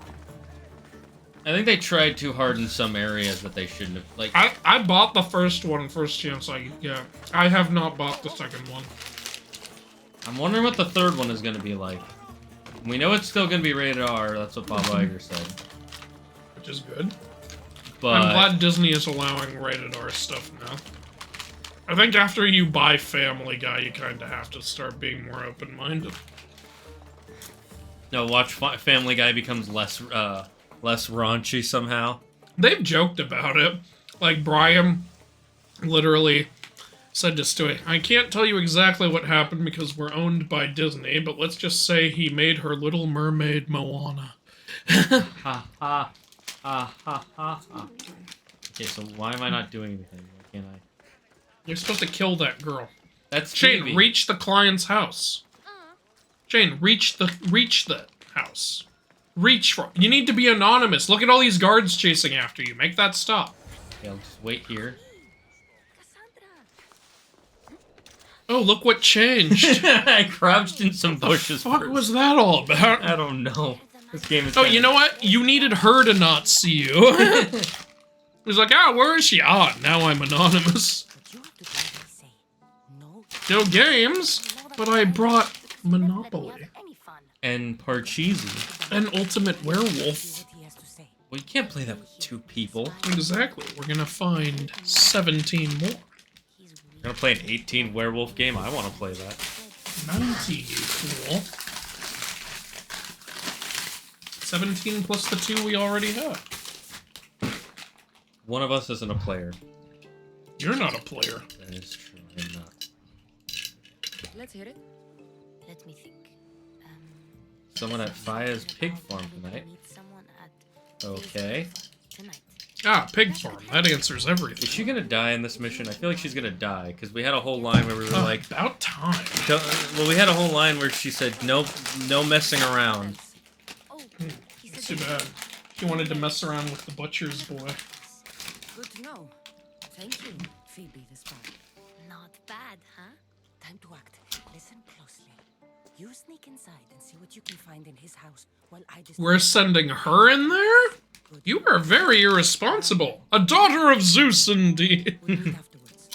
Speaker 1: I think they tried too hard in some areas that they shouldn't have. Like,
Speaker 2: I bought the first one first chance I get. I have not bought the second one.
Speaker 1: I'm wondering what the third one is going to be like. We know it's still going to be rated R. That's what Bob Iger said.
Speaker 2: Which is good.
Speaker 1: But
Speaker 2: I'm glad Disney is allowing rated R stuff now. I think after you buy Family Guy, you kind of have to start being more open-minded.
Speaker 1: No, watch Family Guy becomes less raunchy somehow.
Speaker 2: They've joked about it. Like, Brian literally said to Stewie, "I can't tell you exactly what happened because we're owned by Disney, but let's just say he made her Little Mermaid Moana."
Speaker 1: Ha ha ha ha ha ha. Okay, so why am I not doing anything? Why can't I?
Speaker 2: You're supposed to kill that girl.
Speaker 1: That's
Speaker 2: Shane,
Speaker 1: Stevie.
Speaker 2: reach the client's house. Shane, reach the house. Reach for... You need to be anonymous. Look at all these guards chasing after you. Make that stop.
Speaker 1: Okay, I'll just wait here.
Speaker 2: Oh, look what changed.
Speaker 1: I crouched in some bushes.
Speaker 2: What the fuck was that all about?
Speaker 1: I don't know. This game is.
Speaker 2: Oh, you know what? You needed her to not see you. He's like, where is she? Now I'm anonymous. No games, but I brought Monopoly.
Speaker 1: And Parcheesi.
Speaker 2: An Ultimate Werewolf.
Speaker 1: Well, you can't play that with two people.
Speaker 2: Exactly. We're gonna find 17 more.
Speaker 1: You're gonna play an 18 werewolf game? I want to play that.
Speaker 2: 19, cool. 17 plus the 2 we already have.
Speaker 1: One of us isn't a player.
Speaker 2: You're not a player.
Speaker 1: That is true. I'm not.
Speaker 3: Let's hear it.
Speaker 8: Let me think.
Speaker 1: Someone at Faya's pig farm tonight.
Speaker 8: Meet someone at
Speaker 1: Okay.
Speaker 8: tonight.
Speaker 2: Ah, pig farm. That answers everything.
Speaker 1: Is she gonna die in this mission? I feel like she's gonna die, because we had a whole line where we were like...
Speaker 2: About time.
Speaker 1: Well, we had a whole line where she said, no messing around.
Speaker 8: Oh,
Speaker 2: Too bad. She wanted to mess around with the butcher's boy.
Speaker 3: Good to know. Thank you, Phoebe the spy.
Speaker 8: not bad, huh?
Speaker 3: Time to act. Listen closely. You sneak inside and see what you can find in his house while I just...
Speaker 2: We're sending her in there? You are very irresponsible. A daughter of Zeus, indeed.
Speaker 3: We'll meet afterwards.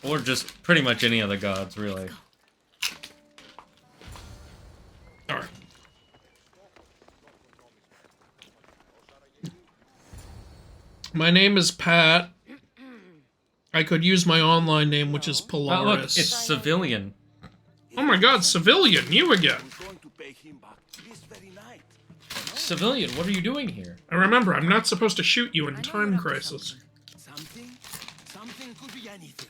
Speaker 1: Or just pretty much any of the gods, really.
Speaker 2: Alright. My name is Pat. I could use my online name, which is Polaris.
Speaker 1: Oh, look, it's Civilian.
Speaker 2: Oh my god, Civilian, you again.
Speaker 1: Civilian, what are you doing here?
Speaker 2: And remember, I'm not supposed to shoot you in Time Crisis.
Speaker 6: Something could be anything.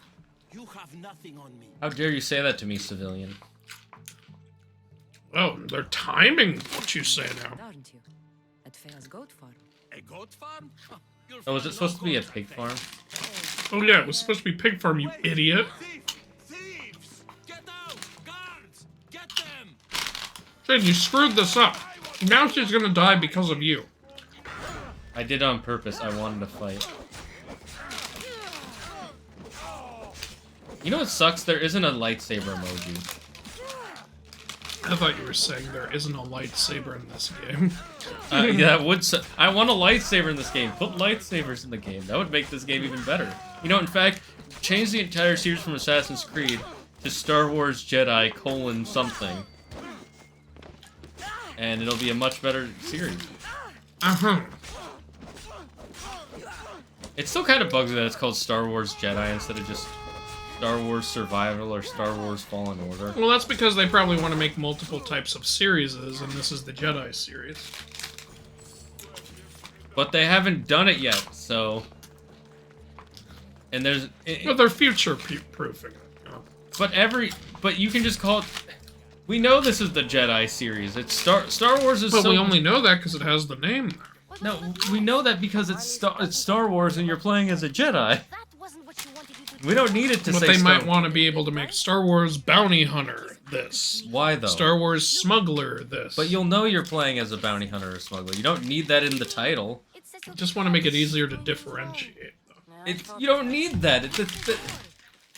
Speaker 6: You have nothing on me.
Speaker 1: How dare you say that to me, Civilian?
Speaker 2: Oh, they're timing what you say now.
Speaker 3: Aren't you? At Fair's goat farm.
Speaker 6: A goat farm?
Speaker 1: Oh, was it supposed to be a pig farm?
Speaker 2: Oh yeah, it was supposed to be Pig Farm, you idiot.
Speaker 6: Thieves! Get out! Guards! Get them!
Speaker 2: Shane, you screwed this up. Now she's gonna die because of you.
Speaker 1: I did on purpose. I wanted to fight. You know what sucks? There isn't a lightsaber emoji.
Speaker 2: I thought you were saying there isn't a lightsaber in this game.
Speaker 1: Yeah, that would. I want a lightsaber in this game. Put lightsabers in the game. That would make this game even better. You know, in fact, change the entire series from Assassin's Creed to Star Wars Jedi : something, and it'll be a much better series.
Speaker 2: Uh-huh.
Speaker 1: It still kind of bugs me that it's called Star Wars Jedi instead of just Star Wars Survival or Star Wars Fallen Order.
Speaker 2: Well, that's because they probably want to make multiple types of series, and this is the Jedi series.
Speaker 1: But they haven't done it yet, so... And there's...
Speaker 2: But they're future-proofing it.
Speaker 1: But you can just call it... We know this is the Jedi series. It's Star Wars is
Speaker 2: But
Speaker 1: so...
Speaker 2: we only know that because it has the name there.
Speaker 1: No, we know that because it's Star Wars and you're playing as a Jedi.
Speaker 8: That wasn't what you wanted you to
Speaker 1: We don't need it to
Speaker 2: But
Speaker 1: say
Speaker 2: they
Speaker 1: Star
Speaker 2: might want to be able to make Star Wars Bounty Hunter this.
Speaker 1: Why, though?
Speaker 2: Star Wars Smuggler this.
Speaker 1: But you'll know you're playing as a bounty hunter or smuggler. You don't need that in the title.
Speaker 2: Just want to make it easier to differentiate, though.
Speaker 1: You don't need that.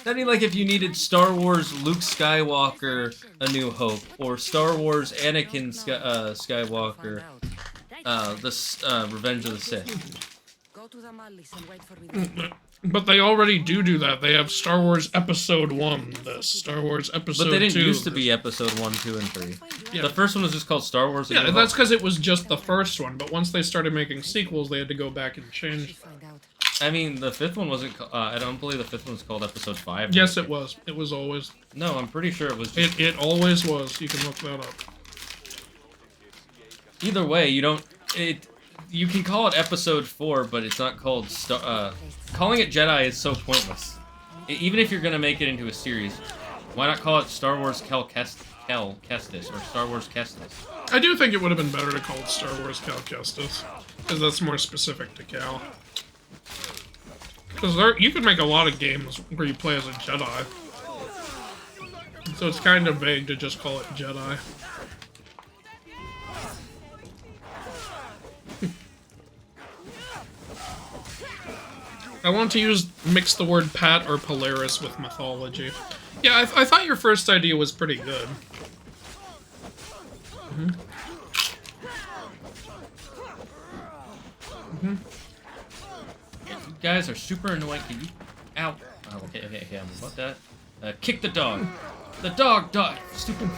Speaker 1: That'd be like if you needed Star Wars Luke Skywalker A New Hope, or Star Wars Anakin Skywalker Revenge of the Sith.
Speaker 3: Go to the Mallis and wait for me.
Speaker 2: But they already do that. They have Star Wars Episode 1, this. Star Wars Episode 2.
Speaker 1: But they didn't used to
Speaker 2: this.
Speaker 1: be Episode 1, 2, and 3.
Speaker 2: Yeah.
Speaker 1: The first one was just called Star Wars A
Speaker 2: Yeah,
Speaker 1: New
Speaker 2: that's
Speaker 1: Hope.
Speaker 2: because it was just the first one, but once they started making sequels, they had to go back and change that.
Speaker 1: I mean, the fifth one wasn't... I don't believe the fifth one was called Episode 5.
Speaker 2: Yes, it was. It was always.
Speaker 1: No, I'm pretty sure it was just...
Speaker 2: It always was. You can look that up.
Speaker 1: Either way, you don't... You can call it Episode 4, but it's not called... Calling it Jedi is so pointless. Even if you're going to make it into a series, why not call it Star Wars Cal Kestis, or Star Wars Kestis?
Speaker 2: I do think it would have been better to call it Star Wars Cal Kestis, because that's more specific to Cal. Because you could make a lot of games where you play as a Jedi. So it's kind of vague to just call it Jedi. I want to mix the word Pat or Polaris with mythology. Yeah, I thought your first idea was pretty good.
Speaker 1: You guys are super annoying. Can you... Ow. Oh, okay, I'm about that. Kick the dog. The dog. Stupid...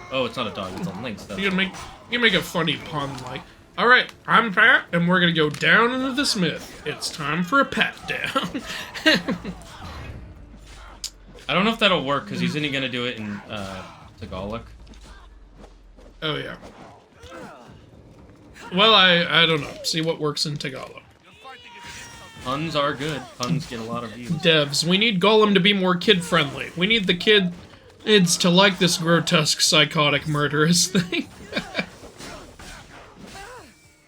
Speaker 1: Oh, it's not a dog, it's a lynx, though.
Speaker 2: You can make a funny pun like, alright, I'm Pat, and we're gonna go down into this myth. It's time for a pat down.
Speaker 1: I don't know if that'll work, because he's only gonna do it in, Tagalog.
Speaker 2: Oh, yeah. Well, I don't know. See what works in Tagalog.
Speaker 1: Puns are good. Puns get a lot of views.
Speaker 2: Devs, we need Gollum to be more kid-friendly. We need the kid It's to like this grotesque, psychotic, murderous thing.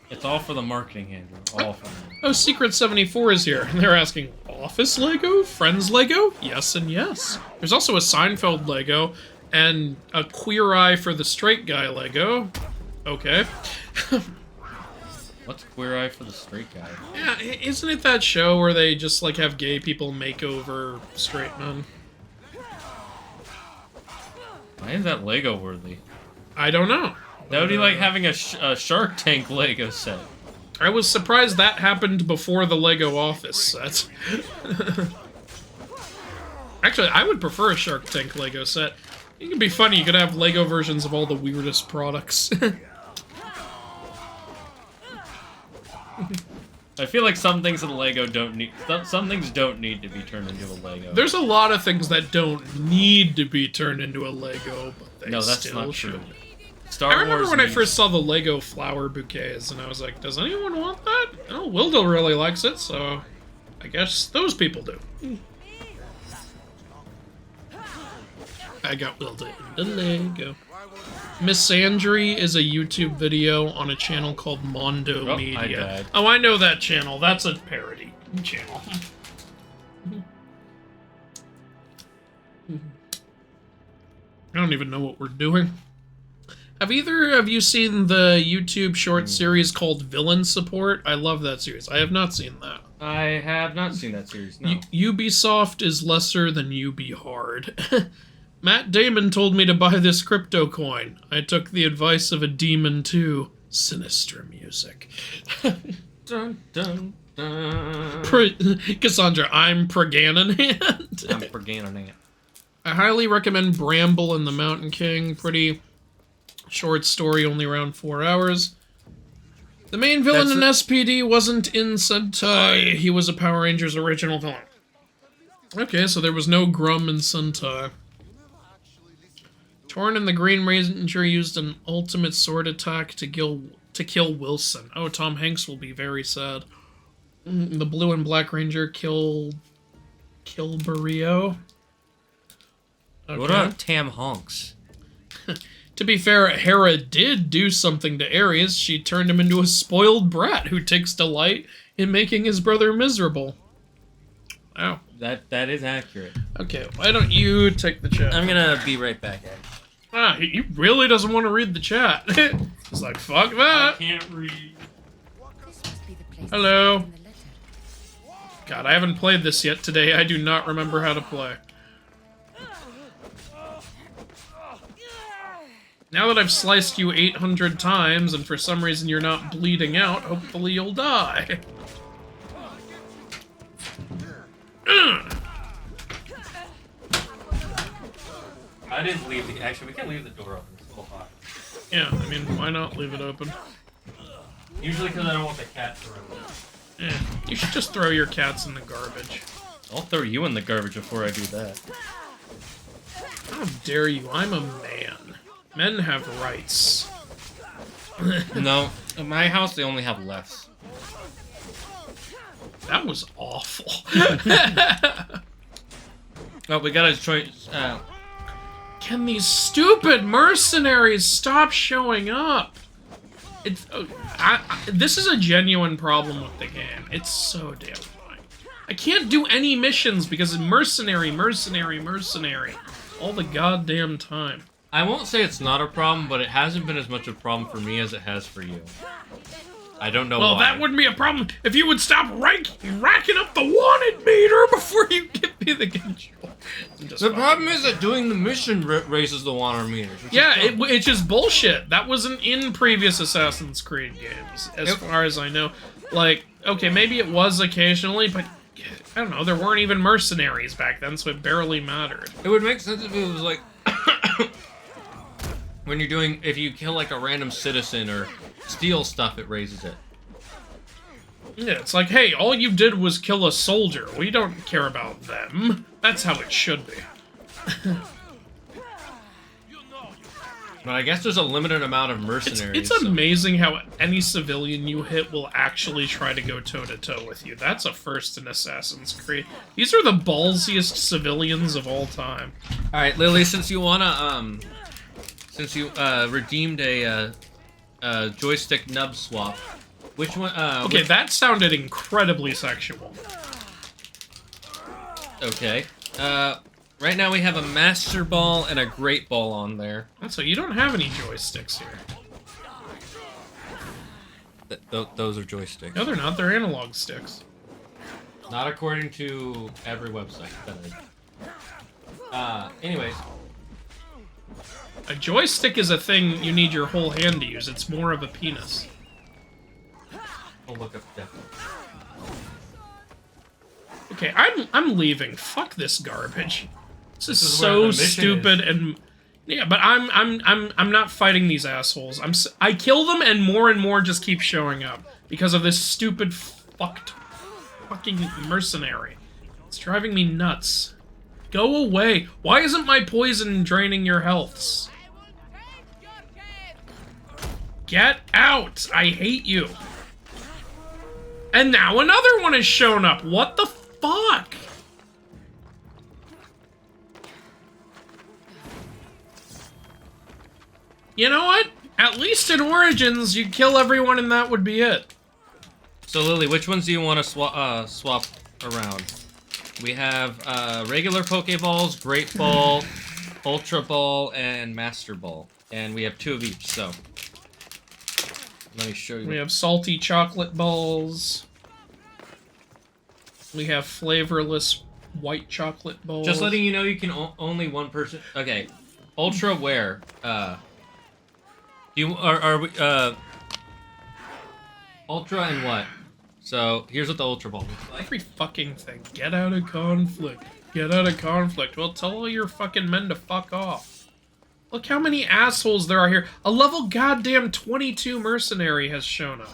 Speaker 1: It's all for the marketing, Andrew. All for them.
Speaker 2: Oh, Secret 74 is here. And they're asking, Office Lego? Friends Lego? Yes and yes. There's also a Seinfeld Lego and a Queer Eye for the Straight Guy Lego. Okay.
Speaker 1: What's Queer Eye for the Straight Guy?
Speaker 2: Yeah, isn't it that show where they just, like, have gay people make over straight men?
Speaker 1: Why is that Lego worthy?
Speaker 2: I don't know.
Speaker 1: That would be like having a Shark Tank Lego set.
Speaker 2: I was surprised that happened before the Lego Office set. Actually, I would prefer a Shark Tank Lego set. It could be funny, you could have Lego versions of all the weirdest products.
Speaker 1: I feel like some things in Lego don't need... Some things don't need to be turned into a Lego.
Speaker 2: There's a lot of things that don't need to be turned into a Lego, but they
Speaker 1: no, that's
Speaker 2: still
Speaker 1: not
Speaker 2: should.
Speaker 1: true.
Speaker 2: I remember when I first saw the Lego flower bouquets, and I was like, does anyone want that? Oh, Wilda really likes it, so I guess those people do. I got Wilda into Lego. Miss Andry is a YouTube video on a channel called Mondo Media.
Speaker 1: I died.
Speaker 2: Oh, I know that channel. That's a parody channel. I don't even know what we're doing. Have either of you seen the YouTube short series called Villain Support? I love that series. I have not seen that.
Speaker 1: I have not seen that series, no.
Speaker 2: Ubisoft is lesser than UB Hard. Matt Damon told me to buy this crypto coin. I took the advice of a demon too. Sinister music.
Speaker 1: Dun, dun, dun.
Speaker 2: Cassandra, I'm Preganonant.
Speaker 1: I'm Preganonant.
Speaker 2: I highly recommend Bramble and the Mountain King. Pretty short story, only around 4 hours. The main villain in SPD wasn't in Sentai. He was a Power Rangers original villain. Okay, so there was no Grum in Sentai. Torn and the Green Ranger used an ultimate sword attack to kill Wilson. Oh, Tom Hanks will be very sad. The Blue and Black Ranger killed Barrio. Okay.
Speaker 1: What about Tam Honks?
Speaker 2: To be fair, Hera did do something to Ares. She turned him into a spoiled brat who takes delight in making his brother miserable. Wow.
Speaker 1: That is accurate.
Speaker 2: Okay, why don't you take the chat?
Speaker 1: I'm gonna be right back, Ed.
Speaker 2: Ah, he really doesn't want to read the chat. He's like, fuck that.
Speaker 1: I can't read.
Speaker 2: Hello. God, I haven't played this yet today. I do not remember how to play. Now that I've sliced you 800 times, and for some reason you're not bleeding out, hopefully you'll die.
Speaker 1: I didn't leave the... Actually, we can leave the door open. It's a little hot.
Speaker 2: Yeah, I mean, why not leave it open?
Speaker 1: Usually because I don't want the cat to run away.
Speaker 2: Yeah, you should just throw your cats in the garbage.
Speaker 1: I'll throw you in the garbage before I do that.
Speaker 2: How dare you? I'm a man. Men have rights.
Speaker 1: No, in my house they only have less.
Speaker 2: That was awful.
Speaker 1: Oh, we gotta try...
Speaker 2: Can these stupid mercenaries stop showing up? It's, this is a genuine problem with the game. It's so damn annoying. I can't do any missions because it's mercenary all the goddamn time.
Speaker 1: I won't say it's not a problem, but it hasn't been as much a problem for me as it has for you. I don't know why.
Speaker 2: Well, that wouldn't be a problem if you would stop racking up the wanted meter before you give me the control.
Speaker 1: The problem is that doing the mission raises the wanted meters.
Speaker 2: Yeah, it's just bullshit. That wasn't in previous Assassin's Creed games, as far as I know. Like, okay, maybe it was occasionally, but I don't know, there weren't even mercenaries back then, so it barely mattered.
Speaker 1: It would make sense if it was like... when you're doing... If you kill, like, a random citizen or steal stuff, it raises it.
Speaker 2: Yeah, it's like, hey, all you did was kill a soldier. We don't care about them. That's how it should be.
Speaker 1: But I guess there's a limited amount of mercenaries.
Speaker 2: It's amazing how any civilian you hit will actually try to go toe-to-toe with you. That's a first in Assassin's Creed. These are the ballsiest civilians of all time.
Speaker 1: Alright, Lily, since you wanna, since you, redeemed a joystick nub swap, which one,
Speaker 2: Okay, that sounded incredibly sexual.
Speaker 1: Okay. Right now we have a Master Ball and a Great Ball on there.
Speaker 2: So you don't have any joysticks here.
Speaker 1: Those are joysticks.
Speaker 2: No, they're not. They're analog sticks.
Speaker 1: Not according to every website that anyways.
Speaker 2: A joystick is a thing you need your whole hand to use. It's more of a penis.
Speaker 1: I'll look up that.
Speaker 2: Okay, I'm leaving. Fuck this garbage. This is so stupid and yeah, but I'm not fighting these assholes. I kill them and more just keep showing up because of this stupid fucking mercenary. It's driving me nuts. Go away. Why isn't my poison draining your healths? Get out! I hate you. And now another one has shown up. What the fuck? You know what? At least in Origins, you'd kill everyone and that would be it.
Speaker 1: So, Lily, which ones do you want to swap around? We have regular Pokeballs, Great Ball, Ultra Ball, and Master Ball. And we have 2 of each, so... Let me show you.
Speaker 2: We have salty chocolate balls. We have flavorless white chocolate balls.
Speaker 1: Just letting you know, you can only one person... Okay. Ultra where? Are we, Ultra and what? So, here's what the Ultra Ball looks like.
Speaker 2: Every fucking thing. Get out of conflict. Get out of conflict. Well, tell all your fucking men to fuck off. Look how many assholes there are here. A level goddamn 22 mercenary has shown up.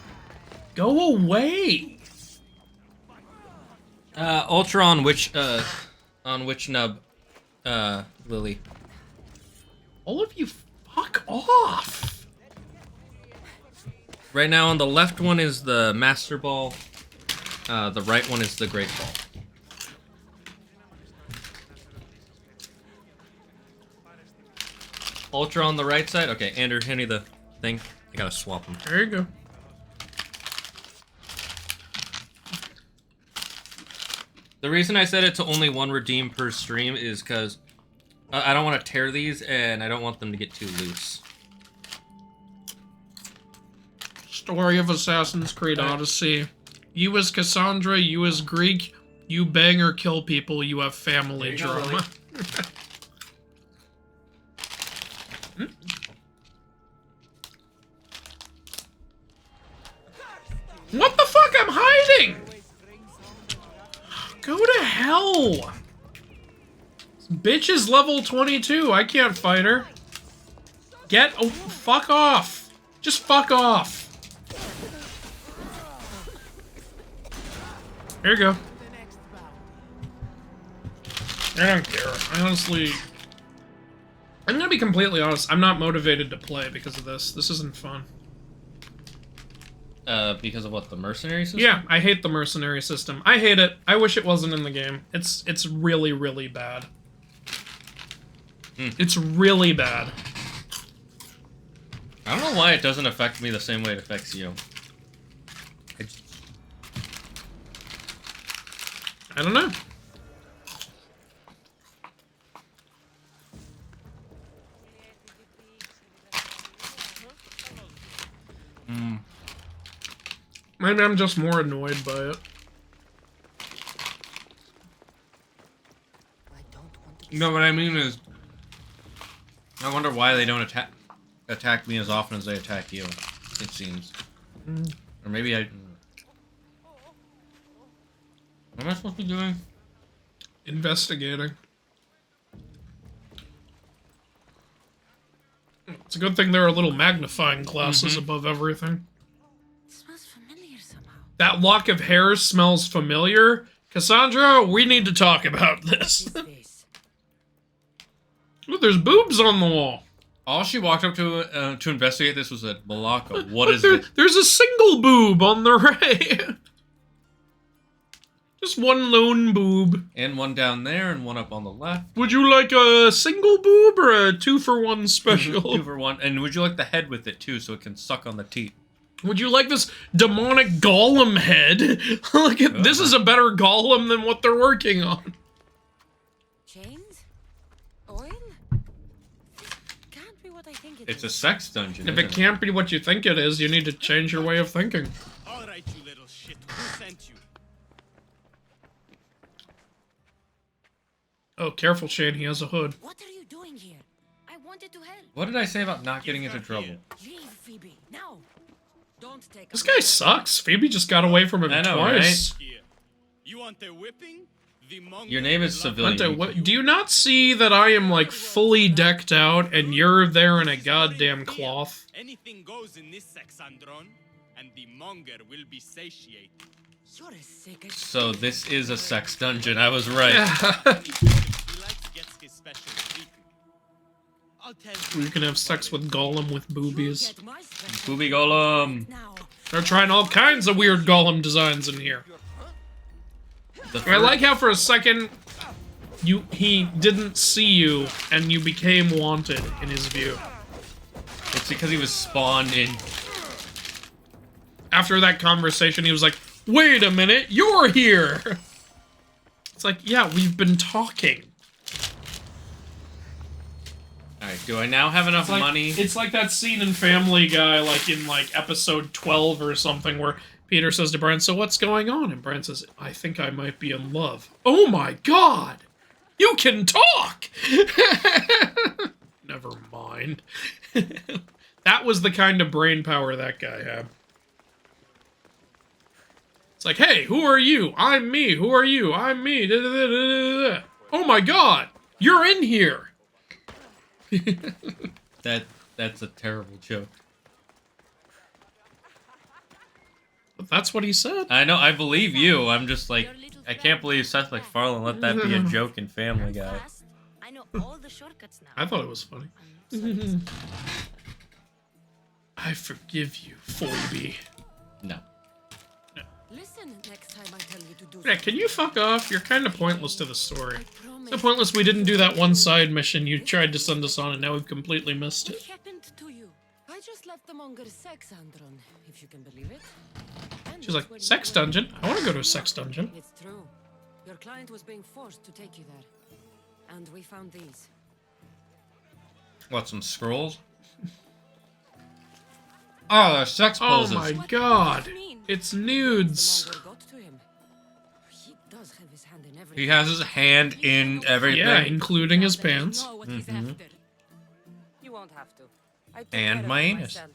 Speaker 2: Go away!
Speaker 1: Ultra on which nub, Lily?
Speaker 2: All of you fuck off!
Speaker 1: Right now, on the left one is the Master Ball. The right one is the Great Ball. Ultra on the right side? Okay, Andrew, hand me the thing. I gotta swap them.
Speaker 2: There you go.
Speaker 1: The reason I said it to only one redeem per stream is because I don't want to tear these and I don't want them to get too loose.
Speaker 2: Story of Assassin's Creed Odyssey. You as Cassandra, you as Greek, you bang or kill people, you have family drama. What the fuck? I'm hiding! Go to hell! This bitch is level 22. I can't fight her. Oh, fuck off. Just fuck off. Here you go. I don't care. I honestly... I'm gonna be completely honest. I'm not motivated to play because of this. This isn't fun.
Speaker 1: Because of what, the mercenary system?
Speaker 2: Yeah, I hate the mercenary system. I hate it. I wish it wasn't in the game. It's really, really bad. It's really bad.
Speaker 1: I don't know why it doesn't affect me the same way it affects you.
Speaker 2: I don't know. Maybe I'm just more annoyed by it.
Speaker 1: No, what I mean is, I wonder why they don't attack me as often as they attack you, it seems. Or maybe I... What am I supposed to be doing?
Speaker 2: Investigating. It's a good thing there are little magnifying glasses above everything.
Speaker 3: It smells familiar somehow.
Speaker 2: That lock of hair smells familiar. Cassandra, we need to talk about this. Ooh, there's boobs on the wall.
Speaker 1: All she walked up to investigate this was at Malacca. What is it?
Speaker 2: There's a single boob on the right. Just one lone boob.
Speaker 1: And one down there, and one up on the left.
Speaker 2: Would you like a single boob or a 2-for-1 special?
Speaker 1: 2 for 1. And would you like the head with it, too, so it can suck on the teeth?
Speaker 2: Would you like this demonic golem head? Look at this is a better golem than what they're working on.
Speaker 3: Chains? Oil? Can't be what I think it
Speaker 1: It's a
Speaker 3: is.
Speaker 1: sex dungeon.
Speaker 2: If it can't be what you think it is, you need to change your way of thinking.
Speaker 5: All right, you little shit. Who sent you?
Speaker 2: Oh, careful, Shane. He has a hood.
Speaker 3: What are you doing here?
Speaker 8: I wanted to help.
Speaker 1: What did I say about not getting into trouble?
Speaker 3: Leave, Phoebe, now. Don't take
Speaker 2: This guy sucks. Phoebe just got away from him
Speaker 1: I know,
Speaker 2: twice.
Speaker 5: Here. You want a whipping? The Mongol
Speaker 1: Your name is
Speaker 5: will love
Speaker 1: civilian.
Speaker 5: you.
Speaker 2: Hunter, do you not see that I am, like, fully decked out and you're there in a goddamn cloth?
Speaker 5: Anything goes in this Saxandron, and the monger will be satiated.
Speaker 3: You're a sick
Speaker 1: So this is a sex dungeon. I was right.
Speaker 5: He likes to get his special treatment. I'll tell
Speaker 2: You can have sex with Golem with boobies.
Speaker 3: Get my special
Speaker 1: Booby Golem.
Speaker 3: now.
Speaker 2: They're trying all kinds of weird Golem designs in here.
Speaker 1: The
Speaker 2: I like how for a second he didn't see you and you became wanted in his view.
Speaker 1: It's because he was spawned in.
Speaker 2: After that conversation, he was like, "Wait a minute, you're here!" It's like, yeah, we've been talking.
Speaker 1: Alright, do I now have enough money?
Speaker 2: It's like that scene in Family Guy, like in like episode 12 or something, where Peter says to Brian, "So what's going on?" And Brian says, "I think I might be in love." Oh my god! You can talk! Never mind. That was the kind of brain power that guy had. It's like, hey, who are you? I'm me. Who are you? I'm me. Da, da, da, da, da. Oh my god! You're in here!
Speaker 1: That's a terrible joke.
Speaker 2: But that's what he said.
Speaker 1: I know, I believe you. I'm just like, I can't believe Seth MacFarlane let that be a joke in Family Guy.
Speaker 8: Fast. I know all the shortcuts now.
Speaker 2: I thought it was funny. I forgive you, Phoebe.
Speaker 1: No.
Speaker 3: Listen next time I tell you to do
Speaker 2: Yeah, can you fuck off? You're kind of pointless to the story.
Speaker 3: promise.
Speaker 2: So pointless we didn't do that one side mission you tried to send us on and now we've completely missed
Speaker 3: What
Speaker 2: it.
Speaker 3: happened to you? I just left the Monger's sex andron, if you can believe it. And
Speaker 2: She's like,
Speaker 3: it's where you
Speaker 2: sex
Speaker 3: were.
Speaker 2: dungeon? I want to go to a sex dungeon.
Speaker 3: It's true. Your client was being forced to take you there. And we found these.
Speaker 1: What, some scrolls? Oh, they're sex
Speaker 2: Oh
Speaker 1: poses.
Speaker 2: my god. It's
Speaker 3: The
Speaker 2: nudes.
Speaker 3: Monger got to him. He does have his hand in everything.
Speaker 1: He has his hand in everything.
Speaker 2: Yeah, including his pants.
Speaker 4: Know what he's after.
Speaker 3: You won't have to. I took
Speaker 1: And
Speaker 3: care of
Speaker 1: my
Speaker 3: it
Speaker 1: anus.
Speaker 3: myself.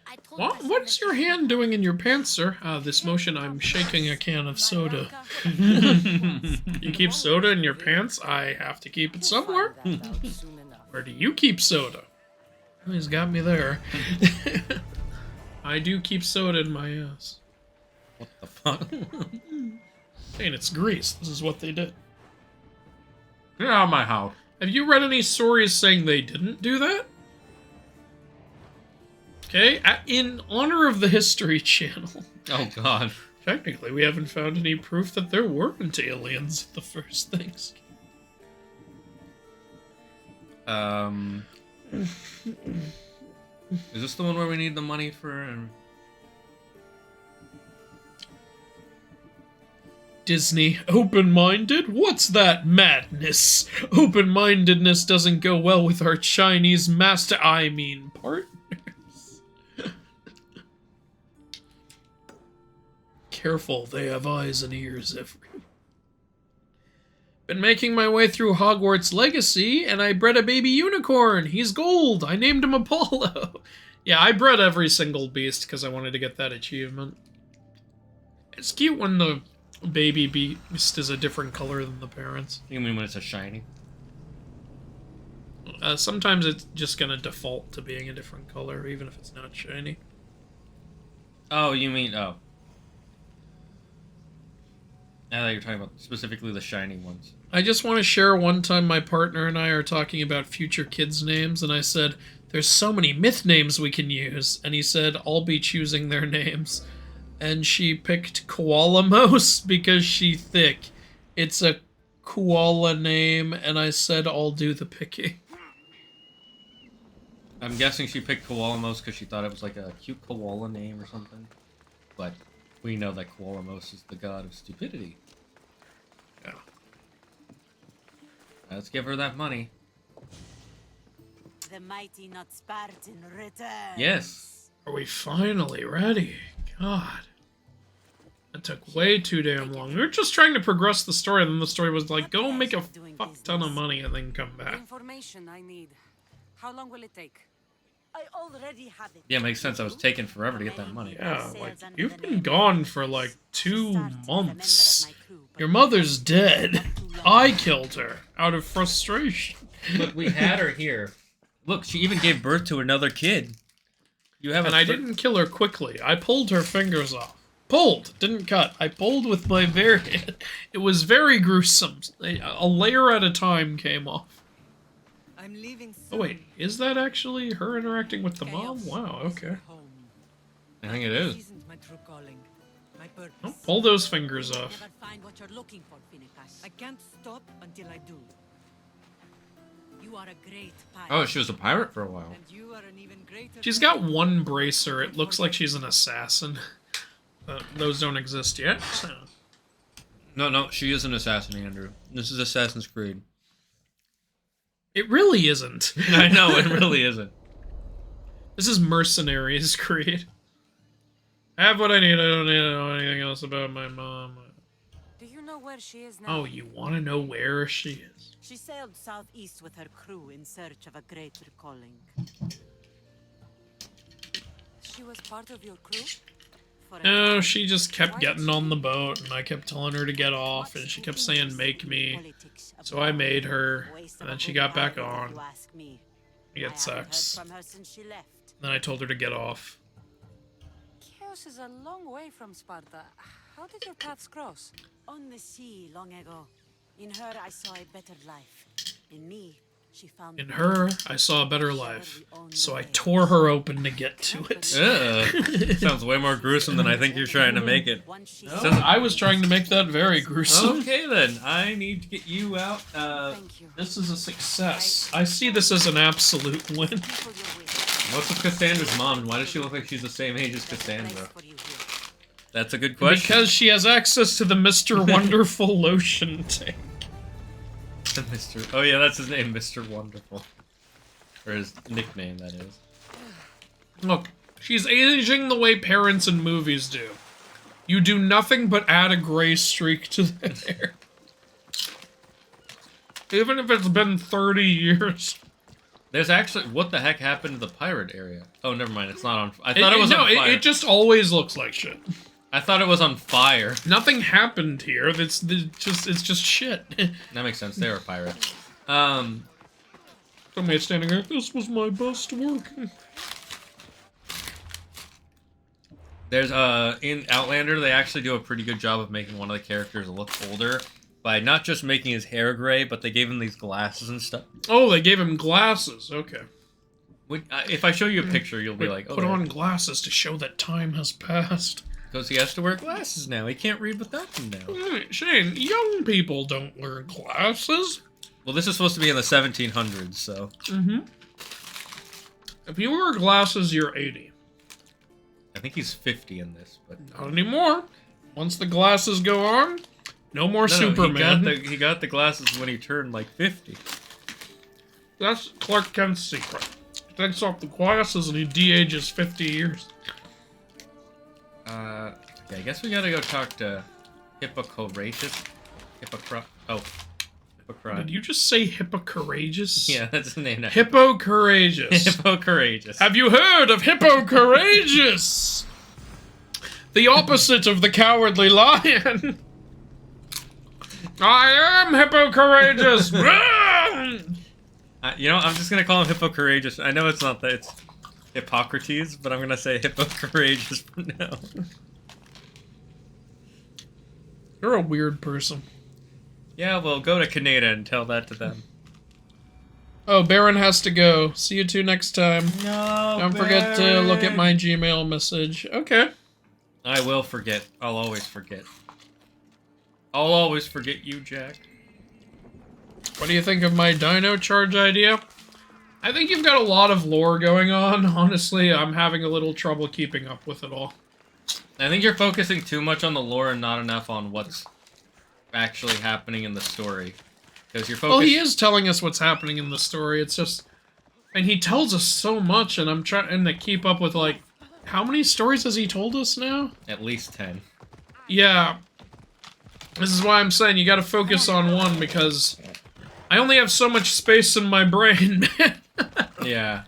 Speaker 8: I told
Speaker 2: What?
Speaker 8: myself
Speaker 2: What's
Speaker 8: that
Speaker 2: your
Speaker 8: you-
Speaker 2: hand doing in your pants, sir? This motion I'm shaking a can of soda. You keep soda in your pants? I have to keep it somewhere.
Speaker 3: Find that out soon enough.
Speaker 2: Where do you keep soda? Oh, he's got me there. I do keep soda in my ass.
Speaker 1: What the fuck?
Speaker 2: Hey, and it's Greece. This is what they did.
Speaker 1: Get out of my house.
Speaker 2: Have you read any stories saying they didn't do that? Okay, in honor of the History Channel.
Speaker 1: Oh god.
Speaker 2: Technically, we haven't found any proof that there weren't aliens the first things.
Speaker 1: Is this the one where we need the money for?
Speaker 2: Disney, open-minded? What's that madness? Open-mindedness doesn't go well with our Chinese partners. Careful, they have eyes and ears everywhere. Been making my way through Hogwarts Legacy, and I bred a baby unicorn. He's gold. I named him Apollo. Yeah, I bred every single beast because I wanted to get that achievement. It's cute when the baby beast is a different color than the parents.
Speaker 1: You mean when it's a shiny?
Speaker 2: Sometimes it's just gonna default to being a different color, even if it's not shiny.
Speaker 1: Oh, you mean oh. I thought you were talking about specifically the shiny ones.
Speaker 2: I just want to share one time my partner and I are talking about future kids' names, and I said, there's so many myth names we can use. And he said, I'll be choosing their names. And she picked Koalamos because she thick. It's a koala name, and I said I'll do the picking.
Speaker 1: I'm guessing she picked Koalamos because she thought it was like a cute koala name or something. But we know that Koalamos is the god of stupidity.
Speaker 2: Yeah.
Speaker 1: Let's give her that money.
Speaker 7: The mighty not Spartan returns.
Speaker 1: Yes.
Speaker 2: Are we finally ready? God. That took way too damn long. We were just trying to progress the story, and then the story was like, go make a fuck ton of money and then come
Speaker 3: The
Speaker 2: back.
Speaker 3: information I need. How long will it take?
Speaker 7: I already have it.
Speaker 1: Yeah, makes sense. I was taking forever to get that money.
Speaker 2: Yeah, like, you've been gone for like 2 months. Your mother's dead. I killed her out of frustration.
Speaker 1: Look, we had her here. Look, she even gave birth to another kid. You have
Speaker 2: And I didn't kill her quickly. I pulled her fingers off. Pulled, didn't cut. I pulled with my bare hand. It was very gruesome. A layer at a time came off.
Speaker 3: I'm leaving
Speaker 2: Oh wait, is that actually her interacting with the mom? Wow, okay.
Speaker 1: I think it is.
Speaker 3: Isn't my true calling. My purpose.
Speaker 2: Oh, pull those fingers off.
Speaker 7: Never find what you're looking for, Finnegas.
Speaker 3: I can't stop until I do.
Speaker 7: You are a great pilot.
Speaker 1: Oh, she was a pirate for a while.
Speaker 3: And you are an even greater.
Speaker 2: She's got one bracer. It looks like she's an assassin. Those don't exist yet. So.
Speaker 1: No, she is an assassin, Andrew. This is Assassin's Creed.
Speaker 2: It really isn't.
Speaker 1: I know, it really isn't.
Speaker 2: This is Mercenaries Creed. I have what I need. I don't need to know anything else about my mom.
Speaker 3: Do you know where she is now?
Speaker 2: Oh, you want to know where she is?
Speaker 7: She sailed southeast with her crew in search of a greater calling.
Speaker 3: She was part of your crew?
Speaker 7: For a
Speaker 2: No,
Speaker 7: time,
Speaker 2: she just kept getting on the boat, and I kept telling her to get off, and she kept saying, make me.
Speaker 7: politics of
Speaker 2: So I
Speaker 7: war.
Speaker 2: made her,
Speaker 7: Waste
Speaker 2: and
Speaker 7: of
Speaker 2: then
Speaker 7: a
Speaker 2: she
Speaker 7: good
Speaker 2: got back
Speaker 7: pilot, if
Speaker 2: on.
Speaker 7: you ask me.
Speaker 2: We
Speaker 7: I
Speaker 2: get
Speaker 7: haven't heard
Speaker 2: sex.
Speaker 7: from her since she left.
Speaker 2: Then I told her to get off.
Speaker 3: Chaos is a long way from Sparta. How did your paths cross?
Speaker 7: On the sea long ago. In her, I saw a better life. In me, she found.
Speaker 2: In her, I saw a better life. So I tore her open to get to it.
Speaker 1: Ugh. Sounds way more gruesome than I think you're trying to make it.
Speaker 2: I was trying to make that very gruesome.
Speaker 1: Okay then, I need to get you out.
Speaker 3: Thank you.
Speaker 2: This is a success. I see this as an absolute win.
Speaker 1: What's with Cassandra's mom, and why does she look like she's the same age as Cassandra? That's a good question.
Speaker 2: Because she has access to the Mr. Wonderful lotion tank.
Speaker 1: Mr. Oh yeah, that's his name, Mr. Wonderful. Or his nickname, that is.
Speaker 2: Look, she's aging the way parents in movies do. You do nothing but add a gray streak to their hair. Even if it's been 30 years.
Speaker 1: There's actually... What the heck happened to the pirate area? Oh, never mind, it's not on... I thought it was on fire.
Speaker 2: It just always looks like shit.
Speaker 1: I thought it was on fire.
Speaker 2: Nothing happened here. It's just shit.
Speaker 1: That makes sense, they were pirates.
Speaker 2: Somebody standing there, this was my best work.
Speaker 1: There's, in Outlander, they actually do a pretty good job of making one of the characters look older. By not just making his hair gray, but they gave him these glasses and stuff.
Speaker 2: Oh, they gave him glasses. Okay.
Speaker 1: If I show you a picture, you'll be like, oh.
Speaker 2: Put on glasses to show that time has passed.
Speaker 1: Because he has to wear glasses now. He can't read without them now.
Speaker 2: Shane, young people don't wear glasses.
Speaker 1: Well, this is supposed to be in the 1700s, so...
Speaker 2: Mm-hmm. If you wear glasses, you're 80.
Speaker 1: I think he's 50 in this, but...
Speaker 2: Not anymore. Once the glasses go on, no more Superman.
Speaker 1: He got the glasses when he turned, like, 50.
Speaker 2: That's Clark Kent's secret. He takes off the glasses and he de-ages 50 years.
Speaker 1: Okay, I guess we gotta go talk to Hippocrates.
Speaker 2: Did you just say Hippocrates?
Speaker 1: Yeah, that's the name now.
Speaker 2: Hippocrates.
Speaker 1: Hippocrates.
Speaker 2: Have you heard of Hippocrates? The opposite of the cowardly lion. I am Hippocrates.
Speaker 1: You know, I'm just gonna call him Hippocrates. I know it's not that, it's Hippocrates, but I'm gonna say Hippocrates for now.
Speaker 2: You're a weird person.
Speaker 1: Yeah, well, go to Canada and tell that to them.
Speaker 2: Oh, Baron has to go. See you two next time.
Speaker 1: No,
Speaker 2: Don't forget to look at my Gmail message. Okay.
Speaker 1: I will forget. I'll always forget. I'll always forget you, Jack.
Speaker 2: What do you think of my dino charge idea? I think you've got a lot of lore going on. Honestly, I'm having a little trouble keeping up with it all.
Speaker 1: I think you're focusing too much on the lore and not enough on what's actually happening in the story. Because you're focused...
Speaker 2: Well, he is telling us what's happening in the story. It's just... And he tells us so much, and I'm trying to keep up with, like... How many stories has he told us now?
Speaker 1: At least 10.
Speaker 2: Yeah. This is why I'm saying you gotta focus on one, because... I only have so much space in my brain, man.
Speaker 1: Yeah.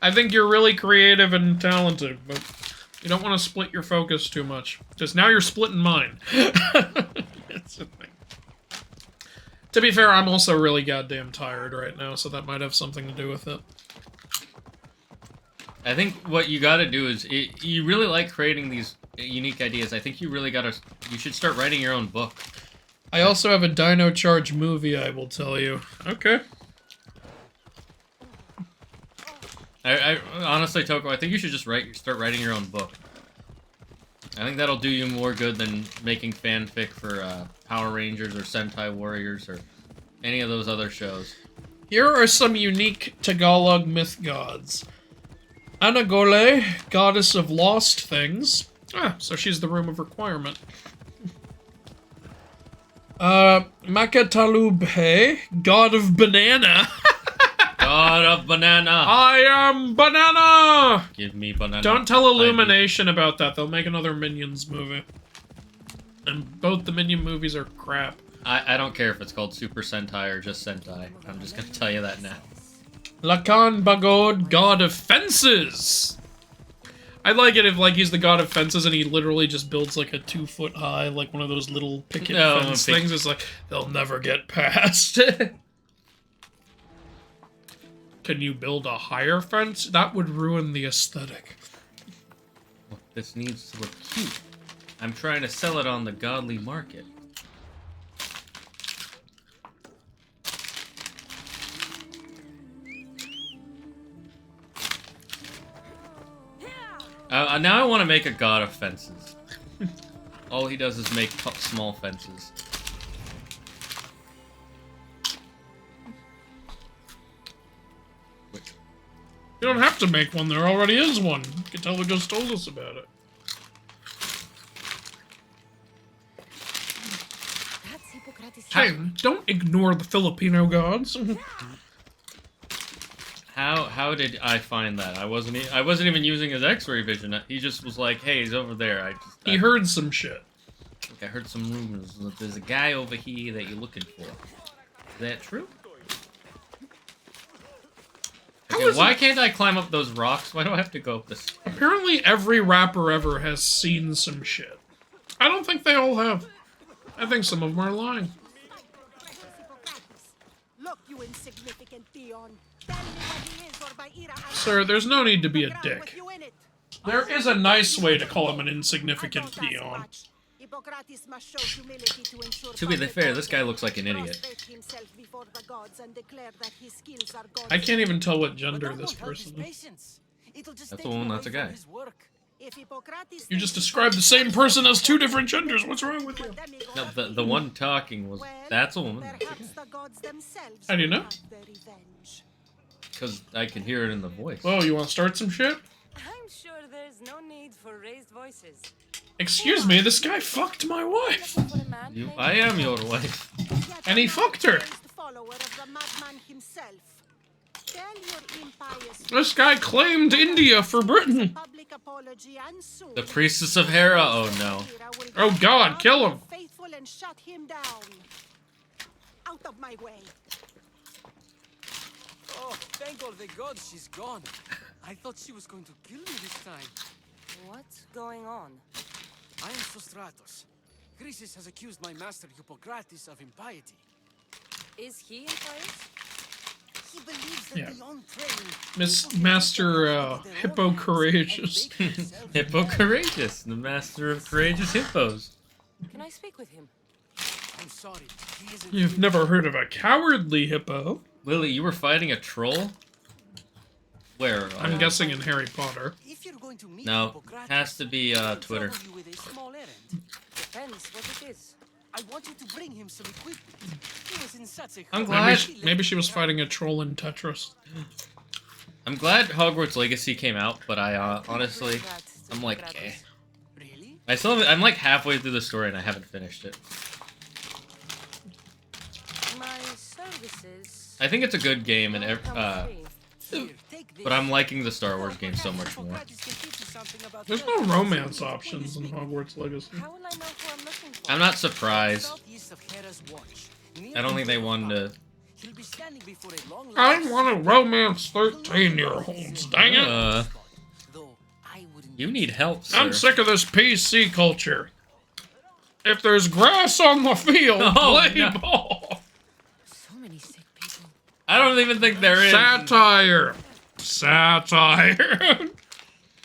Speaker 2: I think you're really creative and talented, but... You don't want to split your focus too much. Just now you're splitting mine. It's a thing. To be fair, I'm also really goddamn tired right now, so that might have something to do with it.
Speaker 1: I think what you gotta do is, you really like creating these unique ideas. I think you really gotta, you should start writing your own book.
Speaker 2: I also have a Dino Charge movie, I will tell you. Okay.
Speaker 1: I honestly, Toko, I think you should just start writing your own book. I think that'll do you more good than making fanfic for Power Rangers or Sentai Warriors or any of those other shows.
Speaker 2: Here are some unique Tagalog myth gods. Anagole, goddess of lost things. Ah, so she's the room of requirement. Makatalubhe, god of banana.
Speaker 1: God of banana.
Speaker 2: I am banana!
Speaker 1: Give me banana.
Speaker 2: Don't tell Illumination about that. They'll make another Minions movie. And both the Minion movies are crap.
Speaker 1: I don't care if it's called Super Sentai or just Sentai. I'm just gonna tell you that now.
Speaker 2: Lakan Bagod, god of fences! I'd like it if, like, he's the god of fences and he literally just builds, like, a 2-foot high, like, one of those little picket fence things. It's like, they'll never get past. Can you build a higher fence? That would ruin the aesthetic.
Speaker 1: Look, this needs to look cute. I'm trying to sell it on the godly market. Now I want to make a god of fences. All he does is make small fences.
Speaker 2: You don't have to make one, there already is one. Catello just told us about it. Hey, don't ignore the Filipino gods.
Speaker 1: How did I find that? I wasn't even using his X-ray vision. He just was like, "Hey, he's over there."
Speaker 2: He heard some shit.
Speaker 1: I think I heard some rumors that there's a guy over here that you're looking for. Is that true? Okay, why can't I climb up those rocks? Why do I have to go up this?
Speaker 2: Apparently every rapper ever has seen some shit. I don't think they all have. I think some of them are lying.
Speaker 10: Look, you insignificant peon. Tell me what he is, or by Ira I'll...
Speaker 2: Sir, there's no need to be a dick. There is a nice way to call him an insignificant peon.
Speaker 1: To be fair, this guy looks like an idiot.
Speaker 2: I can't even tell what gender this person is.
Speaker 1: That's a woman, that's a guy.
Speaker 2: You just described the same person as two different genders. What's wrong with you?
Speaker 1: No, the one talking was... That's a woman.
Speaker 2: How do you know?
Speaker 1: Because I can hear it in the voice.
Speaker 2: Whoa, you want to start some shit?
Speaker 3: I'm sure there's no need for raised voices.
Speaker 2: Excuse me, this guy fucked my wife.
Speaker 1: I am your wife.
Speaker 2: And he fucked her. This guy claimed India for Britain.
Speaker 1: The priestess of Hera? Oh no.
Speaker 2: Oh god, kill him.
Speaker 10: Out of my way.
Speaker 11: Oh, thank all the gods she's gone. I thought she was going to kill me this time.
Speaker 3: What's going on?
Speaker 11: I am Sostratos. Croesus has accused my master Hippocrates of impiety.
Speaker 3: Is he impious?
Speaker 11: He believes that beyond praying...
Speaker 2: Master Hippo Courageous.
Speaker 1: Hippo Courageous, the master of courageous hippos.
Speaker 3: Can I speak with him?
Speaker 11: I'm sorry. He isn't.
Speaker 2: You've never heard of a cowardly hippo?
Speaker 1: Lily, you were fighting a troll? Where?
Speaker 2: I'm guessing in Harry Potter.
Speaker 11: If you're going to meet
Speaker 1: No,
Speaker 11: Hippocrates,
Speaker 1: has to be Twitter.
Speaker 11: trouble you with a small errand.
Speaker 3: Depends what it is.
Speaker 11: I want you to bring him some equipment. He was in such a
Speaker 1: I'm
Speaker 11: hurry.
Speaker 1: glad-
Speaker 2: Maybe she was fighting a troll in Tetris.
Speaker 1: I'm glad Hogwarts Legacy came out, but I honestly, I'm like, eh.
Speaker 11: Really?
Speaker 1: I'm like halfway through the story and I haven't finished it.
Speaker 3: My services.
Speaker 1: I think it's a good game, and
Speaker 3: don't come free.
Speaker 11: Here, take this.
Speaker 1: but I'm liking the Star Wars game so much more.
Speaker 11: Hippocrates can teach you something about
Speaker 2: There's no romance options in Hogwarts Legacy.
Speaker 3: How will I know who I'm looking for?
Speaker 1: I'm not surprised.
Speaker 11: Southeast of Hera's Watch.
Speaker 1: I don't think they wanted to.
Speaker 11: He'll be standing before a long
Speaker 2: I
Speaker 11: line.
Speaker 2: want to romance 13-year-olds, dang it!
Speaker 11: Though I wouldn't.
Speaker 1: You need help, sir.
Speaker 2: I'm sick of this PC culture. If there's grass on the field,
Speaker 1: Oh,
Speaker 2: play
Speaker 1: no.
Speaker 2: ball.
Speaker 3: So many sick people.
Speaker 1: I don't even think there is.
Speaker 2: Satire. Satire.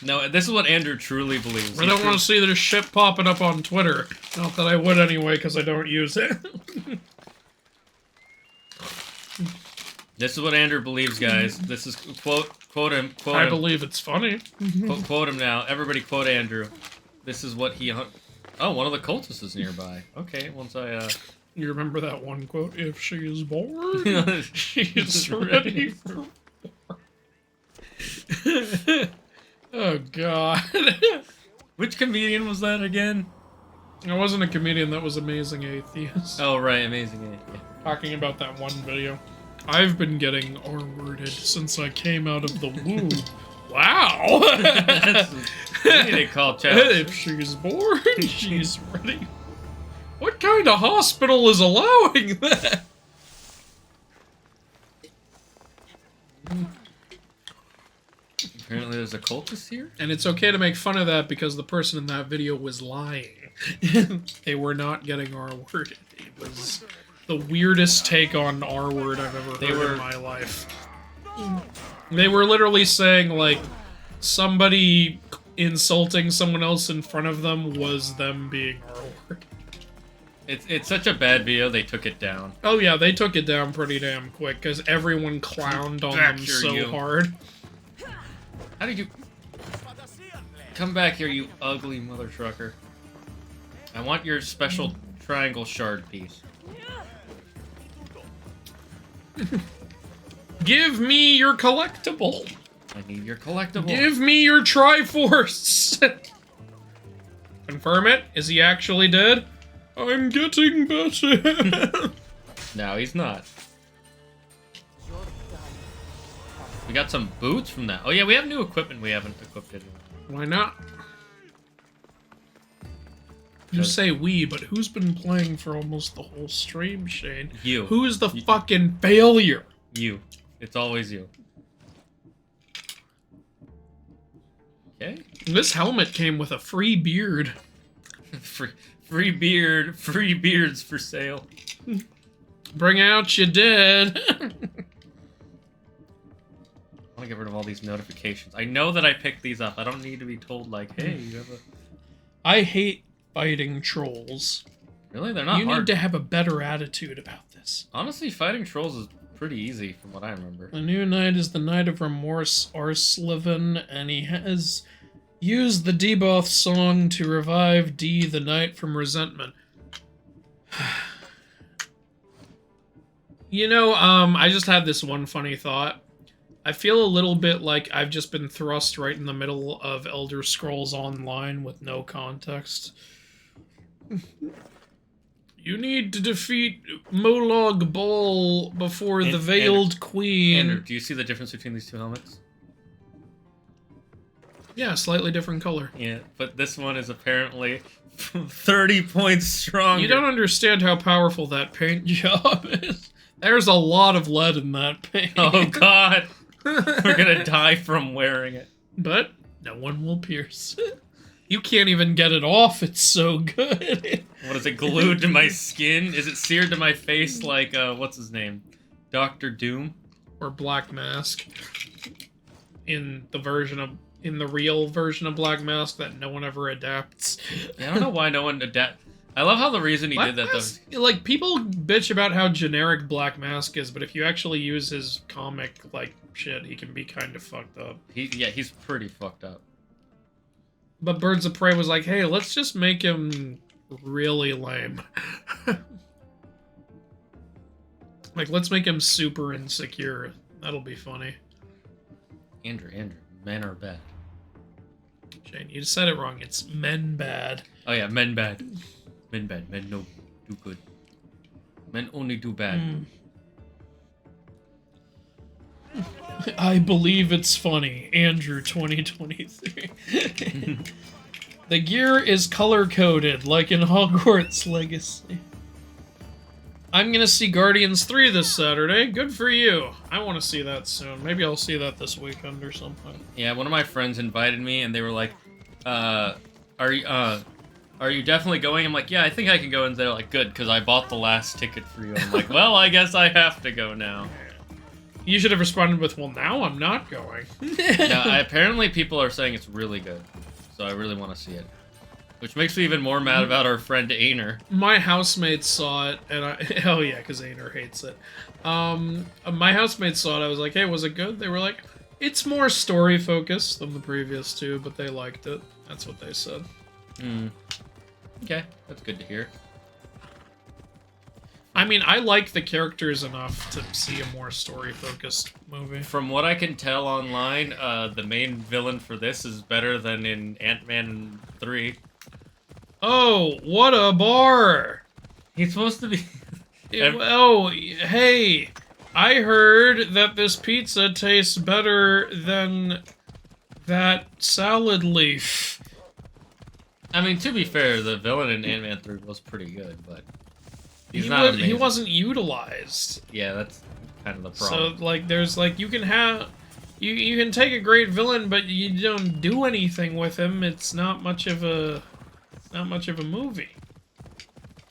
Speaker 1: No, this is what Andrew truly believes.
Speaker 2: I don't want to see this shit popping up on Twitter. Not that I would anyway, because I don't use it.
Speaker 1: This is what Andrew believes, guys. This is quote him. Quote
Speaker 2: I
Speaker 1: him.
Speaker 2: believe it's funny.
Speaker 1: Quote him now. Everybody quote Andrew. This is what he. Oh, one of the cultists is nearby. Okay, once I.
Speaker 2: You remember that one quote? If she is bored, she's ready for war. Oh, God.
Speaker 1: Which comedian was that again?
Speaker 2: I wasn't a comedian, that was Amazing Atheist.
Speaker 1: Oh, right, Amazing. Yeah.
Speaker 2: Talking about that one video. I've been getting R-worded since I came out of the womb. Wow!
Speaker 1: We need to call chat.
Speaker 2: If she's bored, she's ready. What kind of hospital is allowing that?
Speaker 1: Apparently there's a cultist here?
Speaker 2: And it's okay to make fun of that because the person in that video was lying. They were not getting R-worded. It was the weirdest take on R-word I've ever heard in my life. They were literally saying, like, somebody insulting someone else in front of them was them being R-word.
Speaker 1: It's such a bad video, they took it down.
Speaker 2: Oh yeah, they took it down pretty damn quick, because everyone clowned on them so hard.
Speaker 1: How did you... Come back here, you ugly mother trucker. I want your special triangle shard piece.
Speaker 2: Give me your collectible.
Speaker 1: I need your collectible.
Speaker 2: Give me your Triforce. Confirm it. Is he actually dead? I'm getting better.
Speaker 1: No, he's not. We got some boots from that. Oh yeah, we have new equipment we haven't equipped yet.
Speaker 2: Why not? You say we, but who's been playing for almost the whole stream, Shane?
Speaker 1: You.
Speaker 2: Who's the fucking failure?
Speaker 1: You. It's always you. Okay.
Speaker 2: This helmet came with a free beard.
Speaker 1: free beard, free beards for sale.
Speaker 2: Bring out your dead.
Speaker 1: I want to get rid of all these notifications. I know that I picked these up. I don't need to be told, like, hey, you have a...
Speaker 2: I hate fighting trolls.
Speaker 1: Really? They're not
Speaker 2: You
Speaker 1: hard.
Speaker 2: need to have a better attitude about this.
Speaker 1: Honestly, fighting trolls is pretty easy from what I remember.
Speaker 2: The new knight is the Knight of Remorse Arslivan, and he has used the Debuff song to revive D, the knight from resentment. You know, I just had this one funny thought. I feel a little bit like I've just been thrust right in the middle of Elder Scrolls Online with no context. You need to defeat Molag Bal before the Veiled Queen.
Speaker 1: Andrew, do you see the difference between these two helmets?
Speaker 2: Yeah, slightly different color.
Speaker 1: Yeah, but this one is apparently 30 points stronger.
Speaker 2: You don't understand how powerful that paint job is. There's a lot of lead in that paint.
Speaker 1: Oh god. We're gonna die from wearing it.
Speaker 2: But no one will pierce. You can't even get it off, it's so good.
Speaker 1: What is it, glued to my skin? Is it seared to my face like, what's his name? Dr. Doom?
Speaker 2: Or Black Mask. In the real version of Black Mask that no one ever adapts.
Speaker 1: Yeah, I don't know why no one I love how the reason he did that, though.
Speaker 2: Like, people bitch about how generic Black Mask is, but if you actually use his comic, like, shit, he can be kind of fucked up.
Speaker 1: Yeah, he's pretty fucked up.
Speaker 2: But Birds of Prey was like, hey, let's just make him really lame. Like, let's make him super insecure. That'll be funny.
Speaker 1: Andrew, men are bad.
Speaker 2: Shane, you said it wrong. It's men bad.
Speaker 1: Oh yeah, men bad. Men bad. Men no do good. Men only do bad.
Speaker 2: I believe it's funny. Andrew 2023. The gear is color-coded, like in Hogwarts Legacy. I'm gonna see Guardians 3 this Saturday. Good for you. I want to see that soon. Maybe I'll see that this weekend or something.
Speaker 1: Yeah, one of my friends invited me, and they were like, are you definitely going? I'm like, yeah, I think I can go. And they're like, good, because I bought the last ticket for you. I'm like, well, I guess I have to go now.
Speaker 2: You should have responded with, well, now I'm not going.
Speaker 1: Now, apparently people are saying it's really good, so I really want to see it. Which makes me even more mad about our friend Ainer.
Speaker 2: My housemates saw it, and hell yeah, because Ainer hates it. My housemates saw it, I was like, hey, was it good? They were like, it's more story-focused than the previous two, but they liked it. That's what they said.
Speaker 1: Okay, that's good to hear.
Speaker 2: I mean, I like the characters enough to see a more story-focused movie.
Speaker 1: From what I can tell online, the main villain for this is better than in Ant-Man 3.
Speaker 2: Oh, what a bar!
Speaker 1: He's supposed to be...
Speaker 2: Oh, hey, I heard that this pizza tastes better than that salad leaf.
Speaker 1: I mean, to be fair, the villain in Ant-Man 3 was pretty good, but... He
Speaker 2: wasn't utilized.
Speaker 1: Yeah, that's kind of the problem.
Speaker 2: So, like, there's, like, you can have... You can take a great villain, but you don't do anything with him. It's not much of a... movie.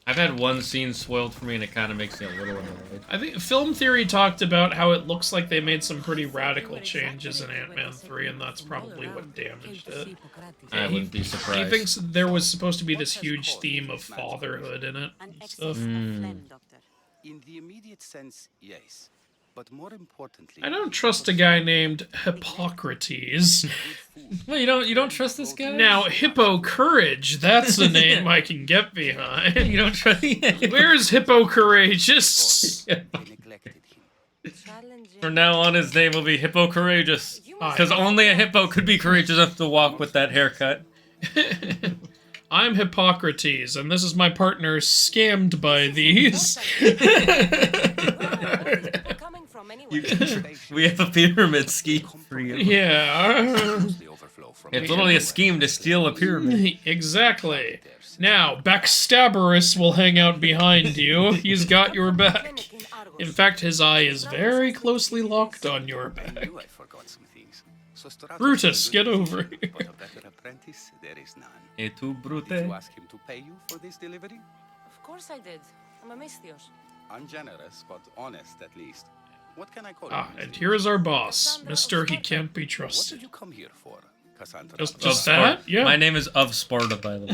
Speaker 1: I've had one scene spoiled for me, and it kind of makes me a little annoyed.
Speaker 2: I think Film Theory talked about how it looks like they made some pretty radical changes in Ant-Man 3, and that's probably what damaged it.
Speaker 1: I wouldn't be surprised.
Speaker 2: He thinks there was supposed to be this huge theme of fatherhood in it and stuff.
Speaker 12: In the immediate sense, yes. But more importantly,
Speaker 2: I don't trust a guy named Hippocrates.
Speaker 1: Well, you don't trust this guy?
Speaker 2: Now, Hippo Courage, that's a name I can get behind.
Speaker 1: You don't trust
Speaker 2: Where's Hippo Courageous?
Speaker 1: From now on, his name will be Hippo Courageous. Because only a hippo could be courageous enough to walk with that haircut.
Speaker 2: I'm Hippocrates, and this is my partner, Scammed by These.
Speaker 1: We have a pyramid scheme for you.
Speaker 2: Yeah.
Speaker 1: It's literally a scheme to steal a pyramid.
Speaker 2: Exactly. Now, Backstabberus will hang out behind you. He's got your back. In fact, his eye is very closely locked on your back. Brutus, get over here.
Speaker 1: Et tu, Brute?
Speaker 12: Did you ask him to pay you for this delivery?
Speaker 3: Of course I did. I'm a Misthios.
Speaker 12: Ungenerous, but honest at least. What can I call
Speaker 2: Ah,
Speaker 12: you?
Speaker 2: and here is our boss, Mr. He Can't Be
Speaker 12: What
Speaker 2: Trusted.
Speaker 12: did you come here for, Cassandra?
Speaker 2: Just that? Yeah.
Speaker 1: My name is Of Sparta, by the way.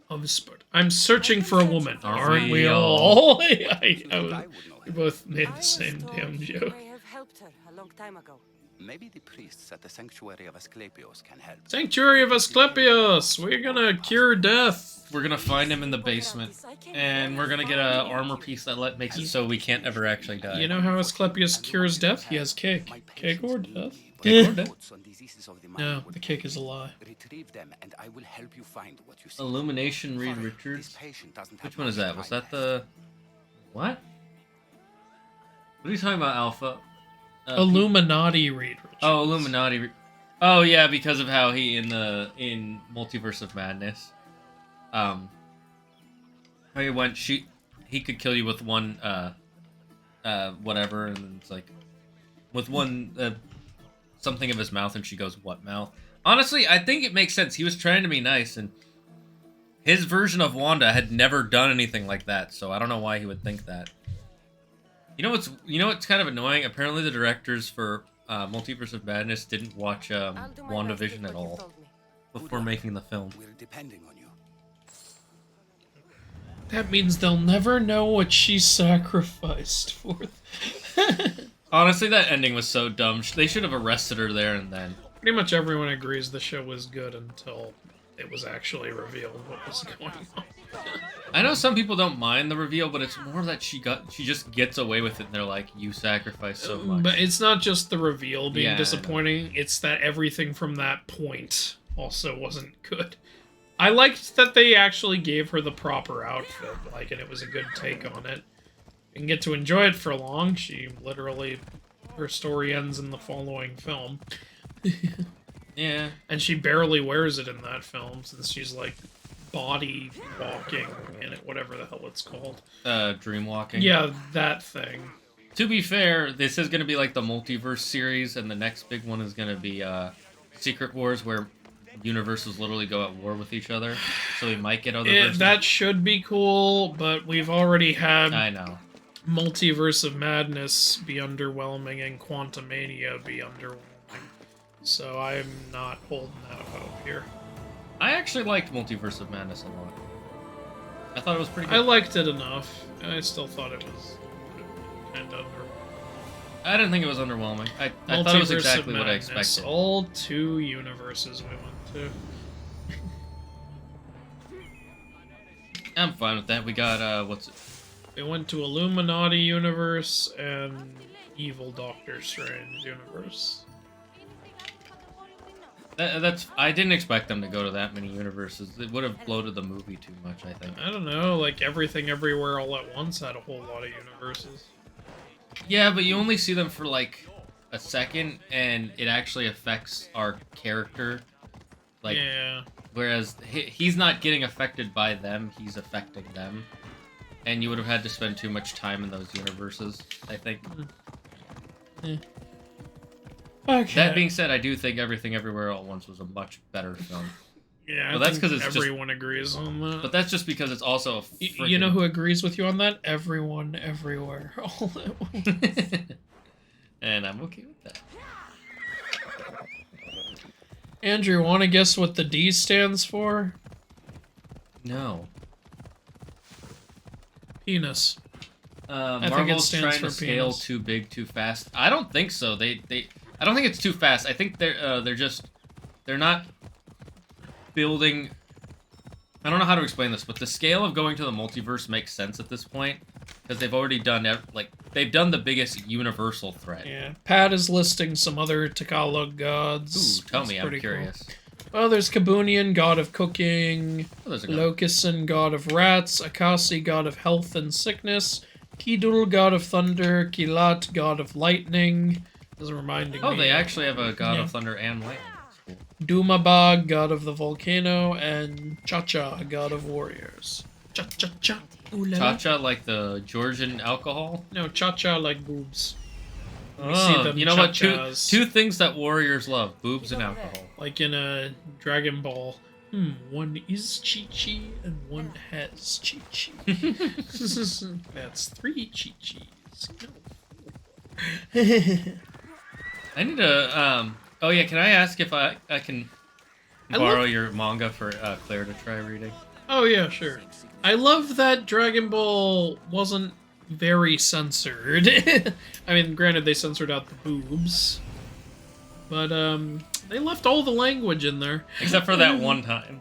Speaker 2: Of Sparta. I'm searching for a woman.
Speaker 1: Aren't
Speaker 2: we
Speaker 1: we
Speaker 2: all? We both made the same damn joke.
Speaker 3: I have helped her a long time ago.
Speaker 12: Maybe the priests at the Sanctuary of Asclepios can help.
Speaker 2: Sanctuary of Asclepios! We're gonna cure death.
Speaker 1: We're gonna find him in the basement, and we're gonna get an armor piece that makes it so we can't ever actually die.
Speaker 2: You know how Asclepius cures death? He has cake. Cake or death?
Speaker 1: Cake or death?
Speaker 2: No, the cake is a lie.
Speaker 12: Retrieve them, and I will help you find what you see.
Speaker 1: Illumination Reed Richards? Which one is that? Was that the... What? What are you talking about, Alpha?
Speaker 2: Illuminati Reed Richards.
Speaker 1: Oh, Illuminati. Oh yeah, because of how he in Multiverse of Madness, how he went. He could kill you with one whatever, and it's like with one something of his mouth, and she goes, "What mouth?" Honestly, I think it makes sense. He was trying to be nice, and his version of Wanda had never done anything like that, so I don't know why he would think that. You know what's kind of annoying? Apparently the directors for Multiverse of Madness didn't watch WandaVision at all before making the film.
Speaker 12: We're depending on you.
Speaker 2: That means they'll never know what she sacrificed for.
Speaker 1: Honestly, that ending was so dumb. They should have arrested her there and then.
Speaker 2: Pretty much everyone agrees the show was good until it was actually revealed what was going on.
Speaker 1: I know some people don't mind the reveal, but it's more that she just gets away with it and they're like, you sacrificed so much.
Speaker 2: But it's not just the reveal being disappointing, it's that everything from that point also wasn't good. I liked that they actually gave her the proper outfit, like, and it was a good take on it. You can get to enjoy it for long. She literally, her story ends in the following film.
Speaker 1: Yeah.
Speaker 2: And she barely wears it in that film, since she's, like, body walking in it, whatever the hell it's called.
Speaker 1: Dream walking.
Speaker 2: Yeah, that thing.
Speaker 1: To be fair, this is going to be like the multiverse series, and the next big one is going to be Secret Wars, where universes literally go at war with each other. So we might get other versions.
Speaker 2: That should be cool, but we've already had Multiverse of Madness be underwhelming and Quantumania be underwhelming. So I'm not holding out hope here.
Speaker 1: I actually liked Multiverse of Madness a lot. I thought it was pretty good.
Speaker 2: I liked it enough. I still thought it was kind of underwhelming.
Speaker 1: I didn't think it was underwhelming. I thought it was exactly what I expected.
Speaker 2: All 2 universes we went to.
Speaker 1: I'm fine with that. We got, what's it?
Speaker 2: We went to Illuminati universe and Evil Doctor Strange universe.
Speaker 1: I didn't expect them to go to that many universes. It would have bloated the movie too much, I think.
Speaker 2: I don't know, like Everything Everywhere All at Once had a whole lot of universes.
Speaker 1: Yeah, but you only see them for like a second, and it actually affects our character. Like,
Speaker 2: yeah.
Speaker 1: Whereas he's not getting affected by them, he's affecting them. And you would have had to spend too much time in those universes, I think.
Speaker 2: Okay.
Speaker 1: That being said, I do think Everything Everywhere All at Once was a much better film.
Speaker 2: Yeah,
Speaker 1: well, that's because
Speaker 2: everyone agrees on that.
Speaker 1: But that's just because it's also a freaking...
Speaker 2: You know who agrees with you on that? Everyone, everywhere, all at once.
Speaker 1: And I'm okay with that.
Speaker 2: Andrew, want to guess what the D stands for?
Speaker 1: No.
Speaker 2: Penis.
Speaker 1: I think it stands for scale penis. Too big, too fast. I don't think so. I don't think it's too fast. I think they're not building. I don't know how to explain this, but the scale of going to the multiverse makes sense at this point because they've already done they've done the biggest universal threat.
Speaker 2: Yeah, Pat is listing some other Tagalog gods.
Speaker 1: Ooh, tell me, I'm curious.
Speaker 2: Cool. Well, there's Kabunian, god of cooking, Locusan, god of rats, Akasi, god of health and sickness, Kidul, god of thunder, Kilat, god of lightning. This is reminding me.
Speaker 1: Oh, they actually have a god of thunder and lightning. Cool.
Speaker 2: Dumabag, god of the volcano, and Cha-Cha, god of warriors. Cha-Cha-Cha.
Speaker 1: Cha-Cha like the Georgian alcohol?
Speaker 2: No, Cha-Cha like boobs.
Speaker 1: Oh, you know what? Two things that warriors love: boobs and alcohol.
Speaker 2: Like in a Dragon Ball. One is Chi-Chi and one has Chi-Chi. That's 3 Chi-Chis.
Speaker 1: I need to, oh yeah, can I ask if I can borrow your manga for Claire to try reading?
Speaker 2: Oh yeah, sure. I love that Dragon Ball wasn't very censored. I mean, granted, they censored out the boobs. But, they left all the language in there.
Speaker 1: Except for that one time.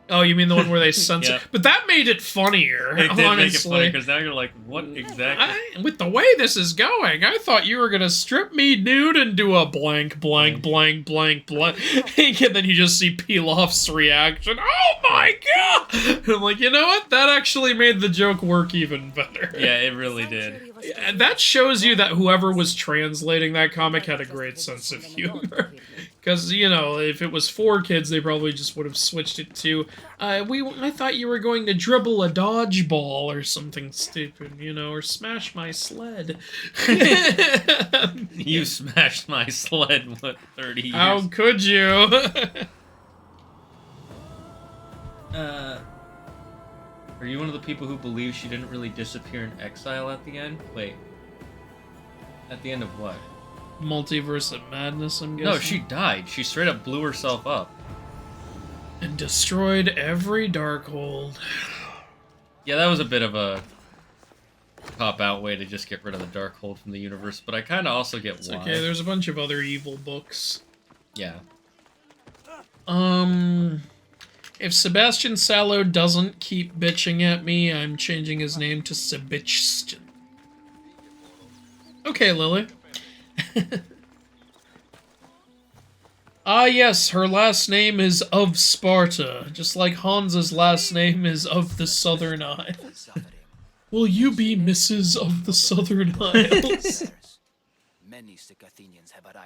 Speaker 2: Oh, you mean the one where they censored? Yep. But that made it funnier,
Speaker 1: It did make it funny, because now you're like, what exactly?
Speaker 2: With the way this is going, I thought you were going to strip me nude and do a blank, blank, blank, blank, blank. And then you just see Pilaf's reaction. Oh my god! And I'm like, you know what? That actually made the joke work even better.
Speaker 1: Yeah, it really did.
Speaker 2: And that shows you that whoever was translating that comic had a great sense of humor. Because, you know, if it was 4 kids, they probably just would have switched it to, I thought you were going to dribble a dodgeball or something stupid, you know, or smash my sled.
Speaker 1: You smashed my sled, what, 30 years?
Speaker 2: How could you?
Speaker 1: Are you one of the people who believes she didn't really disappear in exile at the end? Wait. At the end of what?
Speaker 2: Multiverse of Madness, I'm guessing?
Speaker 1: No, she died. She straight up blew herself up.
Speaker 2: And destroyed every Darkhold.
Speaker 1: Yeah, that was a bit of a cop-out way to just get rid of the Darkhold from the universe, but I kind of also get why.
Speaker 2: Okay, there's a bunch of other evil books.
Speaker 1: Yeah.
Speaker 2: If Sebastian Sallow doesn't keep bitching at me, I'm changing his name to Sebichston. Okay, Lily. Ah, yes, her last name is of Sparta, just like Hansa's last name is of the Southern Isles. Will you be Mrs. of the Southern Isles?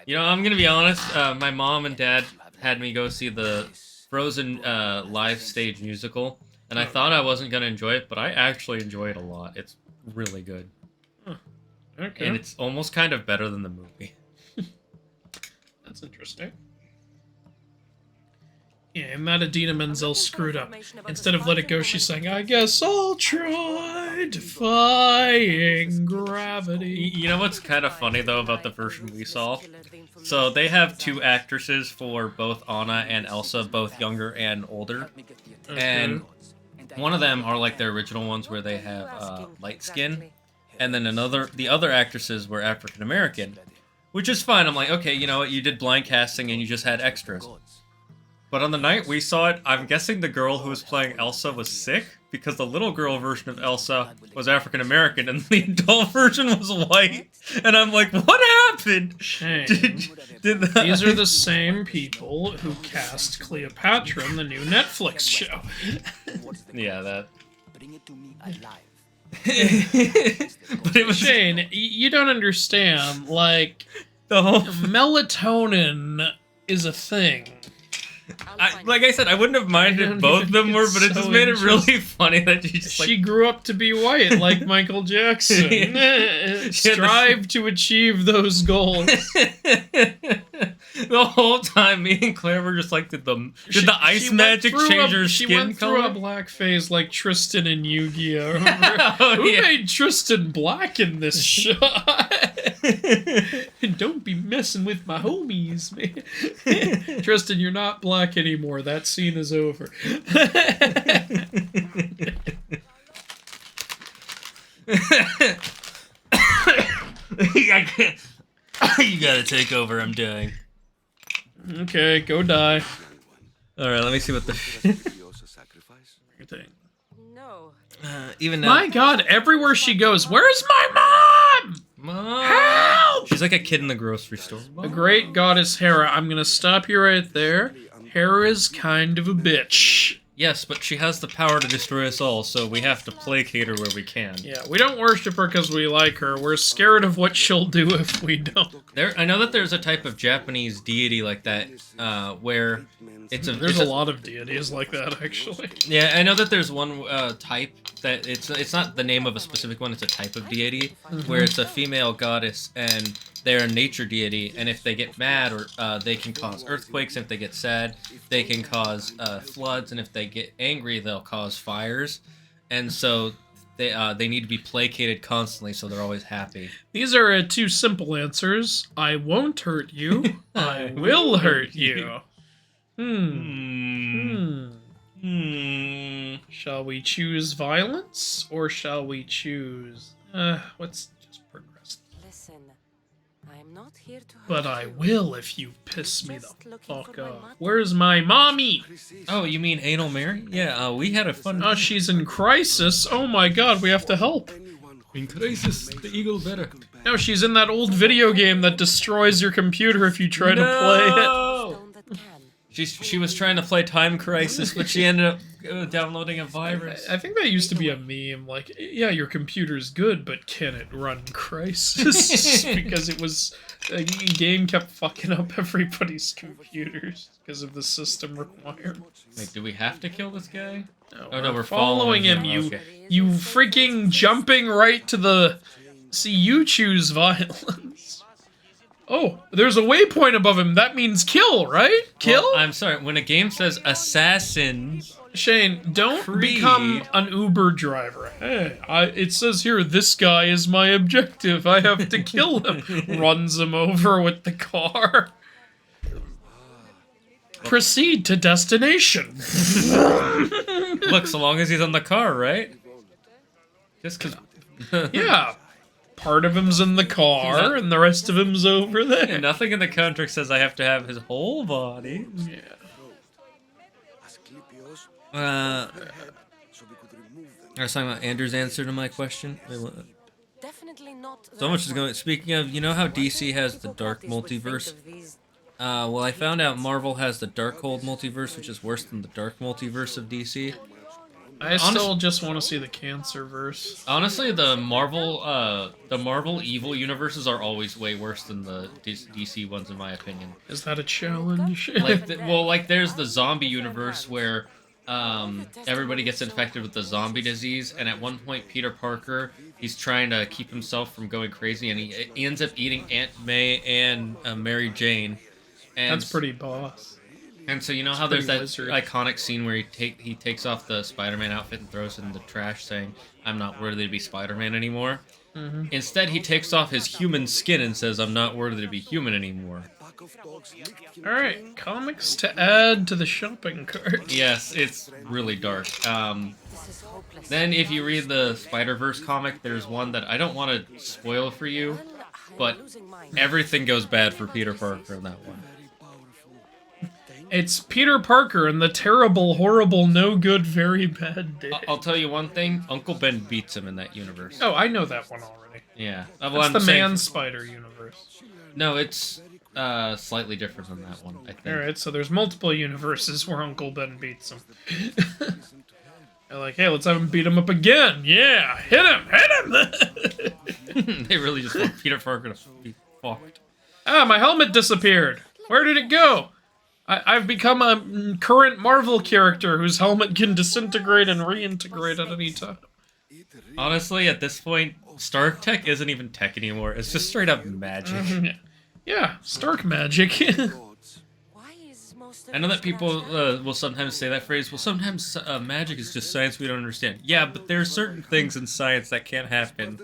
Speaker 1: You know, I'm gonna be honest, my mom and dad had me go see the Frozen live stage musical, and I thought I wasn't gonna enjoy it, but I actually enjoy it a lot. It's really good.
Speaker 2: Huh. Okay.
Speaker 1: And it's almost kind of better than the movie.
Speaker 2: That's interesting. Yeah, Madadina Menzel screwed up. Instead of Let It Go, she's saying, I guess I'll try defying gravity.
Speaker 1: You know what's kind of funny, though, about the version we saw? So they have two actresses for both Anna and Elsa, both younger and older.
Speaker 2: Okay.
Speaker 1: And one of them are like their original ones where they have light skin. And then the other actresses were African American. Which is fine. I'm like, okay, you know what? You did blind casting and you just had extras. But on the night we saw it, I'm guessing the girl who was playing Elsa was sick, because the little girl version of Elsa was African American and the adult version was white. And I'm like, what happened?
Speaker 2: Shame.
Speaker 1: These
Speaker 2: are the same people who cast Cleopatra in the new Netflix show.
Speaker 1: Yeah, that.
Speaker 6: Bring it to me alive.
Speaker 1: But it was
Speaker 2: Shane, you don't understand. Like,
Speaker 1: the whole
Speaker 2: melatonin is a thing.
Speaker 1: Like I said, I wouldn't have minded if both of them were, but it just made it really funny that she just like...
Speaker 2: She grew up to be white, like Michael Jackson. Strive to achieve those goals.
Speaker 1: The whole time, me and Claire were just like, did the ice magic change her skin
Speaker 2: She went
Speaker 1: color?
Speaker 2: through a black phase like Tristan in Yu-Gi-Oh! Remember? Who made Tristan black in this shot? Don't be messing with my homies, man. Tristan, you're not black anymore. That scene is over.
Speaker 1: You gotta take over, I'm dying.
Speaker 2: Okay, go die.
Speaker 1: Alright, let me see what the...
Speaker 3: No.
Speaker 1: Even now...
Speaker 2: My god, everywhere she goes, where's my mom?
Speaker 1: Mom!
Speaker 2: Help!
Speaker 1: She's like a kid in the grocery store.
Speaker 2: The great goddess Hera. I'm gonna stop you right there. Hera's kind of a bitch.
Speaker 1: Yes, but she has the power to destroy us all, so we have to placate her where we can.
Speaker 2: Yeah, we don't worship her because we like her. We're scared of what she'll do if we don't.
Speaker 1: I know that there's a type of Japanese deity like that, where it's a...
Speaker 2: There's a lot of deities like that, actually.
Speaker 1: Yeah, I know that there's one type that it's not the name of a specific one, it's a type of deity, where it's a female goddess, and they're a nature deity, and if they get mad, or they can cause earthquakes, and if they get sad, they can cause floods, and if they get angry, they'll cause fires, and so they need to be placated constantly, so they're always happy.
Speaker 2: These are two simple answers. I won't hurt you. I will hurt you. Shall we choose violence, or shall we choose... let's just progress.
Speaker 3: Listen, I'm not here to hurt
Speaker 2: But I
Speaker 3: you.
Speaker 2: will if you piss me the fuck off. Where's my mommy?
Speaker 1: Oh, you mean Anal Mary? Yeah, we had a fun...
Speaker 2: Oh, she's in crisis. Oh my god, we have to help.
Speaker 1: In crisis, the eagle better.
Speaker 2: No, she's in that old video game that destroys your computer if you try to play it.
Speaker 1: She was trying to play Time Crisis, but she ended up downloading a virus.
Speaker 2: I think that used to be a meme, like, yeah, your computer's good, but can it run Crisis? Because it was... The game kept fucking up everybody's computers because of the system requirements.
Speaker 1: Wait, do we have to kill this guy?
Speaker 2: No,
Speaker 1: Oh no, we're
Speaker 2: following him.
Speaker 1: Okay.
Speaker 2: You freaking jumping right to the... See, you choose violence. Oh, there's a waypoint above him. That means kill, right? Kill?
Speaker 1: Well, I'm sorry, when a game says assassins...
Speaker 2: Shane, don't
Speaker 1: Creed.
Speaker 2: become an Uber driver. Hey, it says here, this guy is my objective. I have to kill him. Runs him over with the car. Proceed to destination.
Speaker 1: Look, so long as he's on the car, right? Just because.
Speaker 2: Yeah. Part of him's in the car, and the rest of him's over there.
Speaker 1: Nothing in the contract says I have to have his whole body.
Speaker 2: Yeah.
Speaker 1: I was talking about Andrew's answer to my question.
Speaker 3: Definitely not.
Speaker 1: So much is going. Speaking of, you know how DC has the dark multiverse? Well, I found out Marvel has the Darkhold multiverse, which is worse than the dark multiverse of DC.
Speaker 2: I still just want to see the Cancerverse.
Speaker 1: Honestly, the Marvel evil universes are always way worse than the DC ones, in my opinion.
Speaker 2: Is that a challenge?
Speaker 1: Like there's the zombie universe where everybody gets infected with the zombie disease, and at one point Peter Parker, he's trying to keep himself from going crazy, and he ends up eating Aunt May and Mary Jane. And
Speaker 2: that's pretty boss.
Speaker 1: And so you know how there's that iconic scene where he takes off the Spider-Man outfit and throws it in the trash, saying, "I'm not worthy to be Spider-Man anymore."
Speaker 2: Mm-hmm.
Speaker 1: Instead, he takes off his human skin and says, "I'm not worthy to be human anymore."
Speaker 2: Alright, comics to add to the shopping cart.
Speaker 1: Yes, it's really dark. Then if you read the Spider-Verse comic, there's one that I don't want to spoil for you, but everything goes bad for Peter Parker in that one.
Speaker 2: It's Peter Parker and the terrible, horrible, no good, very bad day.
Speaker 1: I'll tell you one thing, Uncle Ben beats him in that universe.
Speaker 2: Oh, I know that one already.
Speaker 1: Yeah.
Speaker 2: That's the Man-Spider universe.
Speaker 1: No, it's slightly different than that one, I think.
Speaker 2: Alright, so there's multiple universes where Uncle Ben beats him. They're like, hey, let's have him beat him up again. Yeah, hit him!
Speaker 1: They really just want Peter Parker to be fucked.
Speaker 2: Ah, my helmet disappeared. Where did it go? I've become a current Marvel character whose helmet can disintegrate and reintegrate at any time.
Speaker 1: Honestly, at this point, Stark tech isn't even tech anymore. It's just straight up magic.
Speaker 2: Yeah, Stark magic.
Speaker 1: I know that people will sometimes say that phrase, well, sometimes magic is just science we don't understand. Yeah, but there are certain things in science that can't happen.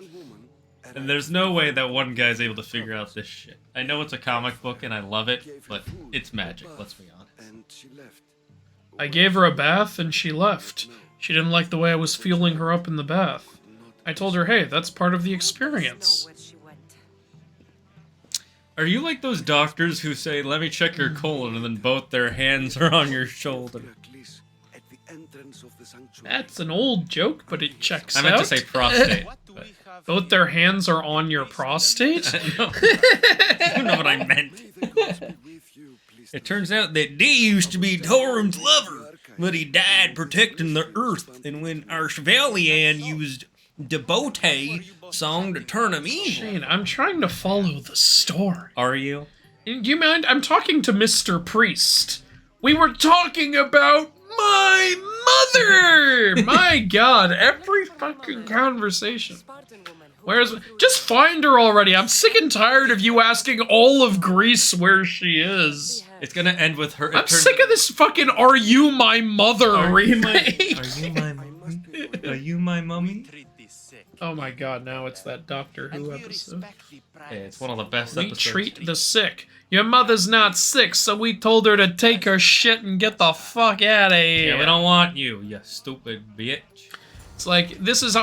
Speaker 1: And there's no way that one guy's able to figure out this shit. I know it's a comic book and I love it, but it's magic, let's be honest.
Speaker 2: I gave her a bath and she left. She didn't like the way I was fueling her up in the bath. I told her, hey, that's part of the experience.
Speaker 1: Are you like those doctors who say, let me check your colon, and then both their hands are on your shoulder?
Speaker 2: That's an old joke, but it checks out.
Speaker 1: I meant to say prostate.
Speaker 2: Both their hands are on your prostate?
Speaker 1: You know what I meant. It turns out that D used to be Torum's lover, but he died protecting the Earth, and when our Chevalier used Debote song to turn him evil.
Speaker 2: Shane, I'm trying to follow the story.
Speaker 1: Are you?
Speaker 2: Do you mind? I'm talking to Mr. Priest. We were talking about my mother! My god, every fucking conversation. Where's... Just find her already. I'm sick and tired of you asking all of Greece where she is.
Speaker 1: It's gonna end with her...
Speaker 2: I'm sick of this fucking Are You My Mother remake.
Speaker 1: Are you my mummy? Are you my mummy?
Speaker 2: Oh my god, now it's that Doctor Who episode.
Speaker 1: Yeah, it's one of the best
Speaker 2: We
Speaker 1: episodes.
Speaker 2: treat the sick. Your mother's not sick, so we told her to take her shit and get the fuck out of here.
Speaker 1: Yeah, we don't want you, you stupid bitch.
Speaker 2: It's like, this is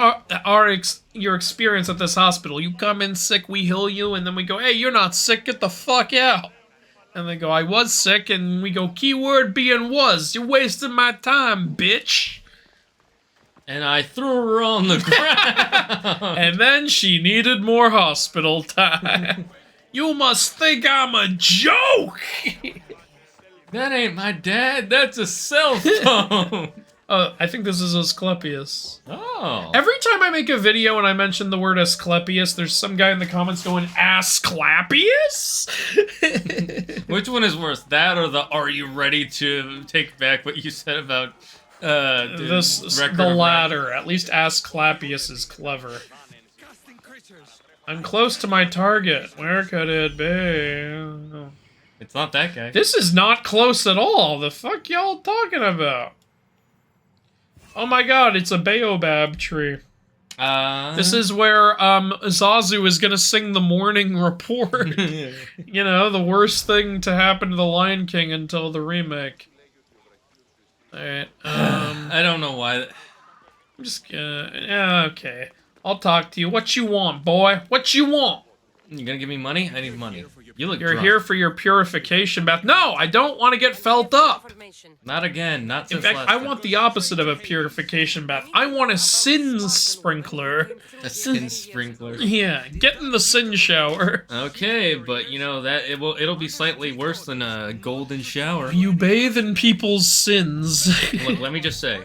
Speaker 2: your experience at this hospital. You come in sick, we heal you, and then we go, hey, you're not sick, get the fuck out. And they go, I was sick, and we go, keyword being was. You're wasting my time, bitch.
Speaker 1: And I threw her on the ground.
Speaker 2: And then she needed more hospital time. You must think I'm a joke.
Speaker 1: That ain't my dad, that's a cell phone.
Speaker 2: I think this is Asclepius.
Speaker 1: Oh.
Speaker 2: Every time I make a video and I mention the word Asclepius, there's some guy in the comments going, Asclepius?
Speaker 1: Which one is worse, that or the are you ready to take back what you said about
Speaker 2: the latter. At least Asclepius is clever. I'm close to my target. Where could it be?
Speaker 1: It's not that guy.
Speaker 2: This is not close at all. The fuck y'all talking about? Oh my god, it's a baobab tree. This is where Zazu is gonna sing the morning report. You know, the worst thing to happen to the Lion King until the remake. Alright,
Speaker 1: I don't know why.
Speaker 2: I'm just gonna... Yeah, okay. I'll talk to you. What you want, boy? What you want?
Speaker 1: You gonna give me money? I need money. You look
Speaker 2: You're
Speaker 1: drunk.
Speaker 2: here for your purification bath. No, I don't want to get felt up.
Speaker 1: Not again. Not since
Speaker 2: In fact,
Speaker 1: last
Speaker 2: I
Speaker 1: time.
Speaker 2: want the opposite of a purification bath. I want a sin sprinkler.
Speaker 1: A sin sprinkler.
Speaker 2: Yeah, get in the sin shower.
Speaker 1: Okay, but you know that it'll be slightly worse than a golden shower.
Speaker 2: You bathe in people's sins.
Speaker 1: Look, let me just say,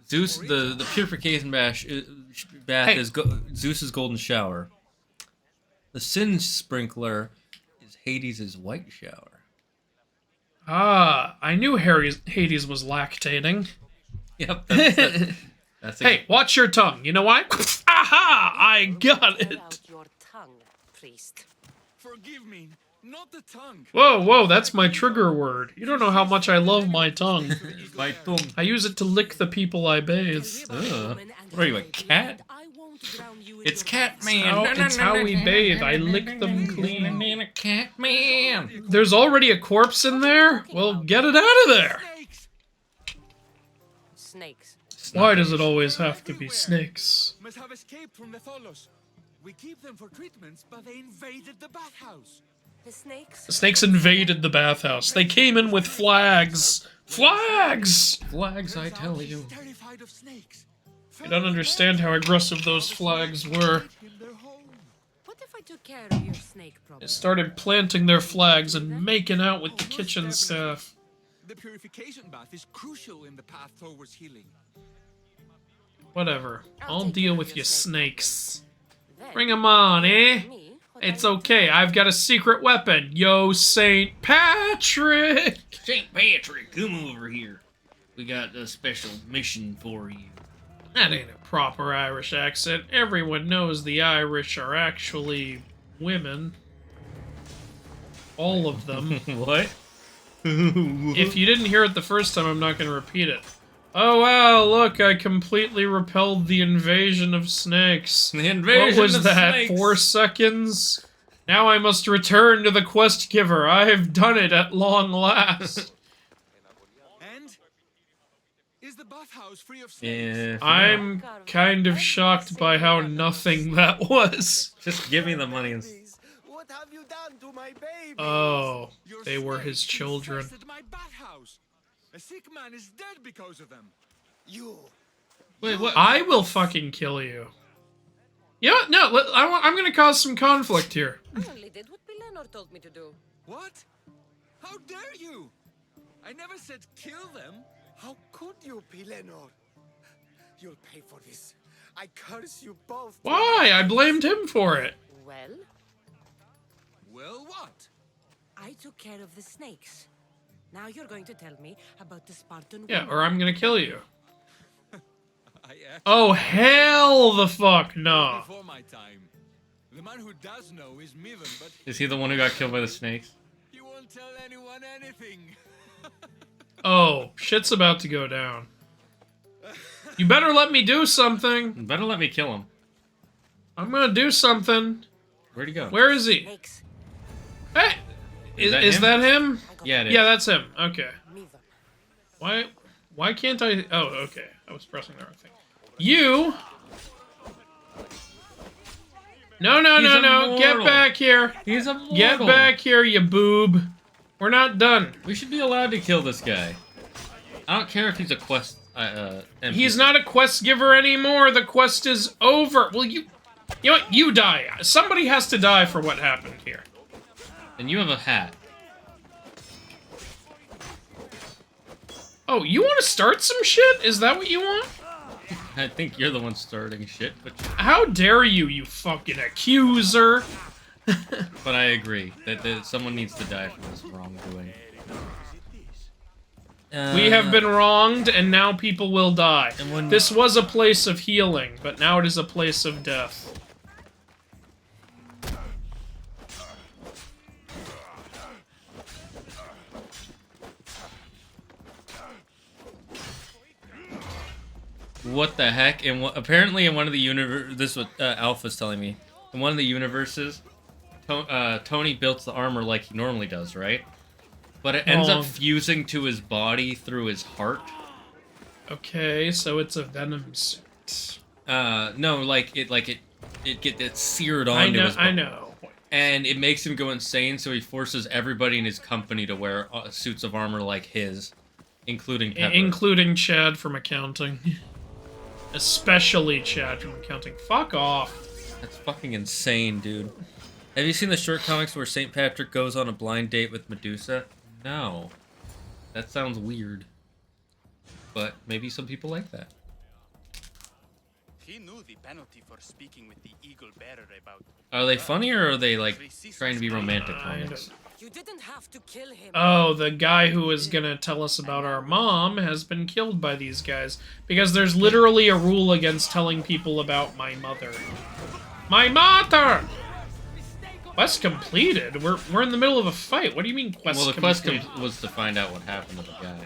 Speaker 1: Zeus, the purification bath is Zeus's golden shower. The sin sprinkler is Hades' white shower.
Speaker 2: Ah, I knew Hades was lactating.
Speaker 1: Yep. That's
Speaker 2: hey, watch your tongue. You know why? Aha! I got it.
Speaker 3: Your tongue, priest.
Speaker 11: Forgive me, not the tongue.
Speaker 2: Whoa, that's my trigger word. You don't know how much I love my tongue.
Speaker 1: My tongue.
Speaker 2: I use it to lick the people I bathe.
Speaker 1: What are you, a cat? It's Catman.
Speaker 2: It's how we bathe. I lick them clean.
Speaker 1: Catman.
Speaker 2: There's already a corpse in there? Well, get it out of there.
Speaker 3: Snakes.
Speaker 2: Why does it always have to be snakes?
Speaker 11: Must have escaped from Mytholos. We keep them for treatments, but they invaded the bathhouse.
Speaker 3: The snakes?
Speaker 2: The snakes invaded the bathhouse. They came in with flags. Flags!
Speaker 1: Flags, I tell you.
Speaker 11: Terrified of snakes.
Speaker 2: I don't understand how aggressive those flags were.
Speaker 3: What if I took care of your snake problem?
Speaker 2: They started planting their flags and making out with the kitchen staff.
Speaker 11: The purification bath is crucial in the path towards healing.
Speaker 2: Whatever. I'll deal with you snakes. Bring 'em on, eh? It's okay, I've got a secret weapon. Yo, St. Patrick!
Speaker 1: St. Patrick, come over here. We got a special mission for you.
Speaker 2: That ain't a proper Irish accent. Everyone knows the Irish are actually women. All of them.
Speaker 1: What?
Speaker 2: If you didn't hear it the first time, I'm not going to repeat it. Oh wow, look, I completely repelled the invasion of snakes.
Speaker 1: The invasion
Speaker 2: What was
Speaker 1: of
Speaker 2: that,
Speaker 1: snakes.
Speaker 2: 4 seconds? Now I must return to the quest giver. I have done it at long last.
Speaker 11: And? Is the bathhouse free of snakes?
Speaker 1: Yeah.
Speaker 2: I'm kind of shocked by how nothing that was.
Speaker 1: Just give me the money and...
Speaker 11: What have you done to my baby?
Speaker 2: Oh, they were his children.
Speaker 11: My bathhouse. A sick man is dead because of them.
Speaker 1: Wait, what?
Speaker 2: I will fucking kill you. Yeah, no, I'm gonna cause some conflict here.
Speaker 3: I only did what Pilenor told me to do.
Speaker 11: What? How dare you? I never said kill them.
Speaker 13: How could you, Pilenor? You'll pay for this. I curse you both.
Speaker 2: Why? I blamed him for it.
Speaker 3: Well?
Speaker 11: Well, what?
Speaker 3: I took care of the snakes. Now you're going to tell me about the Spartan
Speaker 2: Yeah,
Speaker 3: woman.
Speaker 2: or I'm gonna kill you. Oh, hell the fuck no.
Speaker 11: Before my time. The man who does know is Mivan, but
Speaker 1: Is he the one who got killed by the snakes?
Speaker 11: he won't tell anyone anything.
Speaker 2: Oh, shit's about to go down. You better let me do something.
Speaker 1: You better let me kill him.
Speaker 2: I'm gonna do something.
Speaker 1: Where'd he go?
Speaker 2: Where is he?
Speaker 3: Snakes.
Speaker 2: Hey! Is that him?
Speaker 1: Yeah, it is.
Speaker 2: Yeah, that's him. Okay. Why can't I... Oh, okay. I was pressing the wrong thing. You... No. Get back here.
Speaker 1: He's a mortal.
Speaker 2: Get back here, you boob. We're not done.
Speaker 1: We should be allowed to kill this guy. I don't care if he's a quest... NPC.
Speaker 2: He's not a quest giver anymore. The quest is over. Well, you know what? You die. Somebody has to die for what happened here.
Speaker 1: And you have a hat.
Speaker 2: Oh, you want to start some shit? Is that what you want?
Speaker 1: I think you're the one starting shit, but...
Speaker 2: How dare you, you fucking accuser?
Speaker 1: But I agree that someone needs to die for this wrongdoing.
Speaker 2: We have been wronged, and now people will die. This was a place of healing, but now it is a place of death.
Speaker 1: What the heck? And apparently in one of the universe, this is what Alpha's telling me. In one of the universes, Tony built the armor like he normally does, right? But it ends up fusing to his body through his heart.
Speaker 2: Okay, so it's a venom suit.
Speaker 1: No, it's seared onto his body.
Speaker 2: I know.
Speaker 1: And it makes him go insane, so he forces everybody in his company to wear suits of armor like his, including Pepper.
Speaker 2: Including Chad from accounting. Especially Chad from accounting. Fuck off.
Speaker 1: That's fucking insane, dude. Have you seen the short comics where St. Patrick goes on a blind date with Medusa? No. That sounds weird. But maybe some people like that.
Speaker 12: He knew the penalty for speaking with the eagle bearer about...
Speaker 1: Are they funny or are they, like, trying to be romantic comics?
Speaker 3: You didn't have to kill him.
Speaker 2: Oh, the guy who was gonna tell us about our mom has been killed by these guys. Because there's literally a rule against telling people about my mother. My mother! Quest completed? We're in the middle of a fight. What do you mean quest completed?
Speaker 1: Well, the quest was to find out what happened to the guy.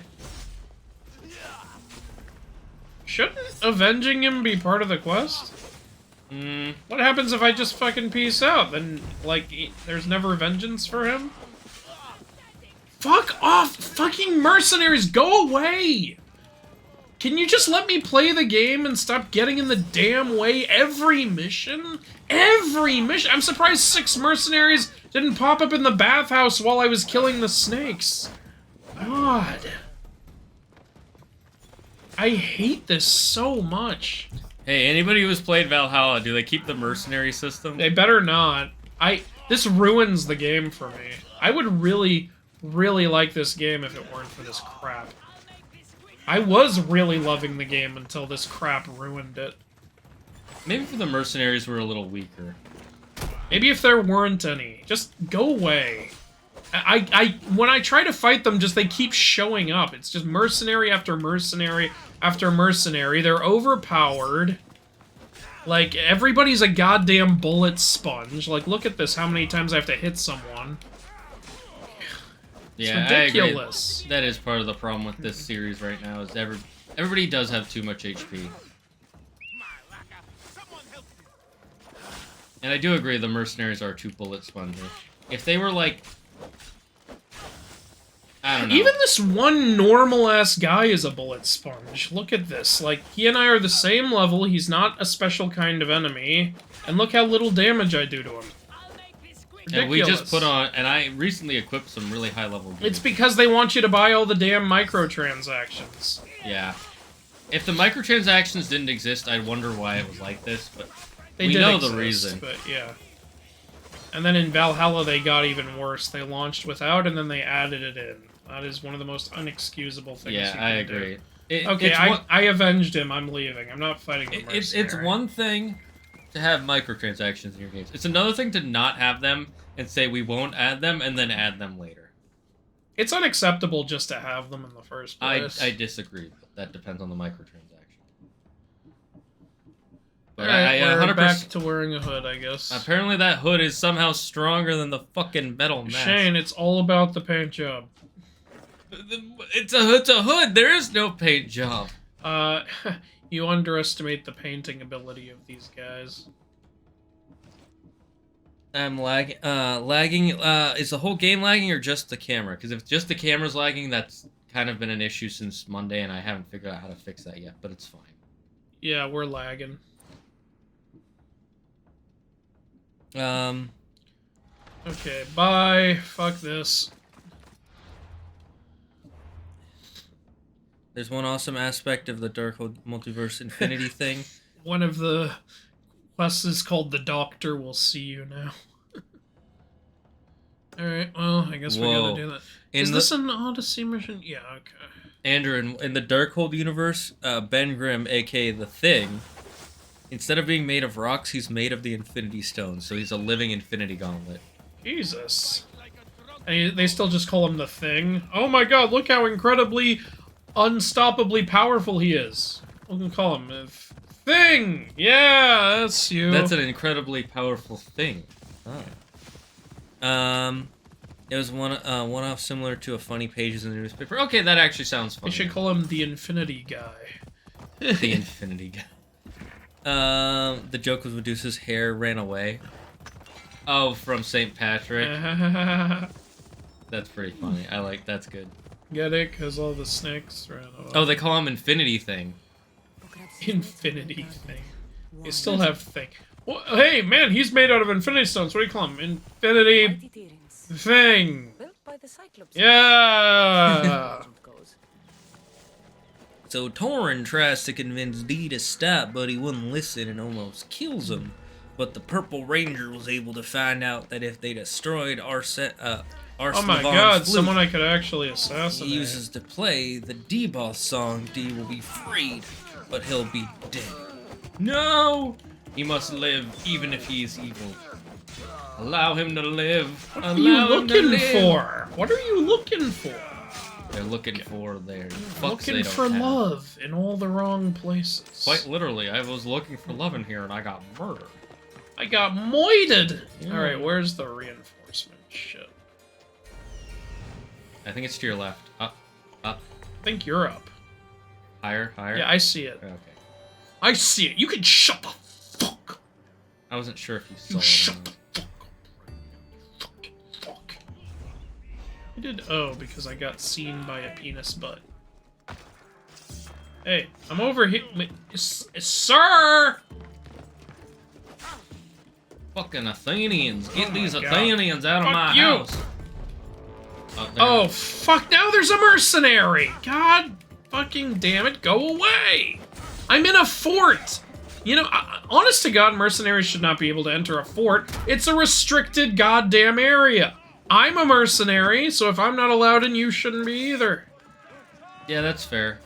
Speaker 2: Shouldn't avenging him be part of the quest? What happens if I just fucking peace out? Then, like, there's never vengeance for him? Fuck off! Fucking mercenaries, go away! Can you just let me play the game and stop getting in the damn way every mission? Every mission! I'm surprised 6 mercenaries didn't pop up in the bathhouse while I was killing the snakes. God. I hate this so much.
Speaker 1: Hey, anybody who's played Valhalla, do they keep the mercenary system?
Speaker 2: They better not. This ruins the game for me. I would really, really like this game if it weren't for this crap. I was really loving the game until this crap ruined it.
Speaker 1: Maybe if the mercenaries were a little weaker.
Speaker 2: Maybe if there weren't any. Just go away. When I try to fight them, they keep showing up. It's just mercenary after mercenary after mercenary. They're overpowered. Like, everybody's a goddamn bullet sponge. Like, look at this, how many times I have to hit someone. It's ridiculous.
Speaker 1: I agree. That is part of the problem with this series right now, is everybody does have too much HP. And I do agree the mercenaries are too bullet spongy. If they were like... I don't know.
Speaker 2: Even this one normal-ass guy is a bullet sponge. Look at this. Like, he and I are the same level, he's not a special kind of enemy, and look how little damage I do to him. Ridiculous.
Speaker 1: And we just put on, and I recently equipped some really high-level gear.
Speaker 2: It's because they want you to buy all the damn microtransactions.
Speaker 1: Yeah. If the microtransactions didn't exist, I'd wonder why it was like this, but
Speaker 2: we
Speaker 1: know the reason.
Speaker 2: But yeah. And then in Valhalla, they got even worse. They launched without, and then they added it in. That is one of the most unexcusable things you can do.
Speaker 1: Yeah, I agree.
Speaker 2: Okay, I avenged him. I'm leaving. I'm not fighting the mercenary.
Speaker 1: It's one thing to have microtransactions in your games. It's another thing to not have them and say we won't add them and then add them later.
Speaker 2: It's unacceptable just to have them in the first place.
Speaker 1: I disagree. But that depends on the microtransaction. But
Speaker 2: Alright, we're back to wearing a hood, I guess.
Speaker 1: Apparently that hood is somehow stronger than the fucking metal mask.
Speaker 2: Shane, it's all about the paint job.
Speaker 1: It's a hood. There is no paint job.
Speaker 2: You underestimate the painting ability of these guys.
Speaker 1: I'm lagging. Is the whole game lagging or just the camera? Because if just the camera's lagging, that's kind of been an issue since Monday, and I haven't figured out how to fix that yet. But it's fine.
Speaker 2: Yeah, we're lagging. Okay, bye. Fuck this.
Speaker 1: There's one awesome aspect of the Dark Multiverse Infinity thing.
Speaker 2: One of the quests is called The Doctor Will See You Now. Alright, well, I guess we gotta do that. Is this an Odyssey mission? Yeah, okay.
Speaker 1: Andrew, in the Darkhold universe, Ben Grimm, aka The Thing, instead of being made of rocks, he's made of the Infinity Stones, so he's a living Infinity Gauntlet.
Speaker 2: Jesus. And they still just call him The Thing? Oh my god, look how incredibly, unstoppably powerful he is. We can call him Thing! Yeah, that's you.
Speaker 1: That's an incredibly powerful thing. Oh. It was one-off similar to a funny pages in the newspaper. Okay, that actually sounds funny.
Speaker 2: They should call him the Infinity Guy.
Speaker 1: The Infinity Guy. The joke was Medusa's hair ran away. Oh, from St. Patrick. That's pretty funny. That's good.
Speaker 2: Get it? Because all the snakes ran away.
Speaker 1: Oh, they call him Infinity Thing.
Speaker 2: Infinity Thing. You still have thing. Well, hey, man, he's made out of infinity stones. What do you call them? Infinity thing. Yeah.
Speaker 1: So Torin tries to convince Dee to stop, but he wouldn't listen and almost kills him. But the Purple Ranger was able to find out that if they destroyed
Speaker 2: oh my god, someone I could actually assassinate.
Speaker 1: He uses to play the D-Boss song, Dee will be freed, but he'll be dead. No! He must live, even if he is evil. Allow him to live.
Speaker 2: What are you looking for? What are you looking for?
Speaker 1: They're looking for their
Speaker 2: looking for love in all the wrong places.
Speaker 1: Quite literally, I was looking for love in here and I got murdered.
Speaker 2: I got moited! Yeah. Alright, where's the reinforcement shit?
Speaker 1: I think it's to your left. Up.
Speaker 2: I think you're up.
Speaker 1: Higher?
Speaker 2: Yeah, I see it.
Speaker 1: Okay.
Speaker 2: I see it. You can shut the fuck up.
Speaker 1: I wasn't sure if you saw it.
Speaker 2: Shut the fuck up. Fuck. I did because I got seen by a penis butt. Hey, I'm over here. Sir!
Speaker 1: Fucking Athenians. Get these Athenians out of my house.
Speaker 2: Oh, fuck, now there's a mercenary! God fucking damn it, go away! I'm in a fort! You know, honest to God, mercenaries should not be able to enter a fort. It's a restricted goddamn area. I'm a mercenary, so if I'm not allowed in, you shouldn't be either.
Speaker 1: Yeah, that's fair.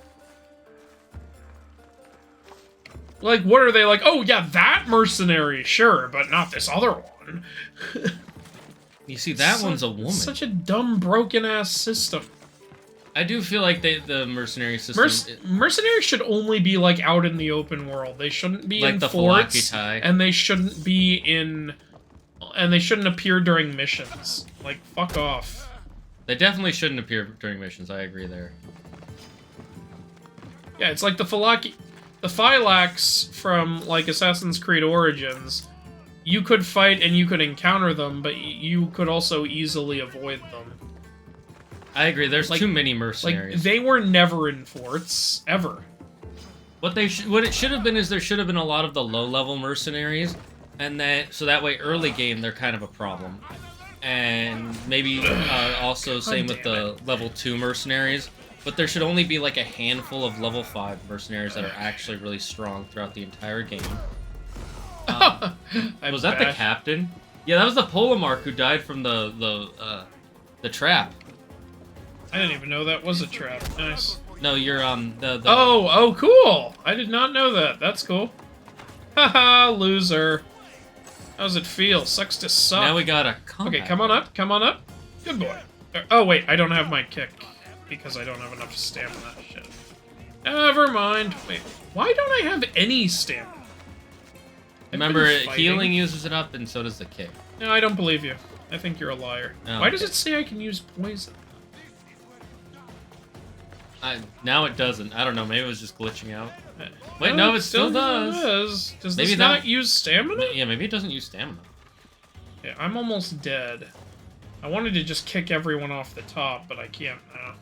Speaker 2: Like, what are they like? Oh, yeah, that mercenary, sure, but not this other one.
Speaker 1: You see, that one's a woman.
Speaker 2: Such a dumb, broken-ass system.
Speaker 1: I do feel like the mercenary system...
Speaker 2: Mercenaries should only be, like, out in the open world. They shouldn't be
Speaker 1: like
Speaker 2: in
Speaker 1: the
Speaker 2: forts,
Speaker 1: Phylakitai.
Speaker 2: and they shouldn't be in... And they shouldn't appear during missions. Like, fuck off.
Speaker 1: They definitely shouldn't appear during missions, I agree there.
Speaker 2: Yeah, it's like the Phylax from, like, Assassin's Creed Origins. You could fight and you could encounter them, but you could also easily avoid them.
Speaker 1: I agree, there's too many mercenaries.
Speaker 2: Like, they were never in forts, ever.
Speaker 1: What it should have been is there should have been a lot of the low-level mercenaries, and so that way early game they're kind of a problem. And maybe also same with the level 2 mercenaries. But there should only be like a handful of level 5 mercenaries that are actually really strong throughout the entire game. Was that the captain? Yeah, that was the Polomark who died from the trap.
Speaker 2: I didn't even know that was a trap. Nice.
Speaker 1: No, you're
Speaker 2: Oh, cool! I did not know that. That's cool. Haha, loser. How's it feel? Sucks to suck.
Speaker 1: Now we got a combat.
Speaker 2: Okay, come on up, come on up. Good boy. Oh, wait, I don't have my kick. Because I don't have enough stamina. Shit. Never mind. Wait, why don't I have any stamina?
Speaker 1: Remember, healing uses it up, and so does the kick.
Speaker 2: No, I don't believe you. I think you're a liar.
Speaker 1: Oh,
Speaker 2: why does it say I can use poison?
Speaker 1: Now it doesn't. I don't know. Maybe it was just glitching out. Wait, no, it still does.
Speaker 2: Does maybe this not use stamina?
Speaker 1: Yeah, maybe it doesn't use stamina.
Speaker 2: Yeah, I'm almost dead. I wanted to just kick everyone off the top, but I can't now.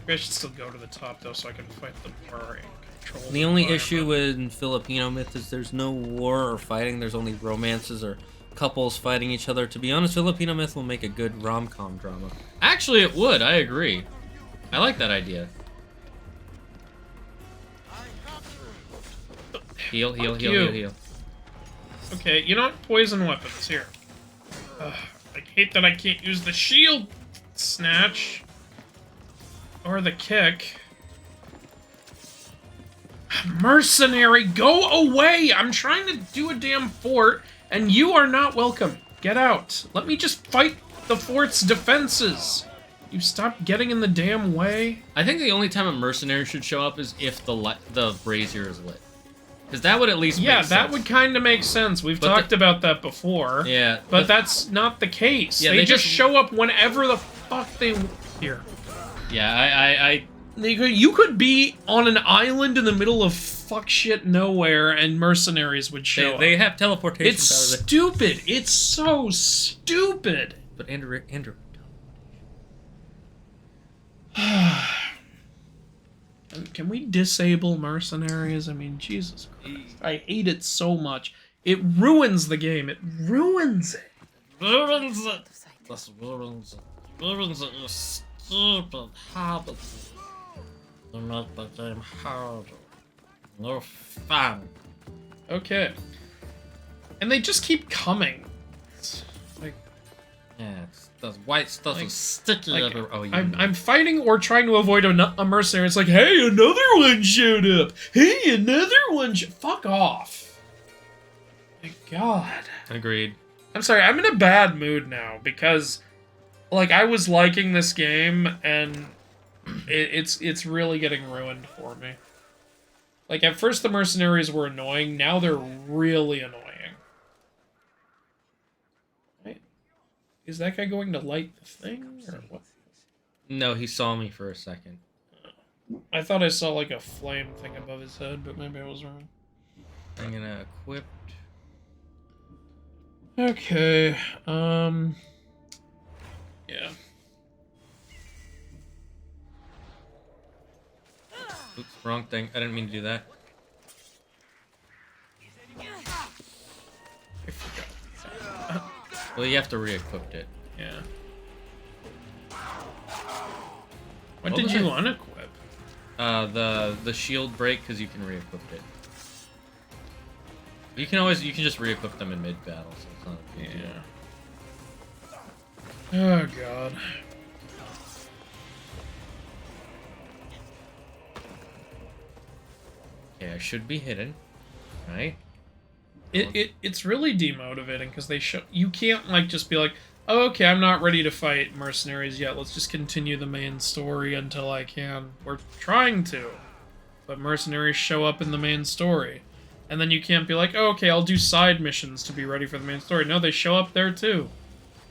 Speaker 2: Maybe I should still go to the top, though, so I can fight the war and control
Speaker 1: the only issue with Filipino myth is there's no war or fighting. There's only romances or couples fighting each other. To be honest, Filipino myth will make a good rom-com drama. Actually, it would. I agree. I like that idea. Heal, heal, heal, heal, heal.
Speaker 2: Okay, you know what? Poison weapons. Here. I hate that I can't use the shield snatch. Or the kick. Mercenary, go away! I'm trying to do a damn fort, and you are not welcome. Get out. Let me just fight the fort's defenses. You stop getting in the damn way.
Speaker 1: I think the only time a mercenary should show up is if the brazier is lit. Because that would at least make sense.
Speaker 2: Yeah, that would kind of make sense. We've talked about that before.
Speaker 1: Yeah.
Speaker 2: But that's not the case. Yeah, they just show up whenever the fuck they... Here.
Speaker 1: Yeah,
Speaker 2: You could be on an island in the middle of fuck shit nowhere and mercenaries would show up.
Speaker 1: They have teleportation.
Speaker 2: It's stupid. It's so stupid.
Speaker 1: But Andrew.
Speaker 2: Can we disable mercenaries? I mean, Jesus Christ. I hate it so much. It ruins the game. It ruins it.
Speaker 1: Ruins it. This ruins it. Ruins it, you stupid habits. You make the game harder. No fun.
Speaker 2: Okay. And they just keep coming. It's like...
Speaker 1: Yeah, the white stuff is sticky everywhere. Oh,
Speaker 2: I'm fighting or trying to avoid a mercenary. It's like, hey, another one showed up. Hey, another one. Fuck off. My God.
Speaker 1: Agreed.
Speaker 2: I'm sorry. I'm in a bad mood now because, like, I was liking this game and it's really getting ruined for me. Like, at first the mercenaries were annoying. Now they're really annoying. Is that guy going to light the thing, or what?
Speaker 1: No, he saw me for a second.
Speaker 2: I thought I saw, like, a flame thing above his head, but maybe I was wrong.
Speaker 1: I'm gonna equip.
Speaker 2: Okay, yeah.
Speaker 1: Oops, wrong thing. I didn't mean to do that.
Speaker 2: I forgot.
Speaker 1: Well, you have to re-equip it.
Speaker 2: Yeah. What did you unequip?
Speaker 1: The shield break, because you can re-equip it. You can just re-equip them in mid-battle, so it's not a big deal.
Speaker 2: Oh, God.
Speaker 1: Okay, I should be hidden. Right?
Speaker 2: It's really demotivating because you can't like just be like, oh, okay, I'm not ready to fight mercenaries yet. Let's just continue the main story until I can. We're trying to, but mercenaries show up in the main story, and then you can't be like, oh, okay, I'll do side missions to be ready for the main story. No, they show up there too.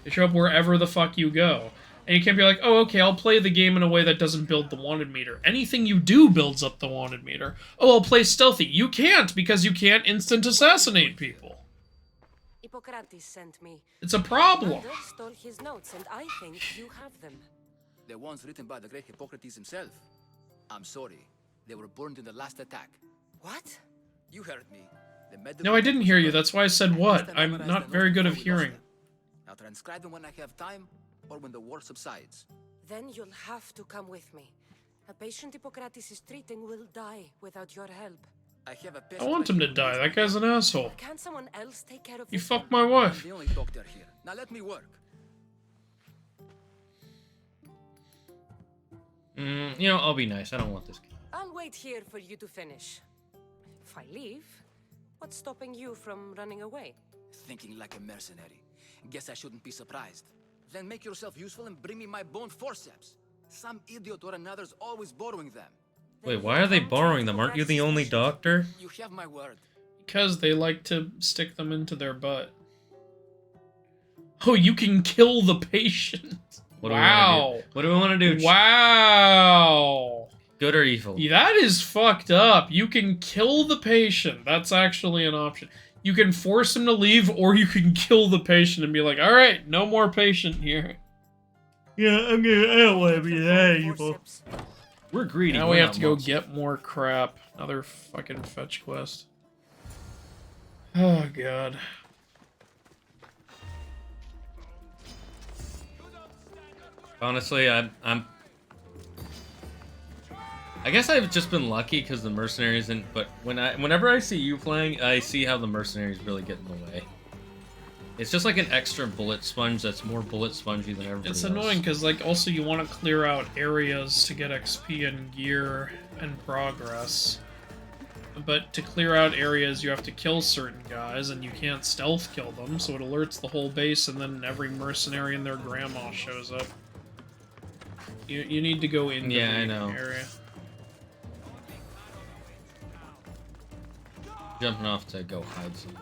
Speaker 2: They show up wherever the fuck you go. And you can't be like, oh, okay, I'll play the game in a way that doesn't build the wanted meter. Anything you do builds up the wanted meter. Oh, I'll play stealthy. You can't, because you can't instant assassinate people.
Speaker 3: Hippocrates sent me.
Speaker 2: It's a problem.
Speaker 3: Andrew stole his notes, and I think you have them.
Speaker 11: The ones written by the great Hippocrates himself. I'm sorry. They were burned in the last attack.
Speaker 3: What?
Speaker 11: You heard me.
Speaker 2: No, I didn't hear you. That's why I said what. I'm not very good at hearing.
Speaker 11: I'll transcribe them when I have time, or when the war subsides.
Speaker 3: Then you'll have to come with me. A patient Hippocrates is treating will die without your help.
Speaker 2: I want him to die. That guy's an asshole.
Speaker 3: Can someone else take care of
Speaker 2: You fucked my wife.
Speaker 11: I'm the only doctor here. Now let me work.
Speaker 1: You know, I'll be nice. I don't want this guy.
Speaker 3: I'll wait here for you to finish. If I leave, what's stopping you from running away?
Speaker 11: Thinking like a mercenary. Guess I shouldn't be surprised. Then make yourself useful and bring me my bone forceps. Some idiot or another's always borrowing them.
Speaker 1: Wait, why are they borrowing them? Aren't you the only doctor?
Speaker 11: You have my word.
Speaker 2: Because they like to stick them into their butt. Oh, you can kill the patient. Wow.
Speaker 1: What do we want to do?
Speaker 2: Wow.
Speaker 1: Good or evil?
Speaker 2: That is fucked up. You can kill the patient. That's actually an option. You can force him to leave, or you can kill the patient and be like, all right, no more patient here. Yeah, I don't want to be that evil.
Speaker 1: We're greedy.
Speaker 2: Now we have to go get more crap. Another fucking fetch quest. Oh, God.
Speaker 1: Honestly, I guess I've just been lucky because the mercenaries didn't. But whenever I see you playing, I see how the mercenaries really get in the way. It's just like an extra bullet sponge that's more bullet spongy than everybody
Speaker 2: It's
Speaker 1: else.
Speaker 2: annoying because, like, also you want to clear out areas to get XP and gear and progress. But to clear out areas, you have to kill certain guys, and you can't stealth kill them, so it alerts the whole base, and then every mercenary and their grandma shows up. You need to go into the area.
Speaker 1: Jumping off to go hide something.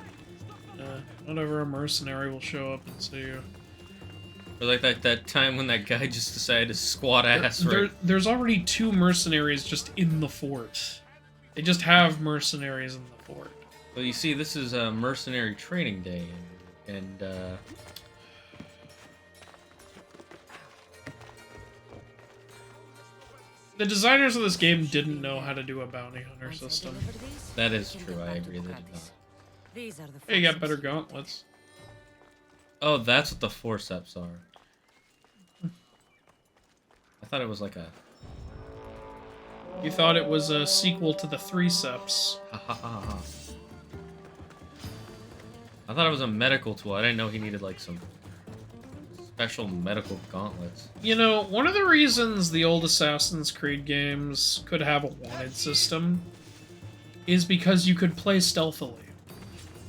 Speaker 2: Whatever, a mercenary will show up and see you.
Speaker 1: Or like that time when that guy just decided to squat ass right.
Speaker 2: There's already 2 mercenaries just in the fort. They just have mercenaries in the fort.
Speaker 1: Well, you see, this is a mercenary training day, and
Speaker 2: the designers of this game didn't know how to do a bounty hunter system.
Speaker 1: That is true, I agree, they did not.
Speaker 2: Hey, you got better gauntlets.
Speaker 1: Oh, that's what the forceps are. I thought it was like a...
Speaker 2: You thought it was a sequel to the Threeceps.
Speaker 1: Ha ha ha ha. I thought it was a medical tool. I didn't know he needed like some special medical gauntlets.
Speaker 2: You know, one of the reasons the old Assassin's Creed games could have a wanted system is because you could play stealthily.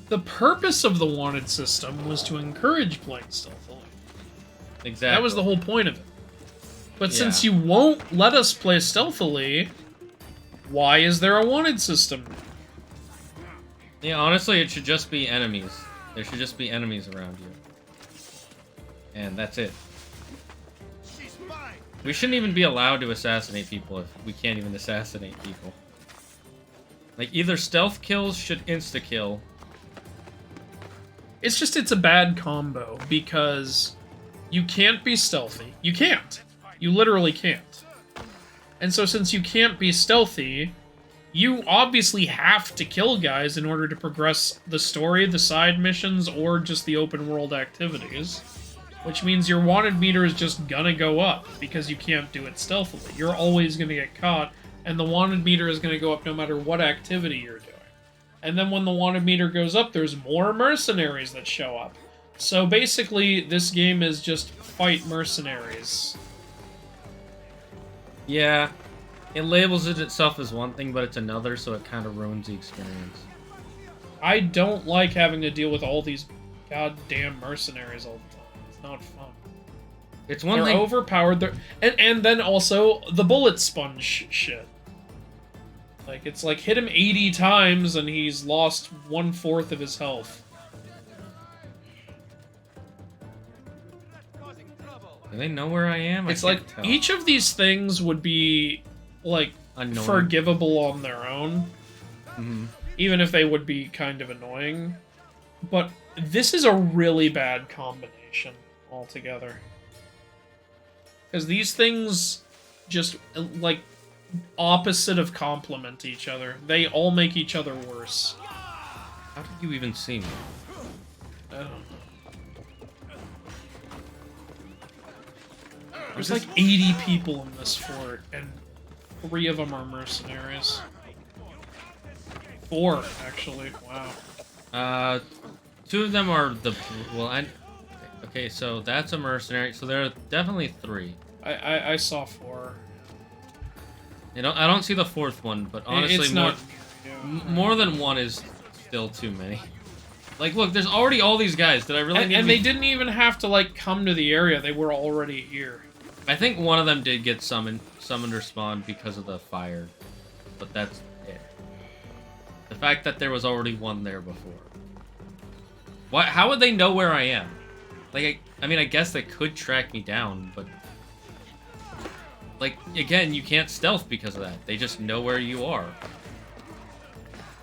Speaker 2: The purpose of the wanted system was to encourage playing stealthily.
Speaker 1: Exactly.
Speaker 2: That was the whole point of it. But since you won't let us play stealthily, why is there a wanted system?
Speaker 1: Yeah, honestly, it should just be enemies. There should just be enemies around you. And that's it. We shouldn't even be allowed to assassinate people if we can't even assassinate people. Like, either stealth kills should insta-kill.
Speaker 2: It's just, it's a bad combo, because you can't be stealthy. You can't. You literally can't. And so since you can't be stealthy, you obviously have to kill guys in order to progress the story, the side missions, or just the open world activities. Which means your wanted meter is just gonna go up, because you can't do it stealthily. You're always gonna get caught, and the wanted meter is gonna go up no matter what activity you're doing. And then when the wanted meter goes up, there's more mercenaries that show up. So basically, this game is just fight mercenaries.
Speaker 1: Yeah. It labels it itself as one thing, but it's another, so it kind of ruins the experience.
Speaker 2: I don't like having to deal with all these goddamn mercenaries all the time. It's not fun.
Speaker 1: It's one thing...
Speaker 2: They're overpowered. And then also, the bullet sponge shit. Like, it's like, hit him 80 times and he's lost 1/4 of his health.
Speaker 1: Do they know where I am?
Speaker 2: It's like, each of these things would be, like,
Speaker 1: annoying.
Speaker 2: Forgivable on their own.
Speaker 1: Mm-hmm.
Speaker 2: Even if they would be kind of annoying. But this is a really bad combination altogether. Because these things just, like, opposite of complement each other. They all make each other worse.
Speaker 1: How did you even see me?
Speaker 2: I don't know. There's like 80 people in this fort, and 3 of them are mercenaries. 4, actually. Wow.
Speaker 1: 2 of them are the... Well, okay, so that's a mercenary, so there are definitely 3.
Speaker 2: I saw 4.
Speaker 1: You know, I don't see the 4th one, but honestly, more than 1 is still too many. Like, look, there's already all these guys. Did I really need...
Speaker 2: And they didn't even have to, like, come to the area. They were already here.
Speaker 1: I think one of them did get summoned or spawned because of the fire. But that's it. The fact that there was already one there before. What? How would they know where I am? Like, I mean, I guess they could track me down, but... Like, again, you can't stealth because of that. They just know where you are.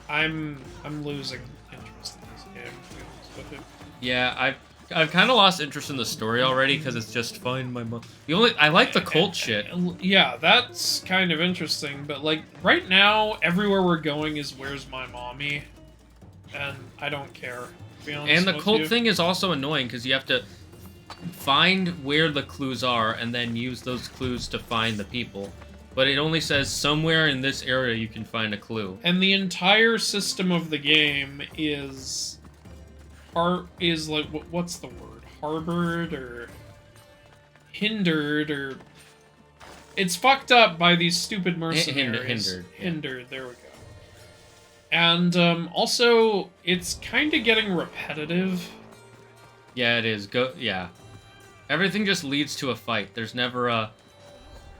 Speaker 2: I'm losing interest in this game, to be honest with you.
Speaker 1: Yeah, I've kind of lost interest in the story already because it's just find my mom. I like the cult shit.
Speaker 2: Yeah, that's kind of interesting, but like right now, everywhere we're going is where's my mommy, and I don't care. To be honest
Speaker 1: and the
Speaker 2: with
Speaker 1: cult
Speaker 2: you.
Speaker 1: thing is also annoying because you have to find where the clues are and then use those clues to find the people. But it only says somewhere in this area you can find a clue.
Speaker 2: And the entire system of the game is like, what's the word? Harbored or hindered or... It's fucked up by these stupid mercenaries. Hindered, there we go. And also, it's kind of getting repetitive.
Speaker 1: Yeah, it is. Yeah. Everything just leads to a fight. There's never a...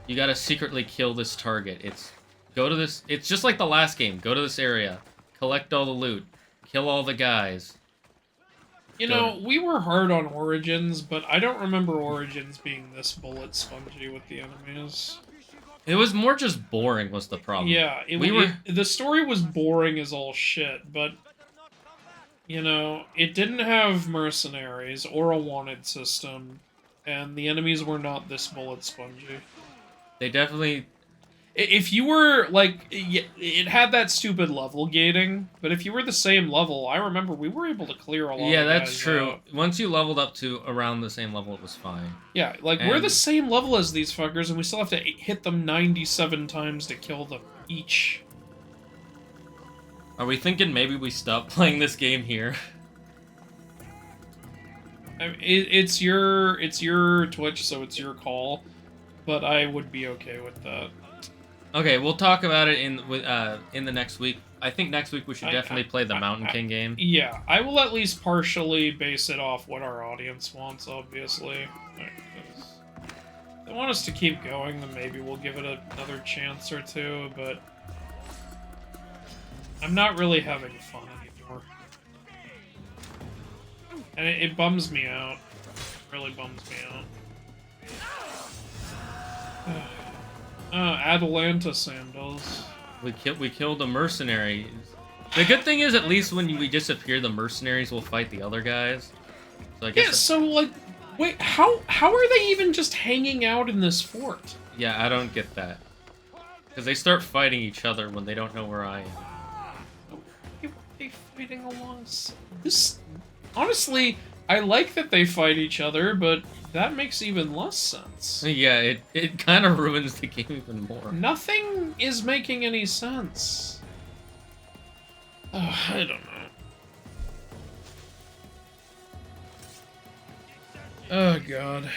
Speaker 1: You gotta secretly kill this target. It's... Go to this... It's just like the last game. Go to this area. Collect all the loot. Kill all the guys.
Speaker 2: You know, we were hard on Origins, but I don't remember Origins being this bullet spongy with the enemies.
Speaker 1: It was more just boring was the problem.
Speaker 2: Yeah, the story was boring as all shit, but... You know, it didn't have mercenaries or a wanted system, and the enemies were not this bullet spongy.
Speaker 1: They definitely...
Speaker 2: If you were, like, it had that stupid level gating, but if you were the same level, I remember we were able to clear a lot
Speaker 1: Yeah,
Speaker 2: of
Speaker 1: that's
Speaker 2: guys
Speaker 1: true.
Speaker 2: out.
Speaker 1: Once you leveled up to around the same level, it was fine.
Speaker 2: Yeah, like, we're the same level as these fuckers, and we still have to hit them 97 times to kill them each.
Speaker 1: Are we thinking maybe we stop playing this game here?
Speaker 2: I mean, it's your Twitch, so it's your call, but I would be okay with that.
Speaker 1: Okay, we'll talk about it in the next week. I think next week we should definitely play the Mountain King game.
Speaker 2: Yeah, I will at least partially base it off what our audience wants, obviously. If they want us to keep going, then maybe we'll give it another chance or two, but I'm not really having fun anymore. And it bums me out. It really bums me out. Atalanta sandals.
Speaker 1: We killed a mercenary. The good thing is, at least when we disappear, the mercenaries will fight the other guys. So I guess.
Speaker 2: Yeah. So like, wait, how are they even just hanging out in this fort?
Speaker 1: Yeah, I don't get that. Because they start fighting each other when they don't know where I am.
Speaker 2: Why are they fighting along? This, honestly, I like that they fight each other, but that makes even less sense.
Speaker 1: Yeah, it kind of ruins the game even more.
Speaker 2: Nothing is making any sense. Oh, I don't know. Oh, God.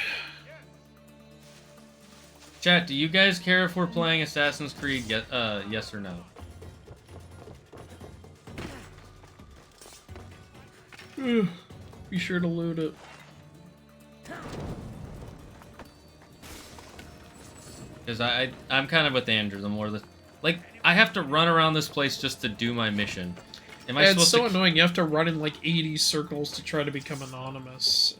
Speaker 1: Chat, do you guys care if we're playing Assassin's Creed? Yes or no?
Speaker 2: Be sure to loot it.
Speaker 1: Because I'm kind of with Andrew. The more like I have to run around this place just to do my mission. Am I
Speaker 2: It's so annoying. You have to run in like 80 circles to try to become anonymous.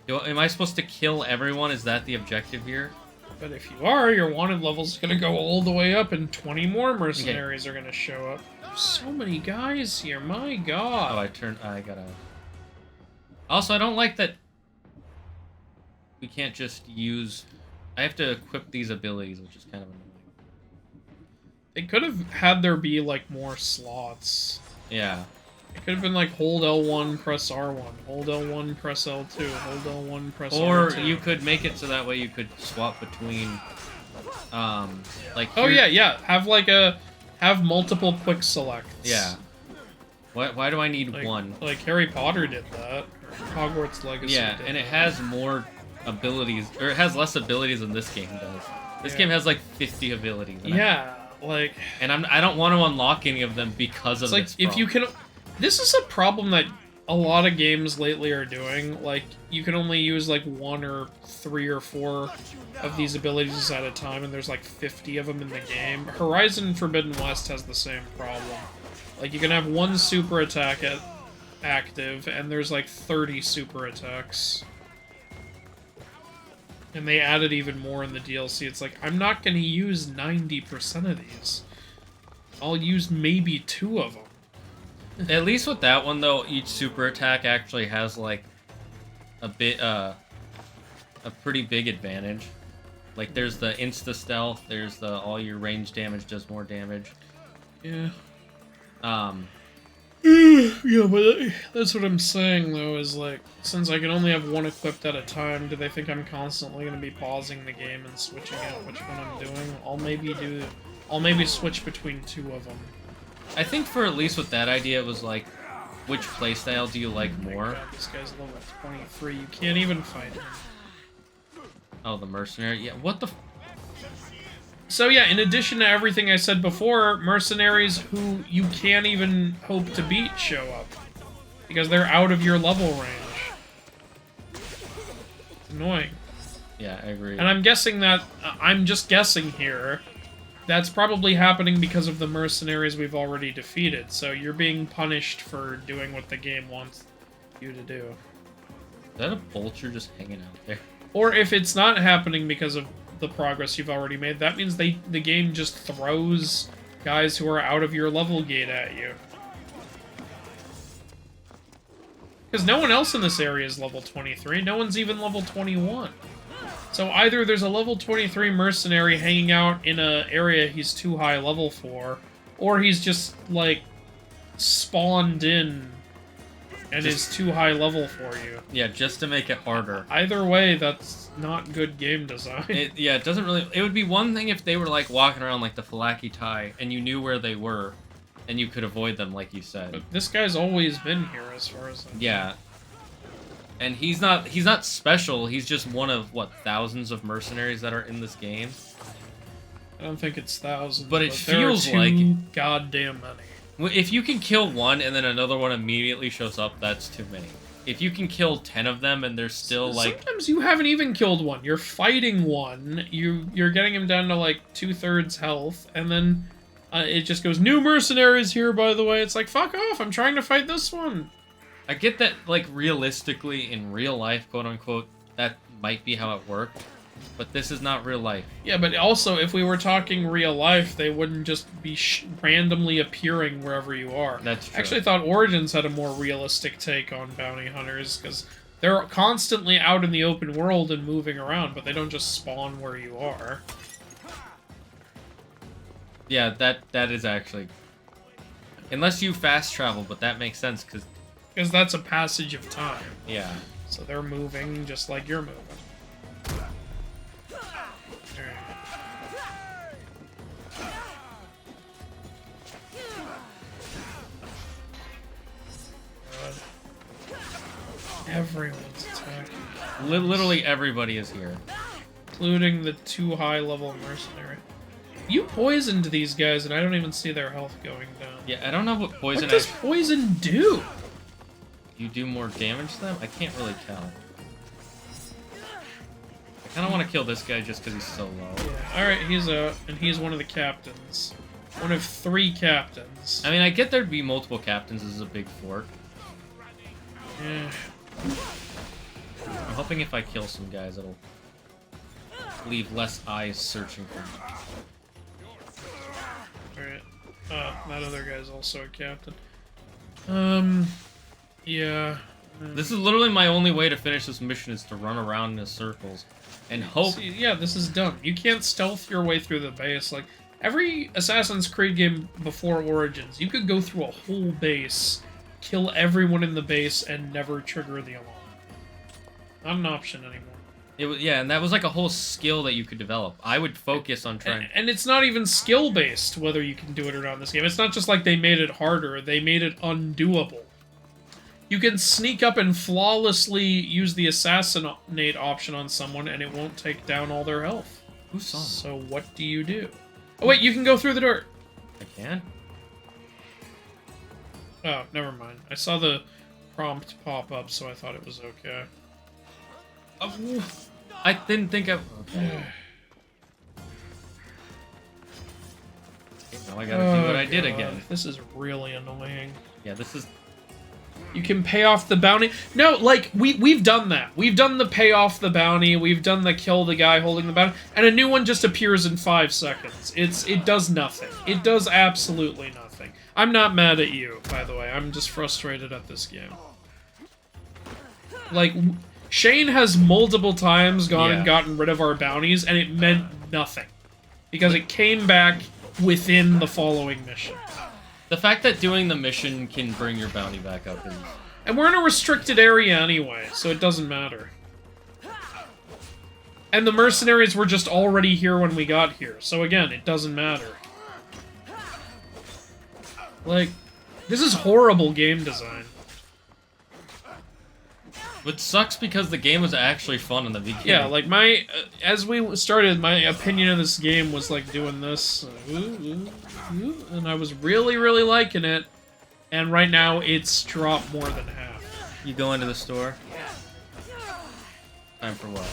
Speaker 1: Am I supposed to kill everyone? Is that the objective here?
Speaker 2: But if you are, your wanted level's gonna go all the way up, and 20 more mercenaries are gonna show up. There's so many guys here. My God.
Speaker 1: Oh, I gotta. Also, I don't like that. We can't just use. I have to equip these abilities, which is kind of annoying.
Speaker 2: They could have had there be, like, more slots.
Speaker 1: Yeah.
Speaker 2: It could have been like, hold L1, press R1, hold L1, press L2, hold L1, press
Speaker 1: or
Speaker 2: R2.
Speaker 1: Or you could make it so that way you could swap between, like...
Speaker 2: Oh, yeah. Have multiple quick selects.
Speaker 1: Yeah. Why do I need one?
Speaker 2: Like, Harry Potter did that. Hogwarts Legacy
Speaker 1: Yeah, and it has more abilities, or it has less abilities than this game does. This game has like 50 abilities.
Speaker 2: Yeah, like...
Speaker 1: And I don't want to unlock any of them because of
Speaker 2: like,
Speaker 1: this
Speaker 2: if you can... This is a problem that a lot of games lately are doing. Like, you can only use like 1 or 3 or 4 of these abilities at a time, and there's like 50 of them in the game. Horizon Forbidden West has the same problem. Like, you can have 1 super attack active, and there's like 30 super attacks. And they added even more in the DLC. It's like, I'm not going to use 90% of these. I'll use maybe 2 of them.
Speaker 1: At least with that one, though, each super attack actually has, like, a pretty big advantage. Like, there's the insta-stealth, there's the all your range damage does more damage.
Speaker 2: Yeah. Yeah, but that's what I'm saying, though, is, like, since I can only have 1 equipped at a time, do they think I'm constantly going to be pausing the game and switching out which one I'm doing? I'll maybe switch between 2 of them.
Speaker 1: I think for at least with that idea, it was like, which playstyle do you like more?
Speaker 2: God, this guy's level 23. You can't even fight him.
Speaker 1: Oh, the mercenary? Yeah, what the...
Speaker 2: So yeah, in addition to everything I said before, mercenaries who you can't even hope to beat show up. Because they're out of your level range. It's annoying.
Speaker 1: Yeah, I agree.
Speaker 2: And I'm guessing that, I'm just guessing here, that's probably happening because of the mercenaries we've already defeated, so you're being punished for doing what the game wants you to do.
Speaker 1: Is that a vulture just hanging out there?
Speaker 2: Or if it's not happening because of the progress you've already made, that means the game just throws guys who are out of your level gate at you. Because no one else in this area is level 23, no one's even level 21. So either there's a level 23 mercenary hanging out in an area he's too high level for, or he's just, like, spawned in and is too high level for you.
Speaker 1: Yeah, just to make it harder.
Speaker 2: Either way, that's not good game design.
Speaker 1: Yeah, it doesn't really... It would be one thing if they were, like, walking around like the Falaki Tai, and you knew where they were, and you could avoid them, like you said.
Speaker 2: But this guy's always been here, as far as I know.
Speaker 1: Yeah. And he's not special, he's just one of, what, thousands of mercenaries that are in this game?
Speaker 2: I don't think it's thousands,
Speaker 1: but it feels
Speaker 2: there are
Speaker 1: like
Speaker 2: too goddamn many.
Speaker 1: If you can kill one and then another one immediately shows up, that's too many. If you can kill 10 of them and they're still like...
Speaker 2: Sometimes you haven't even killed one. You're fighting one, you're getting him down to like 2/3 health, and then it just goes, new mercenaries here, by the way. It's like, fuck off, I'm trying to fight this one.
Speaker 1: I get that, like, realistically, in real life, quote-unquote, that might be how it worked, but this is not real life.
Speaker 2: Yeah, but also, if we were talking real life, they wouldn't just be randomly appearing wherever you are.
Speaker 1: That's true.
Speaker 2: Actually, I thought Origins had a more realistic take on bounty hunters, because they're constantly out in the open world and moving around, but they don't just spawn where you are.
Speaker 1: Yeah, that is actually... Unless you fast travel, but that makes sense, because...
Speaker 2: Because that's a passage of time.
Speaker 1: Yeah.
Speaker 2: So they're moving just like you're moving. Everyone's attacking.
Speaker 1: Literally everybody is here.
Speaker 2: Including the 2 high-level mercenary. You poisoned these guys, and I don't even see their health going down.
Speaker 1: Yeah, I don't know what poison...
Speaker 2: What does poison do?
Speaker 1: You do more damage to them? I can't really tell. I kind of want to kill this guy just because he's so low.
Speaker 2: Yeah. Alright, he's out, and he's one of the captains. One of 3 captains.
Speaker 1: I mean, I get there'd be multiple captains. This is a big fort.
Speaker 2: Yeah.
Speaker 1: I'm hoping if I kill some guys, it'll leave less eyes searching for me.
Speaker 2: Alright. That other guy's also a captain. Yeah.
Speaker 1: This is literally my only way to finish this mission is to run around in circles and hope.
Speaker 2: See, yeah, this is dumb. You can't stealth your way through the base. Like, every Assassin's Creed game before Origins, you could go through a whole base, kill everyone in the base, and never trigger the alarm. Not an option anymore.
Speaker 1: It was, yeah, and that was like a whole skill that you could develop. I would focus on trying...
Speaker 2: And it's not even skill-based, whether you can do it or not in this game. It's not just like they made it harder, they made it undoable. You can sneak up and flawlessly use the assassinate option on someone, and it won't take down all their health.
Speaker 1: Who saw me?
Speaker 2: So what do you do? Oh wait, you can go through the door!
Speaker 1: I can?
Speaker 2: Oh, never mind. I saw the prompt pop up, so I thought it was okay.
Speaker 1: Oh, I didn't think of... Okay. Now I gotta do what I did again.
Speaker 2: This is really annoying.
Speaker 1: Yeah, this is...
Speaker 2: You can pay off the bounty. No, like, we've done that. We've done the pay off the bounty. We've done the kill the guy holding the bounty. And a new one just appears in 5 seconds. It does nothing. It does absolutely nothing. I'm not mad at you, by the way. I'm just frustrated at this game. Like, Shane has multiple times gone and gotten rid of our bounties, and it meant nothing. Because it came back within the following mission.
Speaker 1: The fact that doing the mission can bring your bounty back up is...
Speaker 2: And we're in a restricted area anyway, so it doesn't matter. And the mercenaries were just already here when we got here, so again, it doesn't matter. Like, this is horrible game design.
Speaker 1: Which sucks because the game was actually fun in the beginning.
Speaker 2: Yeah, like my... as we started, my opinion of this game was like doing this. And I was really, really liking it. And right now, it's dropped more than half.
Speaker 1: You go into the store? Time for what?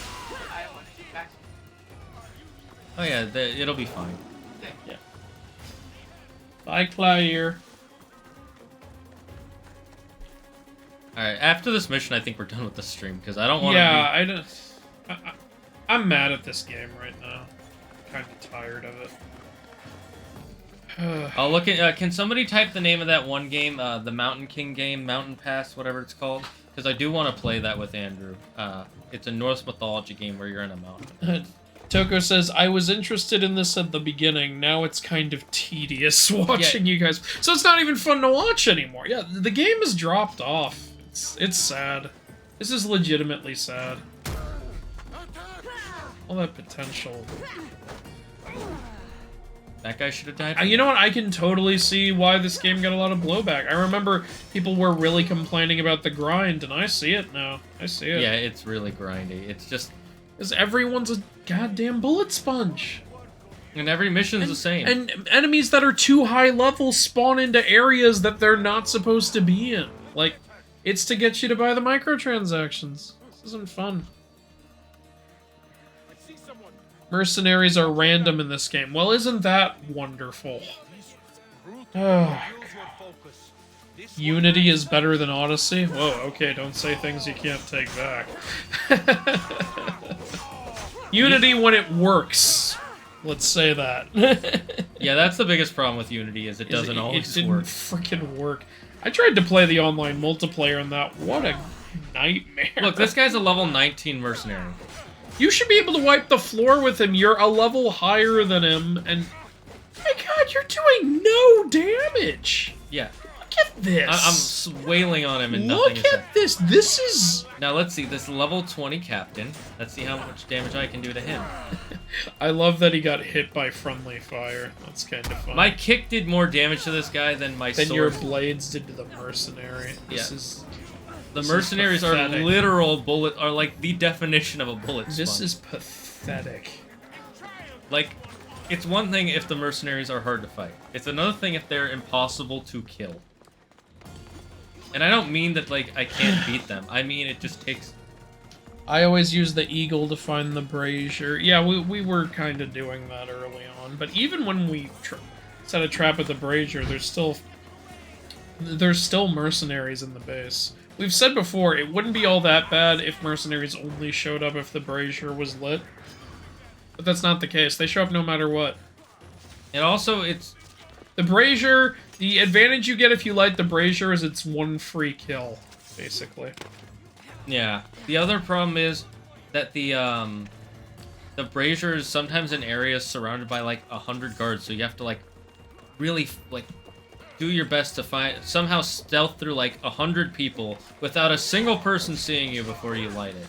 Speaker 1: Oh yeah, it'll be fine.
Speaker 2: Yeah. Bye, Claire.
Speaker 1: Alright, after this mission, I think we're done with the stream, because I don't want to
Speaker 2: Yeah, I'm mad at this game right now. I'm kind of tired of it.
Speaker 1: I'll look at... can somebody type the name of that one game? The Mountain King game? Mountain Pass? Whatever it's called? Because I do want to play that with Andrew. It's a Norse mythology game where you're in a mountain.
Speaker 2: Toko says, I was interested in this at the beginning. Now it's kind of tedious watching you guys. So it's not even fun to watch anymore. Yeah, the game has dropped off. It's sad. This is legitimately sad. All that potential.
Speaker 1: That guy should have died.
Speaker 2: You know what? I can totally see why this game got a lot of blowback. I remember people were really complaining about the grind, and I see it now. I see it.
Speaker 1: Yeah, it's really grindy. It's just...
Speaker 2: Because everyone's a goddamn bullet sponge.
Speaker 1: And every mission's the same.
Speaker 2: And enemies that are too high level spawn into areas that they're not supposed to be in. Like, it's to get you to buy the microtransactions. This isn't fun. Mercenaries are random in this game. Well, isn't that wonderful? Oh, Unity is better than Odyssey? Whoa, okay, don't say things you can't take back. Unity when it works. Let's say that.
Speaker 1: Yeah, that's the biggest problem with Unity, is it doesn't always work.
Speaker 2: It didn't freaking work. I tried to play the online multiplayer on that. What a nightmare.
Speaker 1: Look, this guy's a level 19 mercenary.
Speaker 2: You should be able to wipe the floor with him. You're a level higher than him, and... My god, you're doing no damage!
Speaker 1: Yeah.
Speaker 2: Look at this!
Speaker 1: I'm wailing on him and nothing is
Speaker 2: Look at this! This is...
Speaker 1: Now let's see, this level 20 captain. Let's see how much damage I can do to him.
Speaker 2: I love that he got hit by friendly fire. That's kind of fun.
Speaker 1: My kick did more damage to this guy than my sword.
Speaker 2: Than your blades did to the mercenary.
Speaker 1: This is... The mercenaries are literal bullet, are like the definition of a bullet sponge.
Speaker 2: This is pathetic.
Speaker 1: Like, it's one thing if the mercenaries are hard to fight. It's another thing if they're impossible to kill. And I don't mean that, like, I can't beat them. I mean, it just takes...
Speaker 2: I always use the eagle to find the brazier. Yeah, we were kind of doing that early on. But even when we set a trap at the brazier, there's still mercenaries in the base. We've said before, it wouldn't be all that bad if mercenaries only showed up if the brazier was lit. But that's not the case. They show up no matter what.
Speaker 1: And also, it's...
Speaker 2: The brazier, the advantage you get if you light the brazier is it's one free kill, basically.
Speaker 1: Yeah. The other problem is that the brazier is sometimes in areas surrounded by, like, 100 guards, so you have to, like, really, like... do your best to somehow stealth through like 100 people without a single person seeing you before you light it.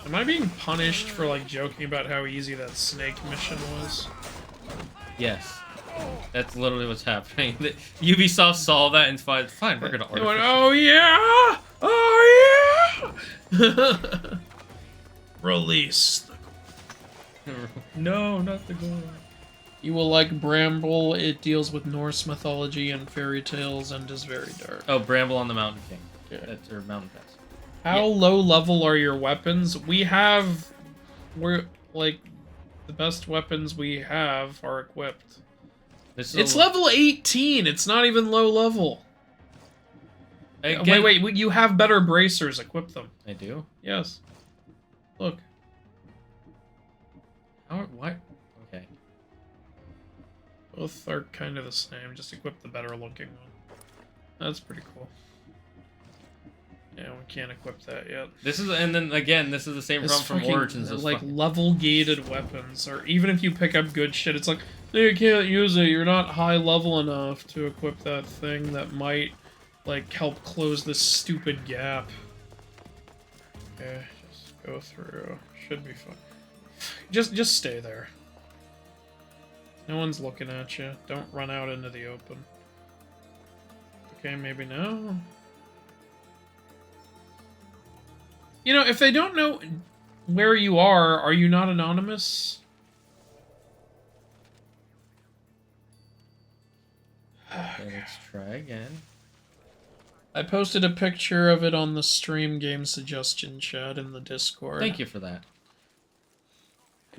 Speaker 2: Am I being punished for like joking about how easy that snake mission was?
Speaker 1: Yes. That's literally what's happening. Ubisoft saw that and fine, we're gonna artificial.
Speaker 2: Oh yeah! Oh yeah! Release the...
Speaker 1: No, not the goal.
Speaker 2: You will like Bramble. It deals with Norse mythology and fairy tales and is very dark.
Speaker 1: Oh, Bramble on the Mountain King.
Speaker 2: Yeah.
Speaker 1: That's, or Mountain Pass.
Speaker 2: How low level are your weapons? We're like, the best weapons we have are equipped. It's level 18. It's not even low level.
Speaker 1: Again,
Speaker 2: wait. You have better bracers. Equip them.
Speaker 1: I do?
Speaker 2: Yes. Look.
Speaker 1: What? Okay.
Speaker 2: Both are kind of the same. Just equip the better looking one. That's pretty cool. Yeah, we can't equip that yet.
Speaker 1: This is, and then again, this is the same problem from Origins.
Speaker 2: Like level gated weapons, or even if you pick up good shit, it's like you can't use it. You're not high level enough to equip that thing that might like help close this stupid gap. Okay, just go through. Should be fun. Just stay there. No one's looking at you. Don't run out into the open. Okay, maybe no. You know, if they don't know where you are you not anonymous?
Speaker 1: Okay, let's try again.
Speaker 2: I posted a picture of it on the stream game suggestion chat in the Discord.
Speaker 1: Thank you for that.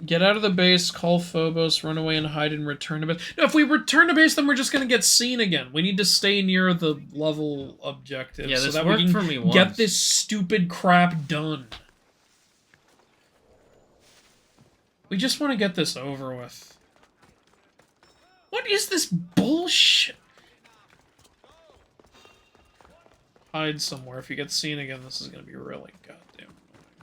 Speaker 2: Get out of the base, call Phobos, run away and hide and return to base. No, if we return to base, then we're just going to get seen again. We need to stay near the level objective.
Speaker 1: Yeah, this
Speaker 2: so that
Speaker 1: worked
Speaker 2: we can
Speaker 1: for me once.
Speaker 2: Get this stupid crap done. We just want to get this over with. What is this bullshit? hide somewhere. If you get seen again, this is gonna be really goddamn annoying.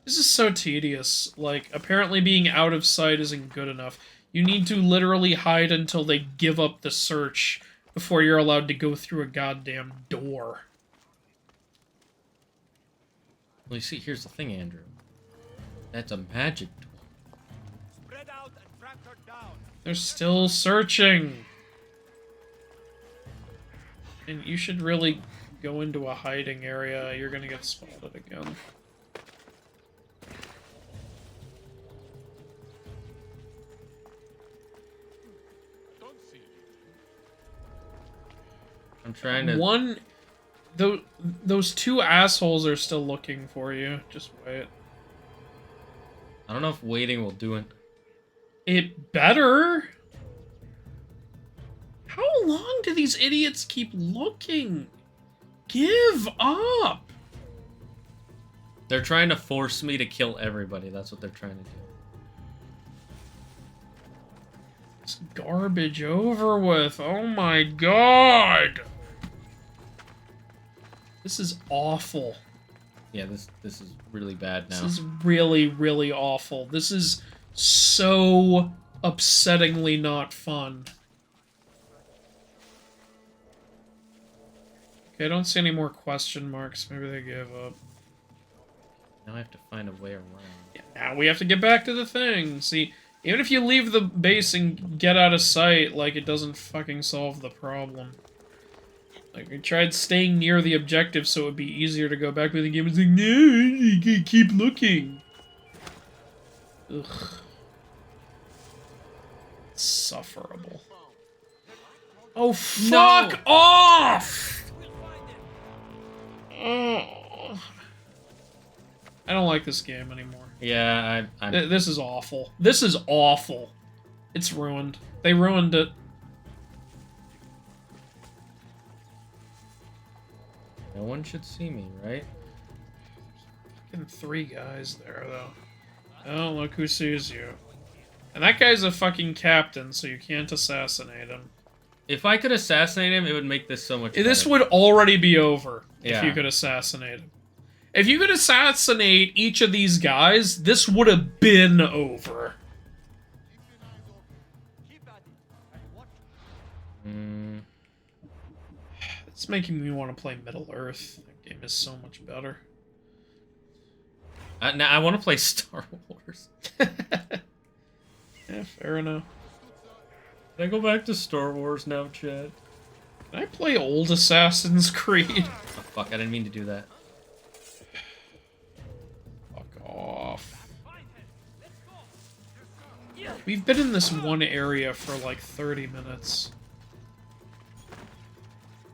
Speaker 2: This is so tedious. Like, apparently being out of sight isn't good enough. You need to literally hide until they give up the search before you're allowed to go through a goddamn door.
Speaker 1: Well, you see, here's the thing, Andrew. That's a magic door.
Speaker 5: Spread out and track her down.
Speaker 2: They're still searching. And you should really go into a hiding area. You're gonna get spotted again.
Speaker 1: I'm trying to...
Speaker 2: Those two assholes are still looking for you. Just wait.
Speaker 1: I don't know if waiting will do it.
Speaker 2: It better. How long do these idiots keep looking? Give up.
Speaker 1: They're trying to force me to kill everybody. That's what they're trying to do.
Speaker 2: It's garbage over with. Oh my god. This is awful.
Speaker 1: Yeah, this is really bad now.
Speaker 2: This is really, really awful. This is so upsettingly not fun. Okay, I don't see any more question marks. Maybe they gave up.
Speaker 1: Now I have to find a way around.
Speaker 2: Yeah, now we have to get back to the thing. See, even if you leave the base and get out of sight, like, it doesn't fucking solve the problem. Like, we tried staying near the objective so it would be easier to go back with the game. It's like, no, you keep looking. Ugh. It's sufferable. Oh, fuck off! Oh. I don't like this game anymore.
Speaker 1: Yeah,
Speaker 2: This is awful. This is awful. It's ruined. They ruined it.
Speaker 1: No one should see me, right?
Speaker 2: Fucking 3 guys there, though. Oh, look who sees you. And that guy's a fucking captain, so you can't assassinate him.
Speaker 1: If I could assassinate him, it would make this so much better.
Speaker 2: This would already be over if
Speaker 1: Yeah.
Speaker 2: you could assassinate him. If you could assassinate each of these guys, this would have been over. It's making me want to play Middle-earth. That game is so much better.
Speaker 1: Now I want to play Star Wars.
Speaker 2: Yeah, fair enough.
Speaker 1: Can I go back to Star Wars now, Chad?
Speaker 2: Can I play old Assassin's Creed?
Speaker 1: Oh, fuck, I didn't mean to do that.
Speaker 2: Fuck off. We've been in this one area for like 30 minutes.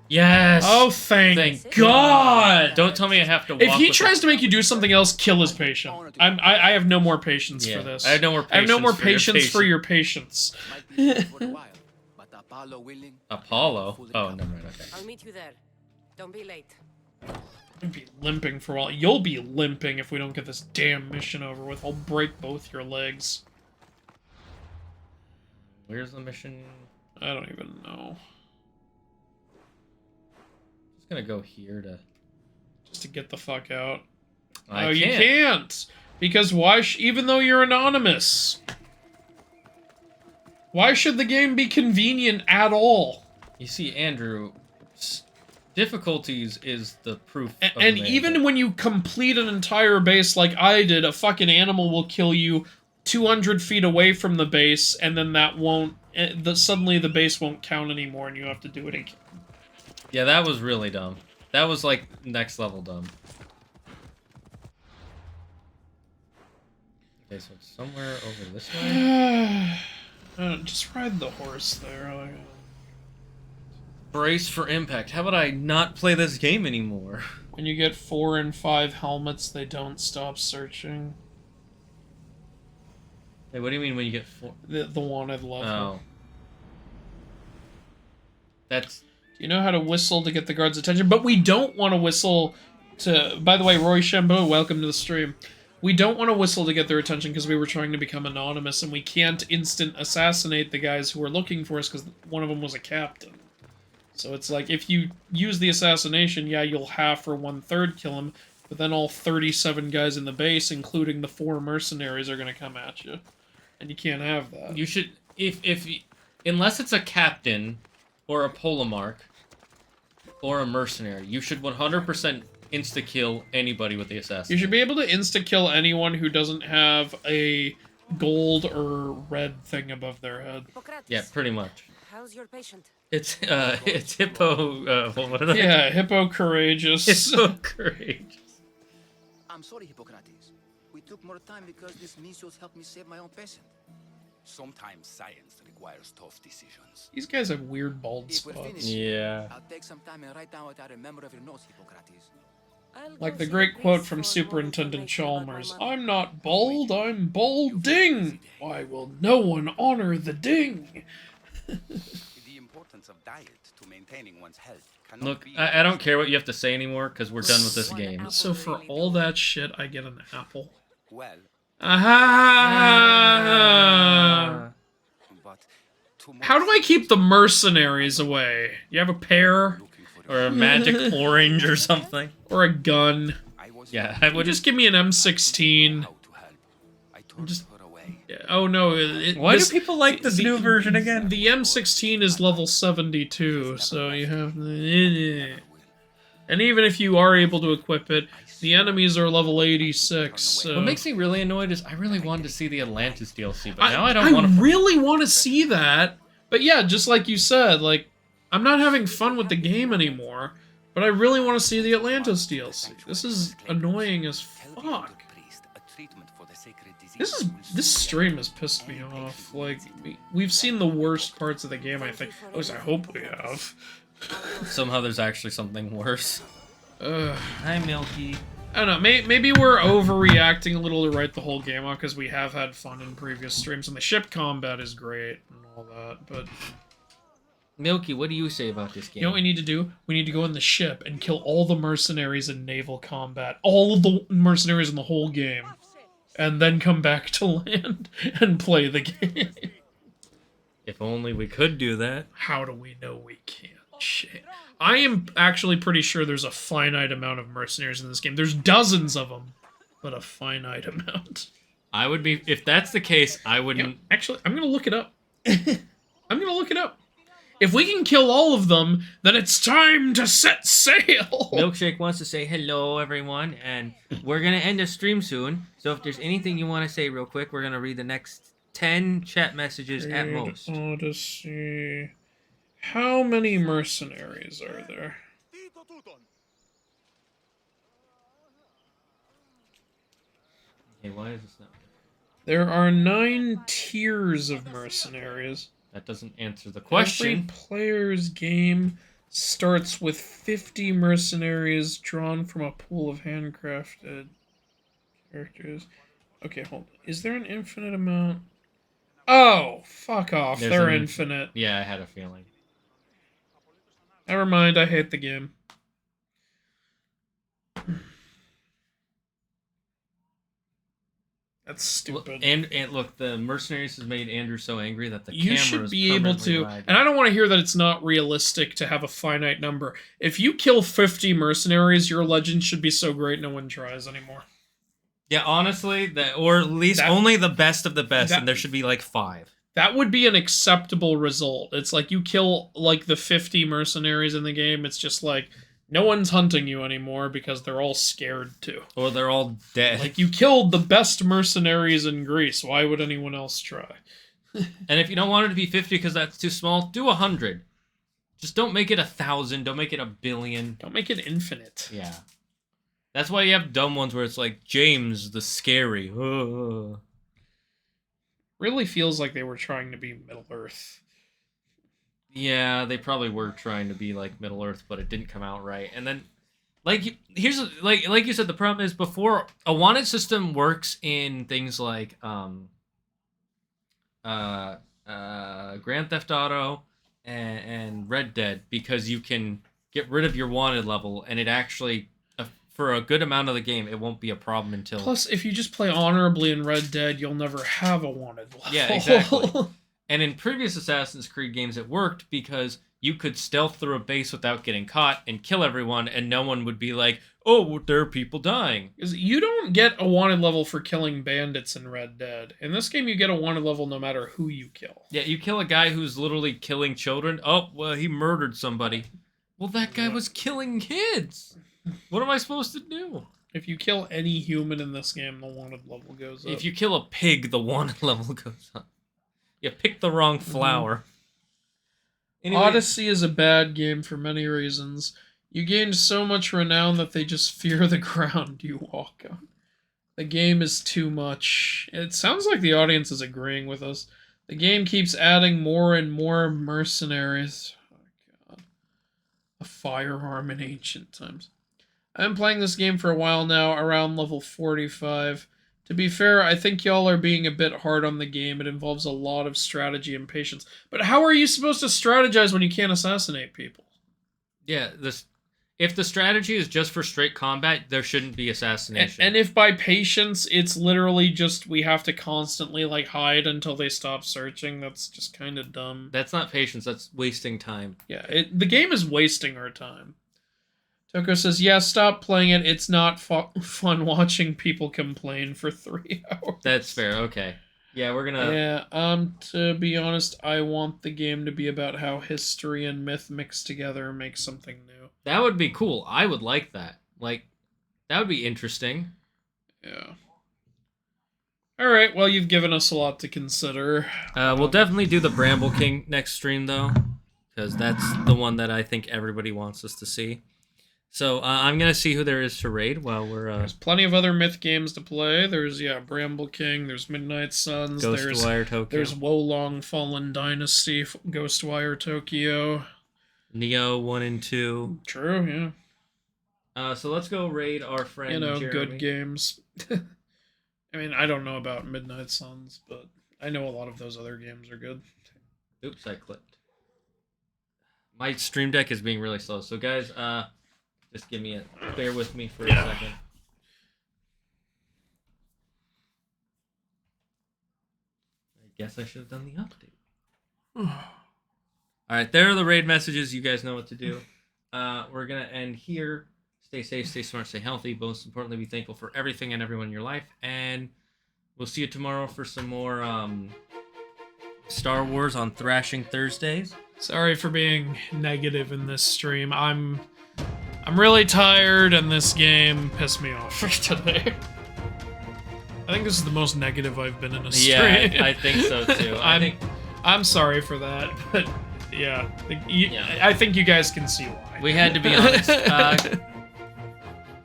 Speaker 1: Yes!
Speaker 2: Oh, thank God!
Speaker 1: Don't tell me I have to walk
Speaker 2: If he
Speaker 1: with
Speaker 2: tries to make you do something else, kill his patient. I have no more patience for this.
Speaker 1: I have no more patience.
Speaker 2: I have no more
Speaker 1: for your
Speaker 2: patience for your patience.
Speaker 1: Apollo? Oh, never mind, okay.
Speaker 3: I'll meet you there. Don't be late.
Speaker 2: I'll be limping for a while. You'll be limping if we don't get this damn mission over with. I'll break both your legs.
Speaker 1: Where's the mission?
Speaker 2: I don't even know.
Speaker 1: Just gonna go here to...
Speaker 2: Just to get the fuck out.
Speaker 1: I
Speaker 2: You can't! Because why even though you're anonymous? Why should the game be convenient at all?
Speaker 1: You see, Andrew, difficulties is the proof of
Speaker 2: And
Speaker 1: man.
Speaker 2: even when you complete an entire base like I did, a fucking animal will kill you 200 feet away from the base, and then that won't... suddenly the base won't count anymore, and you have to do it again.
Speaker 1: Yeah, that was really dumb. That was, like, next level dumb. Okay, so it's somewhere over this way?
Speaker 2: Just ride the horse there.
Speaker 1: Brace for impact. How about I not play this game anymore?
Speaker 2: When you get 4 and 5 helmets, they don't stop searching.
Speaker 1: Hey, what do you mean when you get 4?
Speaker 2: The wanted level.
Speaker 1: Oh. That's...
Speaker 2: You know how to whistle to get the guards' attention, but we don't want to whistle to... By the way, Roy Shambo, welcome to the stream. We don't want to whistle to get their attention because we were trying to become anonymous, and we can't instant assassinate the guys who were looking for us because one of them was a captain. So it's like, if you use the assassination, yeah, you'll half or 1/3 kill him, but then all 37 guys in the base, including the 4 mercenaries, are gonna come at you. And you can't have that.
Speaker 1: You should, unless it's a captain, or a polemarch, or a mercenary, you should 100% insta-kill anybody with the assassin.
Speaker 2: You should be able to insta-kill anyone who doesn't have a gold or red thing above their head.
Speaker 1: Yeah, pretty much.
Speaker 3: How's your patient?
Speaker 1: It's Hippo, what are they?
Speaker 2: Yeah, Hippo Courageous.
Speaker 1: Hippo Courageous.
Speaker 11: I'm sorry, Hippocrates. We took more time because this measles helped me save my own patient.
Speaker 12: Sometimes science requires tough decisions.
Speaker 2: These guys have weird bald
Speaker 11: If we're
Speaker 2: spots.
Speaker 11: finished,
Speaker 1: Yeah.
Speaker 11: I'll take some time and write down what I remember of your notes, Hippocrates.
Speaker 2: Like the great quote from Superintendent Chalmers, "I'm not bald, I'm balding! Why will no one honor the ding?"
Speaker 12: The importance of diet to maintaining one's health cannot
Speaker 1: Look,
Speaker 12: be...
Speaker 1: I don't care what you have to say anymore, because we're done with this game.
Speaker 2: So for all that shit, I get an apple.
Speaker 12: Well,
Speaker 2: Aha!
Speaker 12: but
Speaker 2: How do I keep the mercenaries away? You have a pear?
Speaker 1: Or a magic orange or something.
Speaker 2: Or a gun?
Speaker 1: Yeah, I would
Speaker 2: just give me an M16. Just, oh no!
Speaker 1: Why do people like this new version again?
Speaker 2: The M16 is level 72, so you have. And even if you are able to equip it, the enemies are level 86. So.
Speaker 1: What makes me really annoyed is I really wanted to see the Atlantis DLC, but now I don't want to.
Speaker 2: I really want to see that, but yeah, just like you said, like I'm not having fun with the game anymore. But I really want to see the Atlantis DLC. This is annoying as fuck. This stream has pissed me off. Like, we've seen the worst parts of the game, I think. At least I hope we have.
Speaker 1: Somehow there's actually something worse. Hi, Milky.
Speaker 2: I don't know, maybe we're overreacting a little to write the whole game off, because we have had fun in previous streams, and the ship combat is great and all that, but...
Speaker 1: Milky, what do you say about this game?
Speaker 2: You know what we need to do? We need to go in the ship and kill all the mercenaries in naval combat. All of the mercenaries in the whole game. And then come back to land and play the game.
Speaker 1: If only we could do that.
Speaker 2: How do we know we can't? Shit. I am actually pretty sure there's a finite amount of mercenaries in this game. There's dozens of them, but a finite amount.
Speaker 1: I would be... If that's the case, I wouldn't...
Speaker 2: You know, actually, I'm gonna look it up. I'm gonna look it up. If we can kill all of them, then it's time to set sail!
Speaker 1: Milkshake wants to say hello, everyone, and we're going to end the stream soon. So if there's anything you want to say real quick, we're going to read the next 10 chat messages at most.
Speaker 2: Odyssey. How many mercenaries are there?
Speaker 1: Hey, why is this not...
Speaker 2: There are 9 tiers of mercenaries.
Speaker 1: That doesn't answer the question.
Speaker 2: Every player's game starts with 50 mercenaries drawn from a pool of handcrafted characters. Okay, hold on. Is there an infinite amount? Oh, fuck off. They're infinite.
Speaker 1: Yeah, I had a feeling.
Speaker 2: Never mind, I hate the game. That's stupid.
Speaker 1: And look, the mercenaries has made Andrew so angry that the
Speaker 2: You
Speaker 1: camera
Speaker 2: should
Speaker 1: is
Speaker 2: be able to,
Speaker 1: lagging.
Speaker 2: and I don't want to hear that it's not realistic to have a finite number. If you kill 50 mercenaries, your legend should be so great no one tries anymore.
Speaker 1: Yeah, honestly, or at least only the best of the best, and there should be like 5.
Speaker 2: That would be an acceptable result. It's like you kill like the 50 mercenaries in the game, it's just like no one's hunting you anymore because they're all scared to.
Speaker 1: Or they're all dead.
Speaker 2: Like, you killed the best mercenaries in Greece. Why would anyone else try?
Speaker 1: And if you don't want it to be 50 because that's too small, do 100. Just don't make it 1,000. Don't make it 1 billion.
Speaker 2: Don't make it infinite.
Speaker 1: Yeah. That's why you have dumb ones where it's like, James the Scary.
Speaker 2: Really feels like they were trying to be Middle-earth.
Speaker 1: Yeah, they probably were trying to be like Middle-earth, but it didn't come out right. And then, like you said, the problem is before a wanted system works in things like Grand Theft Auto and Red Dead, because you can get rid of your wanted level, and it actually, for a good amount of the game, it won't be a problem until...
Speaker 2: Plus, if you just play honorably in Red Dead, you'll never have a wanted level.
Speaker 1: Yeah, exactly. And in previous Assassin's Creed games, it worked because you could stealth through a base without getting caught and kill everyone, and no one would be like, oh, there are people dying.
Speaker 2: You don't get a wanted level for killing bandits in Red Dead. In this game, you get a wanted level no matter who you kill.
Speaker 1: Yeah, you kill a guy who's literally killing children. Oh, well, he murdered somebody. Well, that guy was killing kids. What am I supposed to do?
Speaker 2: If you kill any human in this game, the wanted level goes up.
Speaker 1: If you kill a pig, the wanted level goes up. You picked the wrong flower.
Speaker 2: Anyway, Odyssey is a bad game for many reasons. You gained so much renown that they just fear the ground you walk on. The game is too much. It sounds like the audience is agreeing with us. The game keeps adding more and more mercenaries. Oh, God. A firearm in ancient times. I've been playing this game for a while now, around level 45. To be fair, I think y'all are being a bit hard on the game. It involves a lot of strategy and patience. But how are you supposed to strategize when you can't assassinate people?
Speaker 1: Yeah, if the strategy is just for straight combat, there shouldn't be assassination.
Speaker 2: And if by patience, it's literally just we have to constantly like hide until they stop searching, that's just kind of dumb.
Speaker 1: That's not patience, that's wasting time.
Speaker 2: Yeah, the game is wasting our time. Toko says, yeah, stop playing it. It's not fun watching people complain for 3 hours.
Speaker 1: That's fair, okay. Yeah, we're gonna...
Speaker 2: Yeah, to be honest, I want the game to be about how history and myth mix together and make something new.
Speaker 1: That would be cool. I would like that. Like, that would be interesting.
Speaker 2: Yeah. Alright, well, you've given us a lot to consider.
Speaker 1: We'll definitely do the Bramble King next stream, though. Because that's the one that I think everybody wants us to see. So, I'm going to see who there is to raid while we're...
Speaker 2: There's plenty of other myth games to play. There's, Bramble King, there's Midnight Suns,
Speaker 1: Ghostwire Tokyo.
Speaker 2: There's Wolong Fallen Dynasty, Ghostwire Tokyo.
Speaker 1: Neo 1 and 2.
Speaker 2: True, yeah.
Speaker 1: So let's go raid our friend Jeremy.
Speaker 2: Good games. I mean, I don't know about Midnight Suns, but I know a lot of those other games are good.
Speaker 1: Oops, I clipped. My stream deck is being really slow, so guys, just bear with me for a second. I guess I should have done the update. Alright, there are the raid messages. You guys know what to do. We're going to end here. Stay safe, stay smart, stay healthy. Most importantly, be thankful for everything and everyone in your life. And we'll see you tomorrow for some more Star Wars on Thrashing Thursdays.
Speaker 2: Sorry for being negative in this stream. I'm really tired, and this game pissed me off today. I think this is the most negative I've been in a stream.
Speaker 1: Yeah, I think so too.
Speaker 2: I'm sorry for that, but yeah, I think you guys can see why.
Speaker 1: We had to be honest.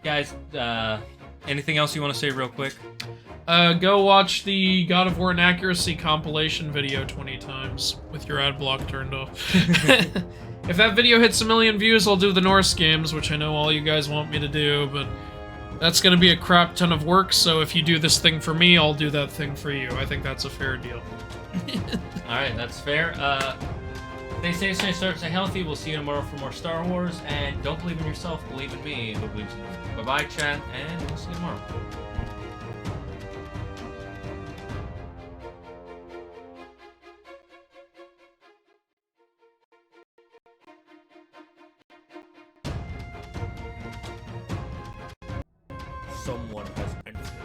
Speaker 1: Guys, anything else you want to say real quick?
Speaker 2: Go watch the God of War Inaccuracy compilation video 20 times with your ad block turned off. If that video hits 1 million views, I'll do the Norse games, which I know all you guys want me to do, but that's gonna be a crap ton of work, so if you do this thing for me, I'll do that thing for you. I think that's a fair deal.
Speaker 1: Alright, that's fair. Stay safe, stay smart, stay healthy. We'll see you tomorrow for more Star Wars, and don't believe in yourself, believe in me. Bye-bye, chat, and we'll see you tomorrow. Someone has entered.